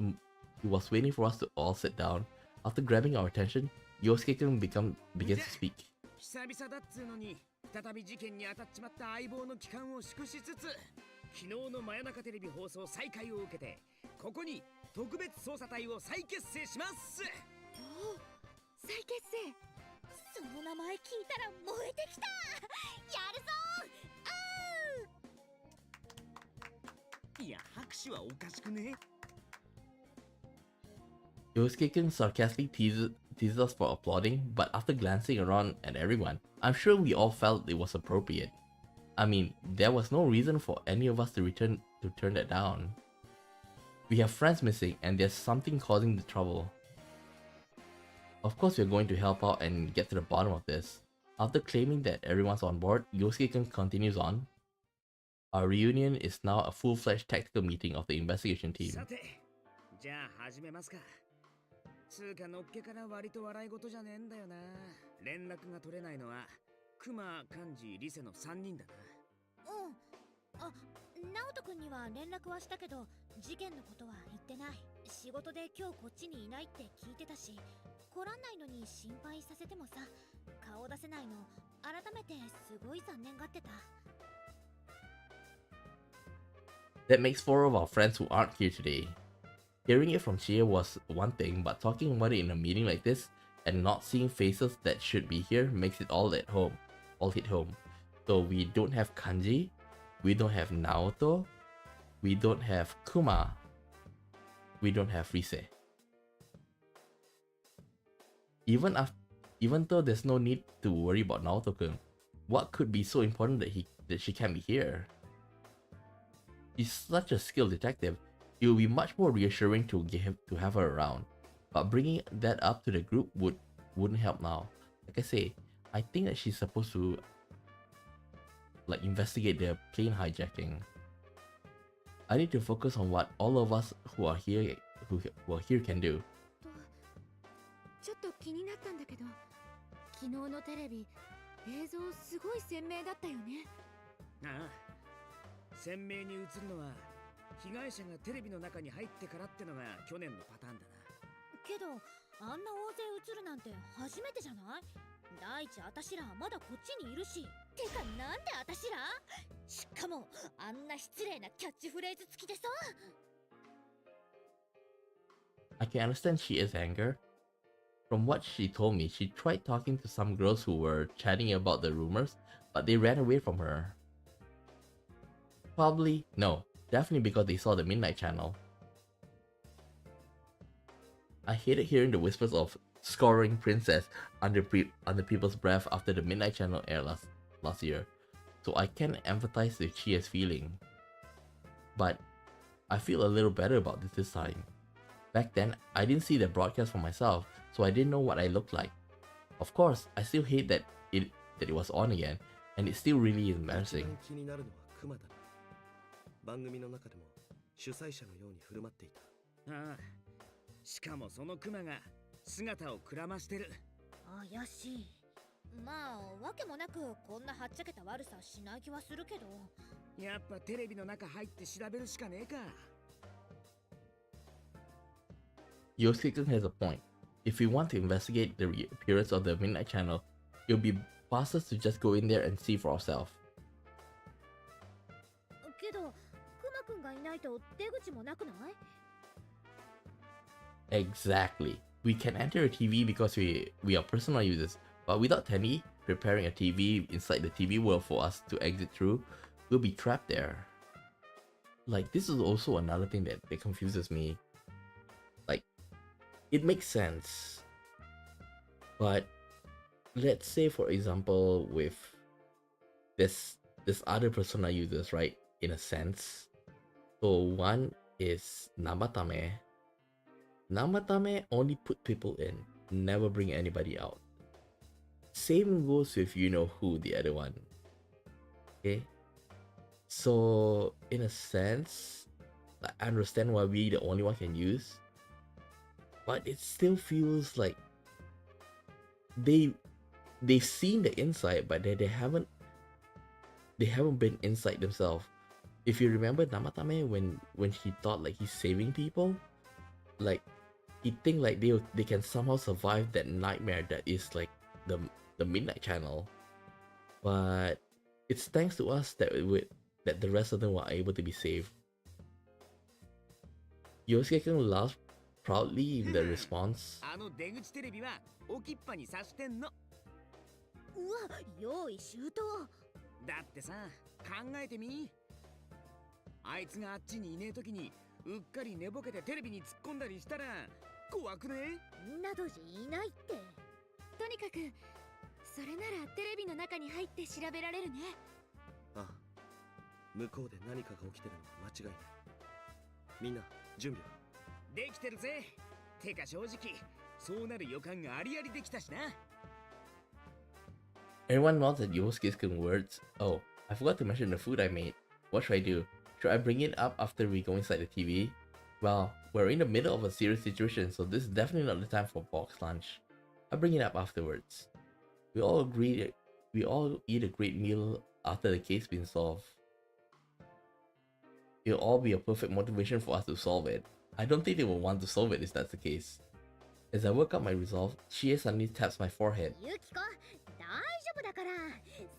waiting for us to all sit down. After grabbing our attention, Yosuke-kun begins to speak. 久々だっつうのに再び事件に当たっちまった相棒の帰還を祝しつつ、昨日の真夜中テレビ放送再開を受けて、ここに特別捜査隊を再結成します。おお、再結成。その名前聞いたら燃えてきた。やるぞ。いや、拍手はおかしくね。Yosuke-kun sarcastically teases us for applauding, but after glancing around at everyone, I'm sure we all felt it was appropriate. I mean, there was no reason for any of us to turn that down. We have friends missing and there's something causing the trouble. Of course we're going to help out and get to the bottom of this. After claiming that everyone's on board, Yosuke-kun continues on. Our reunion is now a full-fledged tactical meeting of the investigation team. さて、じゃあ始めますか。つうかのっけから割と笑い事じゃねえんだよな。連絡が取れないのは熊、幹事、リセの3人だな。うん。あ、直人くんには連絡はしたけど、事件のことは言ってない。仕事で今日こっちにいないって聞いてたし、来らんないのに心配させてもさ、顔出せないの改めてすごい残念がってた。That makes 4 of our friends who aren't here today. Hearing it from Chia was one thing, but talking about it in a meeting like this and not seeing faces that should be here makes it all hit home. So we don't have Kanji, we don't have Naoto, we don't have Kuma, we don't have Rise. Even though there's no need to worry about Naoto-kun, what could be so important that she can't be here? She's such a skilled detective. It would be much more reassuring to have her around, but bringing that up to the group wouldn't help now. Like I say, I think that she's supposed to like investigate the plane hijacking. I need to focus on what all of us who are here can do. ちょっと気になったんだけど、昨日のテレビ映像すごい鮮明だったよね。ああ、鮮明に映るのは被害者がテレビの中に入ってからってのが去年のパターンだな。けどあんな大勢映るなんて初めてじゃない？第一あたしらまだこっちにいるし。てかなんであたしら？しかもあんな失礼なキャッチフレーズ付きでさ。I can understand Shia's anger. From what she told me, she tried talking to some girls who were chatting about the rumors, but they ran away from her. Definitely because they saw the Midnight Channel. I hated hearing the whispers of scoring princess under people's breath after the Midnight Channel aired last year, so I can empathize with Chia's feeling. But I feel a little better about this time. Back then, I didn't see the broadcast for myself, so I didn't know what I looked like. Of course, I still hate that it was on again, and it's still really embarrassing. 気になるのは熊だな。番組の中でも主催者のように振る舞っていた。ああ、しかもその熊が姿をくらましてる。怪しい。まあわけもなくこんなはっちゃけた悪さしない気はするけど。やっぱテレビの中入って調べるしかねえか。Yosuke-kun has a point. If we want to investigate the reappearance of the Midnight Channel, it would be fastest to just go in there and see for ourselves. けどくまくんがいないと出口もなくない？ Exactly. We can enter a TV because we are personal users, but without Tenny preparing a TV inside the TV world for us to exit through, we'll be trapped there. Like, this is also another thing that confuses me. Like, it makes sense, but let's say for example with this other persona users, right? In a sense, so one is Namatame. Namatame only put people in, never bring anybody out. Same goes with you know who, the other one. Okay, so in a sense, I understand why we the only one can use, but it still feels like they've seen the inside, but they haven't been inside themselves. If you remember Namatame when he thought like he's saving people, like he think like they can somehow survive that nightmare that is like the Midnight Channel, but it's thanks to us that the rest of them were able to be saved. Yosuke-kun laughs proudly in the response. あの出口テレビは置きっぱにさしてんの。うわ、用意周到。だってさ、考えてみ。あいつがあっちにいねえ時にうっかり寝ぼけてテレビに突っ込んだりしたら怖くね？などじいないって。とにかくそれならテレビの中に入って調べられるね。ああ、向こうで何かが起きてるのは間違いない。みんな準備はできてるぜ。てか正直そうなる予感がありありできたしな。 Everyone nods at Yosuke's words. Oh, I forgot to mention the food I made. What should I do? Should I bring it up after we go inside the TV? Well, we're in the middle of a serious situation, so this is definitely not the time for box lunch. I'll bring it up afterwards. We all eat a great meal after the case been solved. It'll all be a perfect motivation for us to solve it. I don't think they will want to solve it if that's the case. As I work up my resolve, Chie suddenly taps my forehead. ユキコ、大丈夫だから。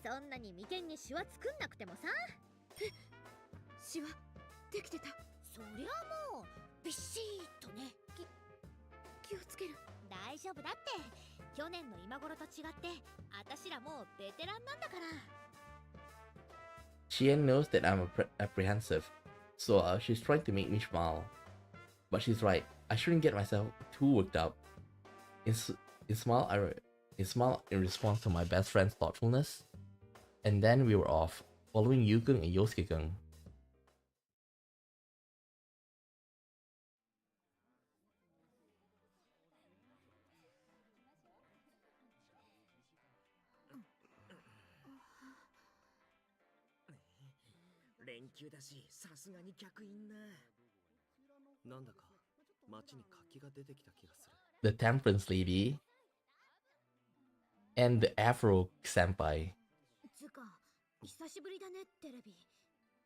そんなに眉間にシワ作んなくてもさ。え、シワできてた。そりゃもうビシッとね。気をつける。大丈夫だって。去年の今頃と違って、私らもうベテランなんだから。Chien knows that I'm apprehensive, so she's trying to make me smile. But she's right. I shouldn't get myself too worked up. In smile in response to my best friend's thoughtfulness, and then we were off, following Yukung and Yosuke-kun. The Temperance Lady and the Afro Senpai. つか、久しぶりだね、テレビ。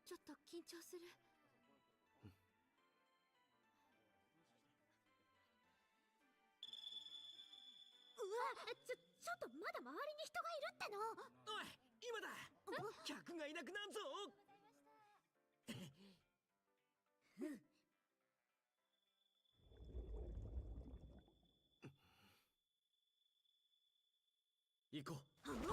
ちょっと緊張する。うわ、ちょっとまだ周りに人がいるっての。おい、今だ。客がいなくなんぞ。行こう。なんか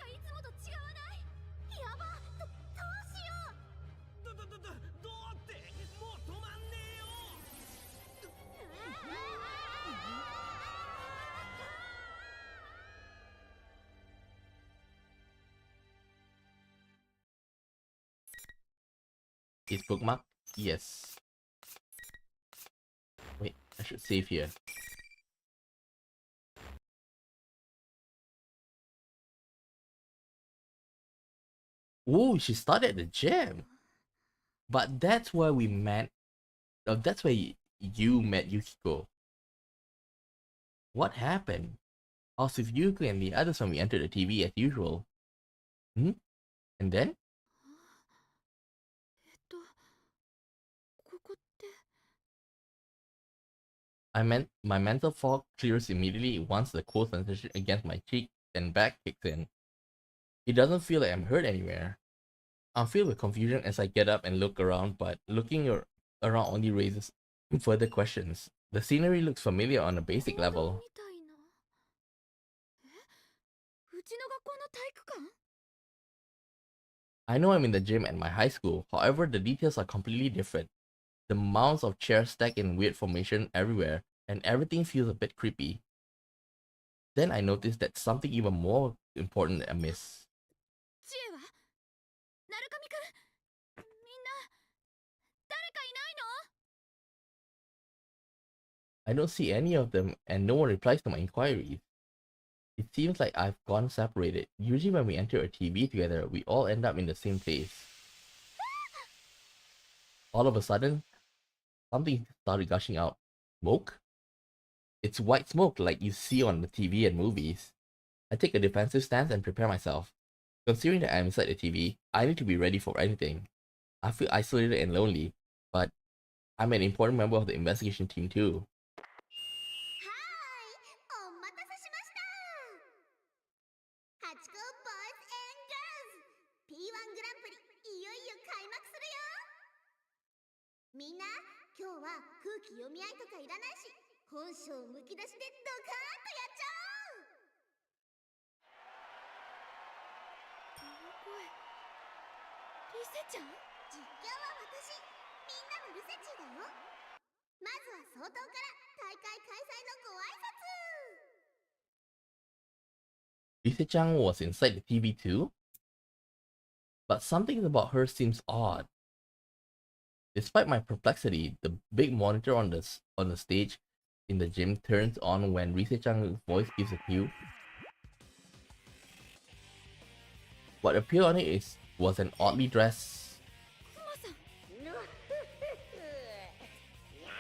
いつもと違わない。やば、どうしよう。どうってもう止まんねえよ。Is bookmark? Yes. Wait, I should save here. Oh, she started at the gym. But that's where we met. That's where you met Yukiko. What happened? I was with Yuko and the others when we entered the TV as usual. Hmm? And then? ここって。My mental fog clears immediately once the cold sensation against my cheek and back kicks in. It doesn't feel like I'm hurt anywhere. I'm filled with confusion as I get up and look around, but looking around only raises further questions. The scenery looks familiar on a basic level. I know I'm in the gym at my high school, however the details are completely different. The mounds of chairs stacked in weird formation everywhere, and everything feels a bit creepy. Then I noticed that something even more important I miss. I don't see any of them, and no one replies to my inquiries. It seems like I've gone separated. Usually when we enter a TV together, we all end up in the same place. All of a sudden, something started gushing out. Smoke? It's white smoke like you see on the TV and movies. I take a defensive stance and prepare myself. Considering that I'm inside the TV, I need to be ready for anything. I feel isolated and lonely, but I'm an important member of the investigation team too. P-1 グランプリいよいよ開幕するよ。みんな今日は空気読み合いとかいらないし、本性むき出しでドカーンとやっちゃおう。この声、リセちゃん？実況は私。みんなもルセチだよ。まずは総統から大会開催のご挨拶。 Lisa-chan was inside the TV too? But something about her seems odd. Despite my perplexity, the big monitor on the stage in the gym turns on when Lisa-chan's voice gives a cue. What appeared on it was an oddly dressed... や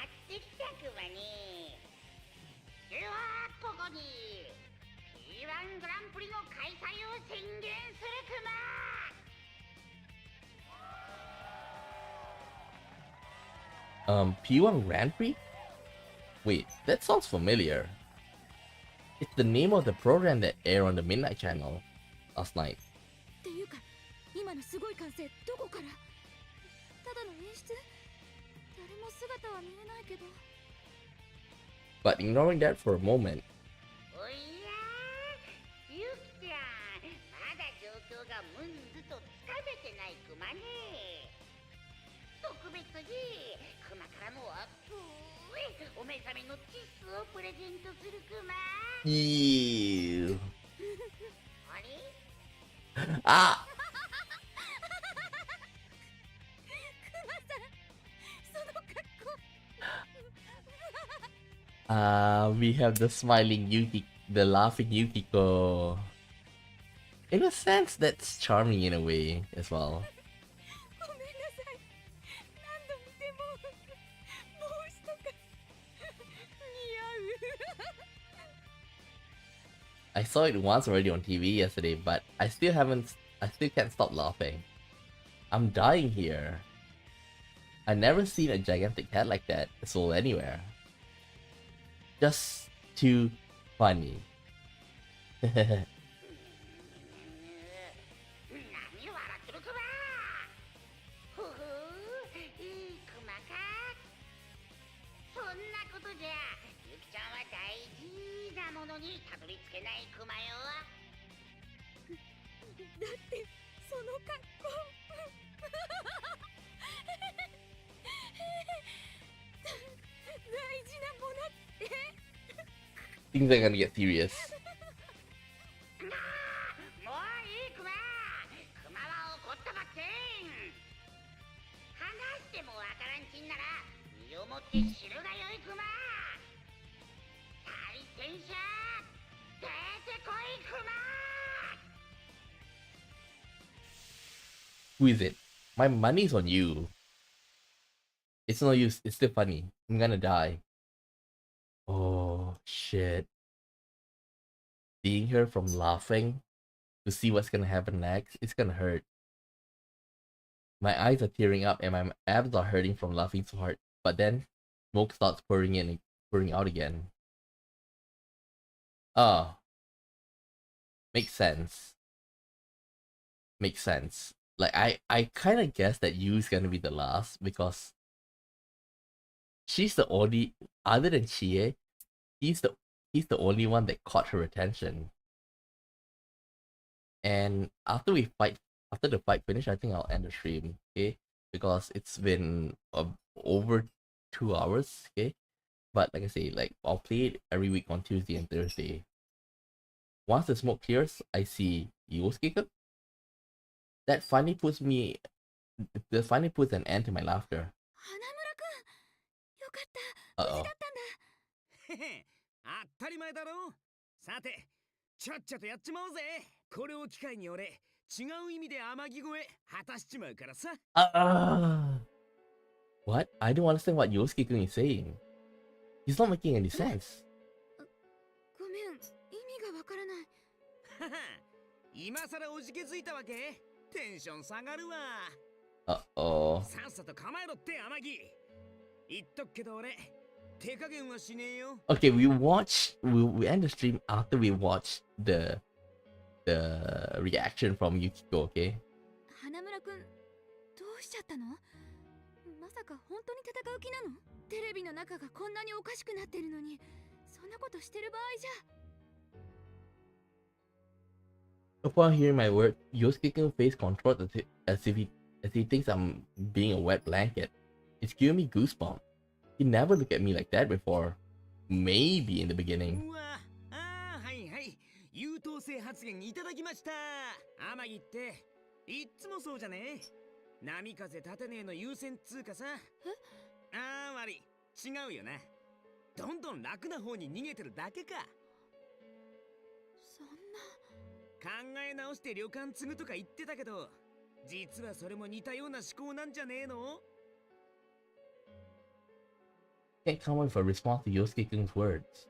ってきたクマに。ではここに P-1 グランプリの開催を宣言するクマ。P-1 Grand Prix? Wait, that sounds familiar. It's the name of the program that aired on the Midnight Channel last night. っていうか今のすごい歓声どこから？ただの演出？誰も姿は見えないけど。 But ignoring that for a moment, おやゆきちゃん、まだ状況がムンズとつかめてないクマね。特別にクマからのアップお目覚めのチッスをプレゼントするクマ。 ew. あれ Ah! クマさん、その格好。We have the smiling Yuki, the laughing Yukiko. In a sense, that's charming in a way as well. ごめんなさい。何度見ても帽子とか似合う。 I saw it once already on TV yesterday, but I still can't stop laughing. I'm dying here. I've never seen a gigantic head like that sold anywhere. Just too funny. 何笑ってるクマ。ふふいいクマか。そんなことじゃゆきちゃんは大事なものにたどり着けないクマよ。だってその格好。大事なものって。 Things are gonna get serious. もういいクマ。クマは怒ったばってん。話してもわからんちんなら身をもって知るがよいクマ。対戦者出てこいクマ。 Who is it? My money's on you. It's no use. It's still funny. I'm gonna die. Oh shit. Seeing her from laughing to see what's gonna happen next, it's gonna hurt. My eyes are tearing up and my abs are hurting from laughing so hard. But then smoke starts pouring in and pouring out again. Oh. Makes sense. Makes sense. Like I kinda guessed that Yu's gonna be the last because she's the only, other than Chie, he's the only one that caught her attention. And after the fight finish, I think I'll end the stream, okay? Because it's been over 2 hours, okay? But like I say, like I'll play it every week on Tuesday and Thursday. Once the smoke clears, I see Yosuke. That finally puts an end to my laughter. 花村くん、よかった。 Uh-oh. 無事だったんだ。へへ、当たり前だろ。さて、ちゃっちゃとやっちまおうぜ。これを機会に俺、違う意味で天城越え果たしちまうからさ。What? I don't understand what Yosuke-kun is saying. He's not making any sense. ごめん、意味がわからない。はは、今さらおじけづいたわけ？テンション下がるわ。Uh-oh. さっさと構えろって天城。言っとくけど俺、手加減はしねえよ。Okay, we end the stream after we watch the reaction from Yukiko, okay? 花村くん、どうしちゃったの？まさか本当に戦う気なの？テレビの中がこんなにおかしくなってるのに、そんなことしてる場合じゃ。 Upon hearing my word, Yosuke-kun face controlled as if he thinks I'm being a wet blanket. It's giving me goosebumps. He never looked at me like that before. Maybe in the beginning. うわあーはいはい、優等生発言いただきました。天城っていっつもそうじゃね。波風立てねえの優先っつうかさ。ああ悪い、違うよな。どんどん楽な方に逃げてるだけか。そんな。考え直して旅館継ぐとか言ってたけど、実はそれも似たような思考なんじゃねえの？ Can't come up with a response to Yosuke-kun's words.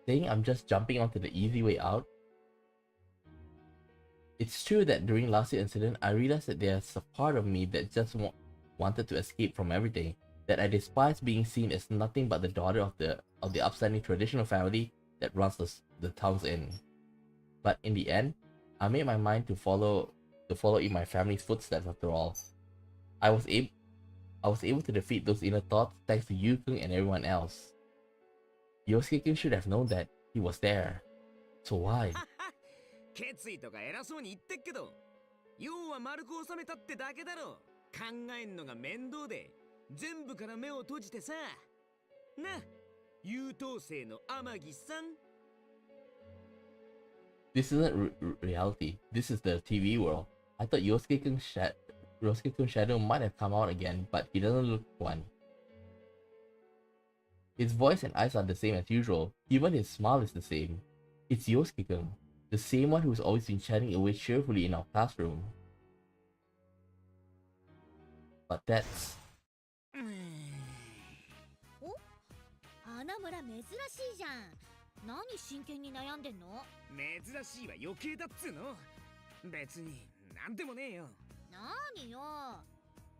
Saying I'm just jumping onto the easy way out. It's true that during last year's incident, I realized that there's a part of me that just wanted to escape from everything. That I despise being seen as nothing but the daughter of the upstanding traditional family that runs the town's inn. But in the end, I made my mind to follow in my family's footsteps after all. I was able to defeat those inner thoughts thanks to Yu-kun and everyone else. Yosuke-kun should have known that he was there. So why? 決意とか偉そうに言ってっけど、要は丸く収めたってだけだろ。考えんのが面倒で、全部から目を閉じてさ。な、優等生の天城さん。This isn't reality. This is the TV world. I thought Yosuke-kun's shadow might have come out again, but he doesn't look one. His voice and eyes are the same as usual. Even his smile is the same. It's Yosuke-kun, the same one who's always been chatting away cheerfully in our classroom. But that's... お、花村珍しいじゃん。何真剣に悩んでんの？珍しいは余計だっつうの。別になんでもねえよ。何よ。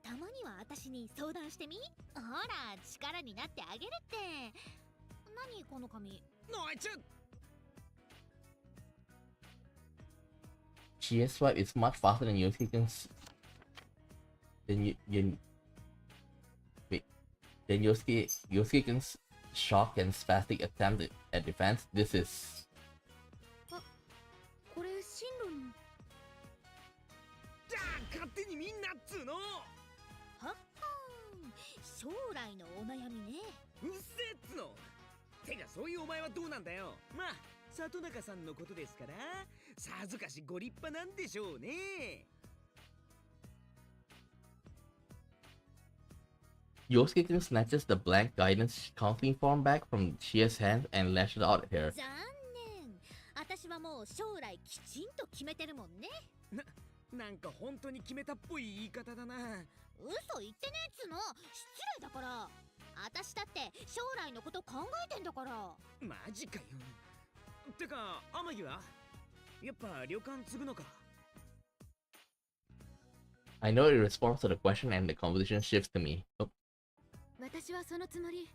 たまには私に相談してみ。ほら、力になってあげるって。何この紙。おいちょ。Chie's swipe is much faster than Yosuke-kun's. Then Yosuke-kun's shock and spastic attempt at defense. This is... あ、これ進路の。じゃあ勝手にみんなっつうの。はっはーん、将来のお悩みね。うっせえっつの。てかそういうお前はどうなんだよ。まあ里中さんのことですから、さぞかしご立派なんでしょうね。Yosuke-kun snatches the blank guidance counseling form back from Chie's hand and lashes out at her. 残念。私はもう将来きちんと決めてるもんね。なんか本当に決めたっぽい言い方だな。嘘言ってねえっつの。失礼だから。私だって将来のこと考えてんだから。マジかよ。てか天城はやっぱ旅館継ぐのか。I know it responds to the question and the conversation shifts to me. Oh. 私はそのつもり。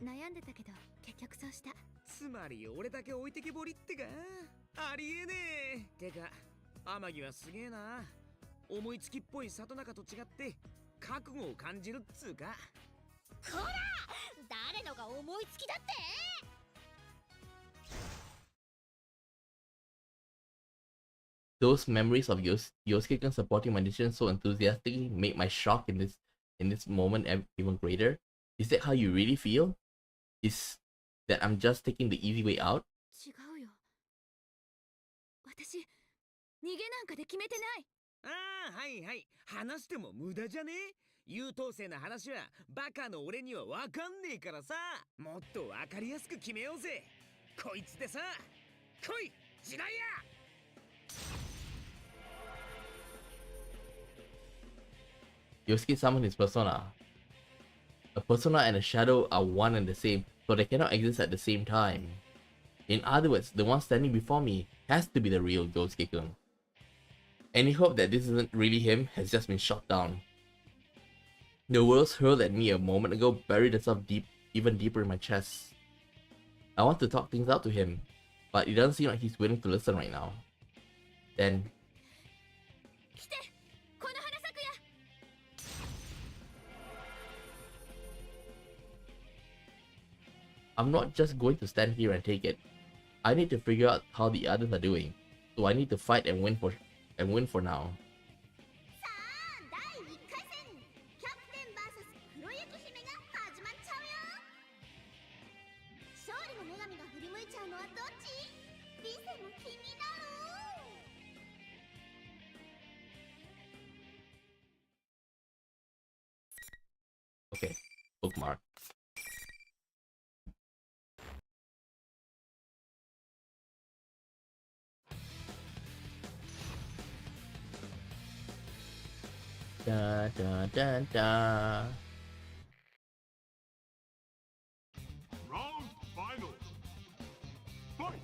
悩んでたけど結局そうした。つまり俺だけ置いてけぼりってか。ありえねえ。てか天城はすげえな。思いつきっぽい里中と違って覚悟を感じるっつうか。こら、誰のが思いつきだって。Those memories of Yosuke-kun supporting my decision so enthusiastically made my shock in this moment even greater. Is that how you really feel? Is that I'm just taking the easy way out? 違うよ。私、逃げなんかで決めてない。ああ、はいはい。話しても無駄じゃねえ。優等生な話はバカの俺にはわかんねえからさ。もっとわかりやすく決めようぜ。こいつでさ。来い、時代や。Yosuke summoned his persona. A persona and a shadow are one and the same, so they cannot exist at the same time. In other words, the one standing before me has to be the real Yosuke-kun. Any hope that this isn't really him has just been shot down. The words hurled at me a moment ago buried itself even deeper in my chest. I want to talk things out to him, but it doesn't seem like he's willing to listen right now. Then... 来て、この花咲くや。I'm not just going to stand here and take it. I need to figure out how the others are doing. So I need to fight and win for now. さあ、第1回戦。キャプテン vs 黒夢。bookmark. Da da da da. Round final. Fight.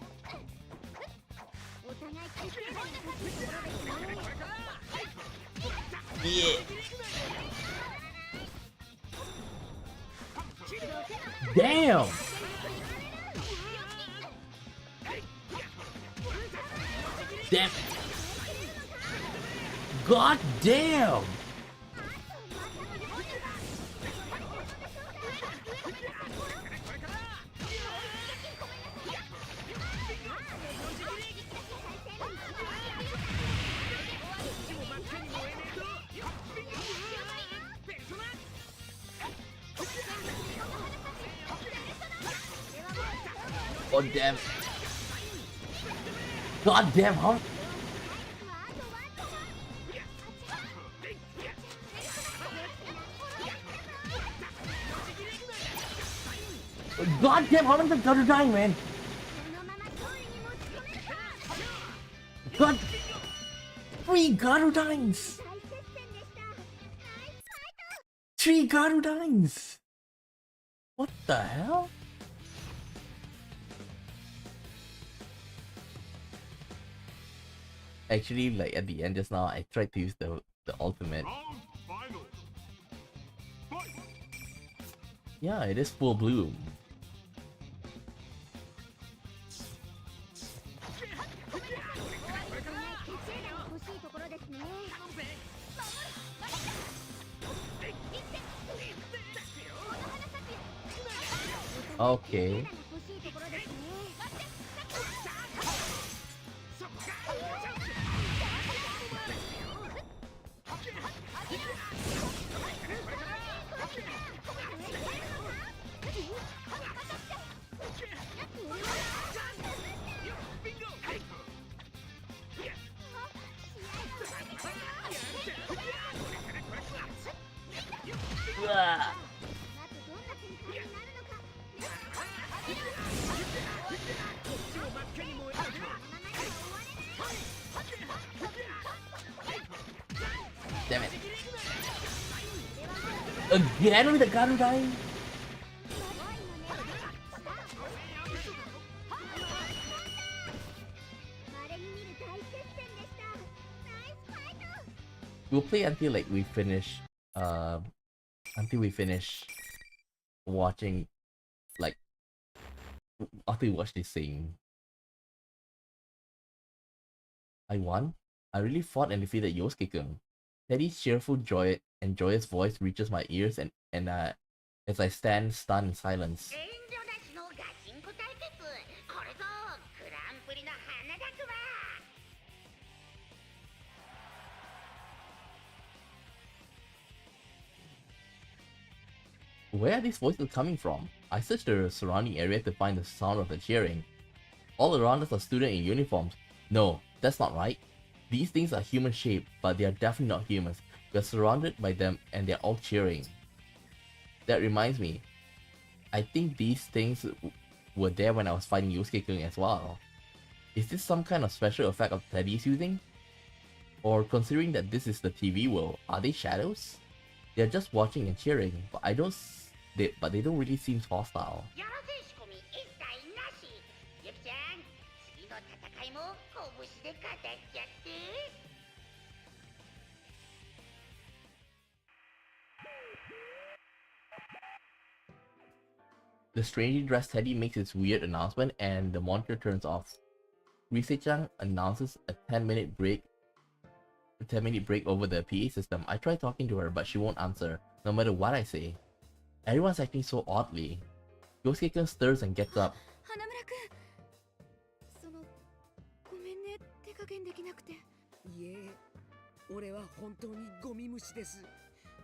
Yeah. Damn. Damn. God damn. Oh damn. God damn, how? God damn, how many times are dying, man? God, 3 Garudines! 3 Garudines! What the hell? Actually, like at the end just now, I tried to use the ultimate. Round final. Fight. Yeah, it is full bloom. Okay. Ah. Damn it. Again with the Garudine? We'll play until like we finish watching, like after we watch this scene. I won. I really fought and defeated Yosuke-kun. Teddy's cheerful, joyous voice reaches my ears and as I stand stunned in silence. 遠慮なしのガチンコ対決。これぞグランプリの花だくば。Where are these voices coming from? I searched the surrounding area to find the sound of the cheering. All around us are students in uniforms. No, that's not right. These things are human-shaped, but they are definitely not humans. We are surrounded by them and they are all cheering. That reminds me, I think these things were there when I was fighting Yosuke-kun as well. Is this some kind of special effect of Teddy's using? Or considering that this is the TV world, are they shadows? They're just watching and cheering, but they don't really seem hostile. よろせ仕込み一切なし。ゆきちゃん、次の戦いも拳で語っちゃって。The strangely dressed Teddy makes his weird announcement and the monitor turns off. Rise-chan announces a 10-minute break over the PA system. I try talking to her, but she won't answer, no matter what I say. Everyone's acting so oddly. Yosuke-kun stirs and gets up. 花村くん、ごめんね、手加減できなくて。いえ、俺は本当にゴミ虫です。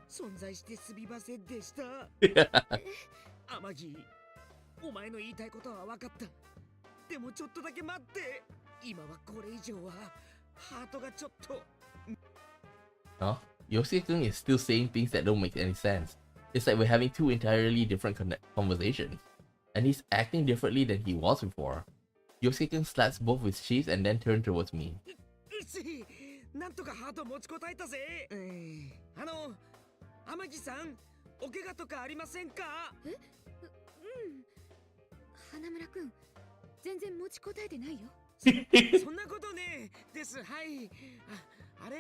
存在してすみませんでした。天城、お前の言いたいことは分かった。でもちょっとだけ待って。今はこれ以上はハートがちょっと。Huh? Yosuke-kun is still saying things that don't make any sense. It's like we're having two entirely different conversations. And he's acting differently than he was before. Yosuke slaps both his cheeks and then turns towards me. なんとかハート持ちこたえたぜ。天城さん、お怪我とかありませんか？花村くん、全然持ちこたえてないよ。そんなことねです。はい。あれ？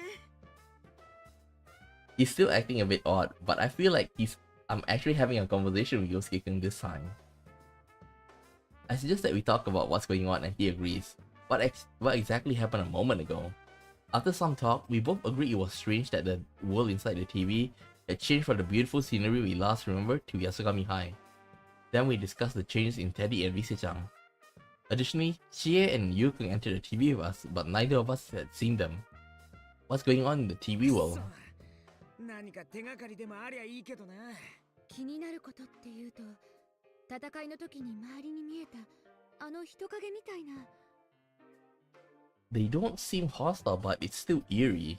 He's still acting a bit odd, but I feel like I'm actually having a conversation with Yosuke this time. I suggest that we talk about what's going on and he agrees. What exactly happened a moment ago? After some talk, we both agreed it was strange that the world inside the TV had changed from the beautiful scenery we last remembered to Yasogami High. Then we discussed the changes in Teddy and Vise-chan. Additionally, Chie and Yukun entered the TV with us, but neither of us had seen them. What's going on in the TV world? 何か手がかりでもありゃいいけどな。気になることっていうと、戦いの時に周りに見えたあの人影みたいな。They don't seem hostile, but it's still eerie.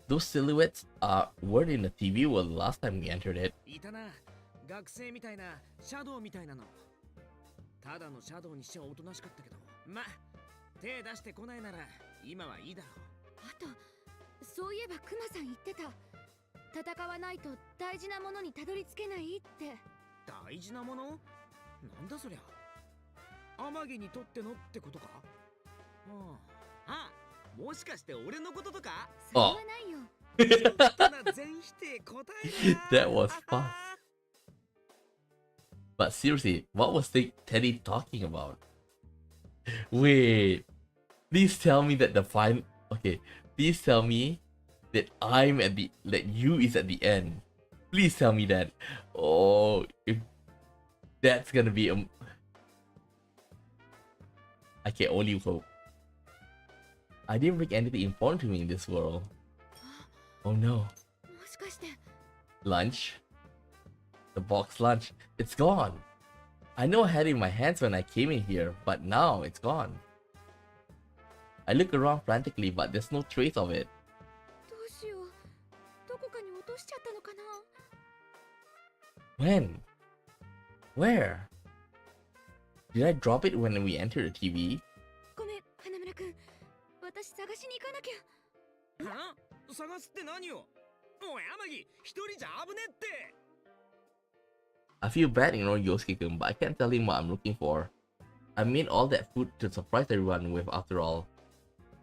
Those silhouettes weren't in the TV world last time we entered it. いたな。学生みたいな、シャドウみたいなの。ただのシャドウにしてはおとなしかったけど、ま、手出してこないなら今はいいだろう。あと、そういえばクマさん言ってた。戦わないと大事なものにたどり着けないって。大事なもの？なんだそりゃ。天城にとってのってことか？あ、もしかして俺のこととか？それはないよ。全否定答え。That was fast. But seriously, what was Teddy talking about? Wait, please tell me that please tell me that that you is at the end. Please tell me that. Oh, if that's gonna be I can only hope. I didn't bring anything important to me in this world. Oh no. Lunch? The box lunch. It's gone. I know I had it in my hands when I came in here, but now it's gone. I look around frantically, but there's no trace of it. When? Where? Did I drop it when we entered the TV? ごめん、花村くん。私探しに行かなきゃ。は？探すって何を？おい、天城、一人じゃ危ねって。I feel bad ignoring Yosuke-kun, but I can't tell him what I'm looking for. I made all that food to surprise everyone with after all.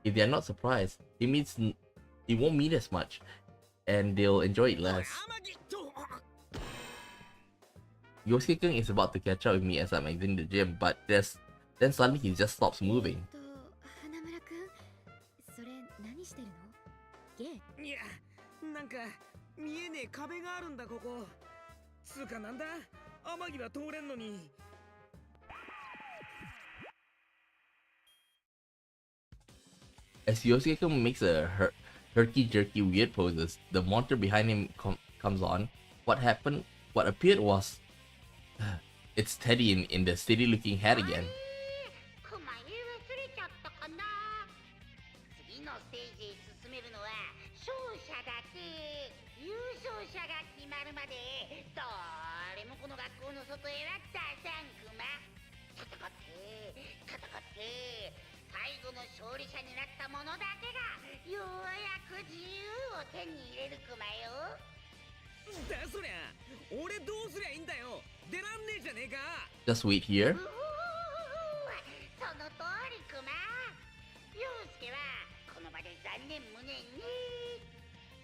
If they're not surprised, it means it won't mean as much, and they'll enjoy it less. Yosuke-kun is about to catch up with me as I'm exiting the gym, but then suddenly he just stops moving. 花村くん、それ何してるの？ゲー？いや、なんか見えねえ壁があるんだここ。つうかなんだ？天城は通れんのに。As Yosuke-kun makes a herky-jerky weird poses, the monitor behind him comes on. What appeared was... it's Teddy in the steady-looking hat again. Just wait here.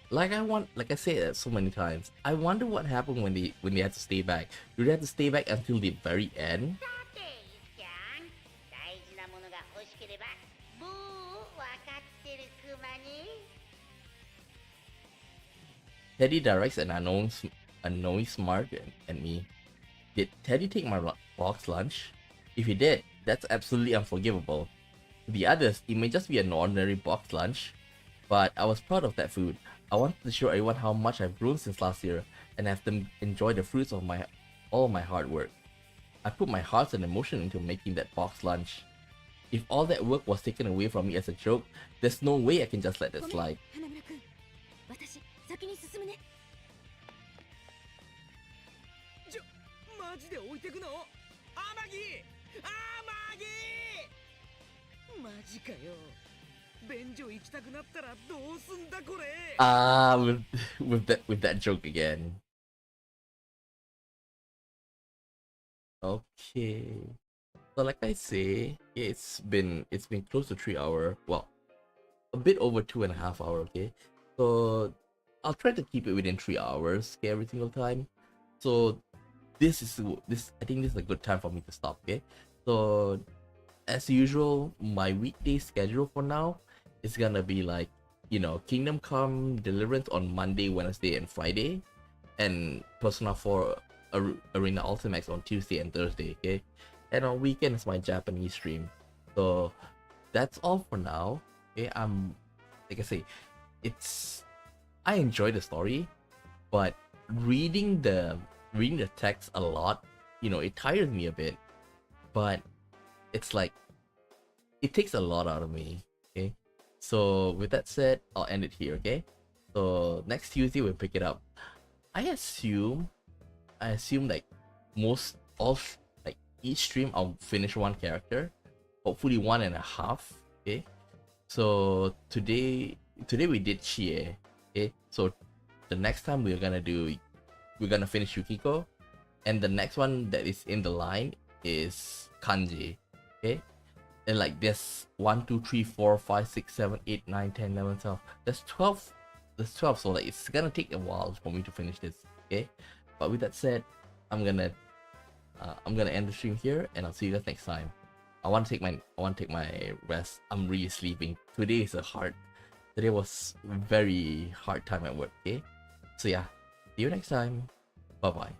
Like I said so many times, I wonder what happened when they had to stay back. Do they have to stay back until the very end? Teddy directs an unknowing smirk at me. Did Teddy take my box lunch? If he did, that's absolutely unforgivable. To the others, it may just be an ordinary box lunch, but I was proud of that food. I wanted to show everyone how much I've grown since last year and have them enjoy the fruits of all of my hard work. I put my heart and emotion into making that box lunch. If all that work was taken away from me as a joke, there's no way I can just let that slide. マジで置いてくの？アマギ！アマギ！マジかよ。便所行きたくなったらどうすんだこれ。Ah, with that joke again. Okay. So like I say, it's been close to 3 hour. Well, a bit over 2.5 hour. Okay. So I'll try to keep it within 3 hours. Okay, every single time. So this I think this is a good time for me to stop. Okay. So as usual, my weekday schedule for now is gonna be like, Kingdom Come Deliverance on Monday, Wednesday, and Friday, and Persona 4 Arena Ultimax on Tuesday and Thursday. Okay, and on weekends my Japanese stream. So that's all for now. Okay, like I say, I enjoy the story, but reading the text a lot, it tires me a bit. But it's like it takes a lot out of me. Okay, so with that said, I'll end it here. Okay, so next Tuesday we'll pick it up. I assume like like each stream I'll finish one character, hopefully 1.5. Okay, so today we did Chie. Okay, so the next time we're gonna finish Yukiko, and the next one that is in the line is Kanji. Okay, and like there's 1 2 3 4 5 6 7 8 9 10 11 12. There's 12, so like it's gonna take a while for me to finish this. Okay, but with that said, I'm gonna end the stream here, and I'll see you guys next time. I want to take my rest. I'm really sleeping. Today was a very hard time at work. Okay, so yeah, see you next time. Bye bye.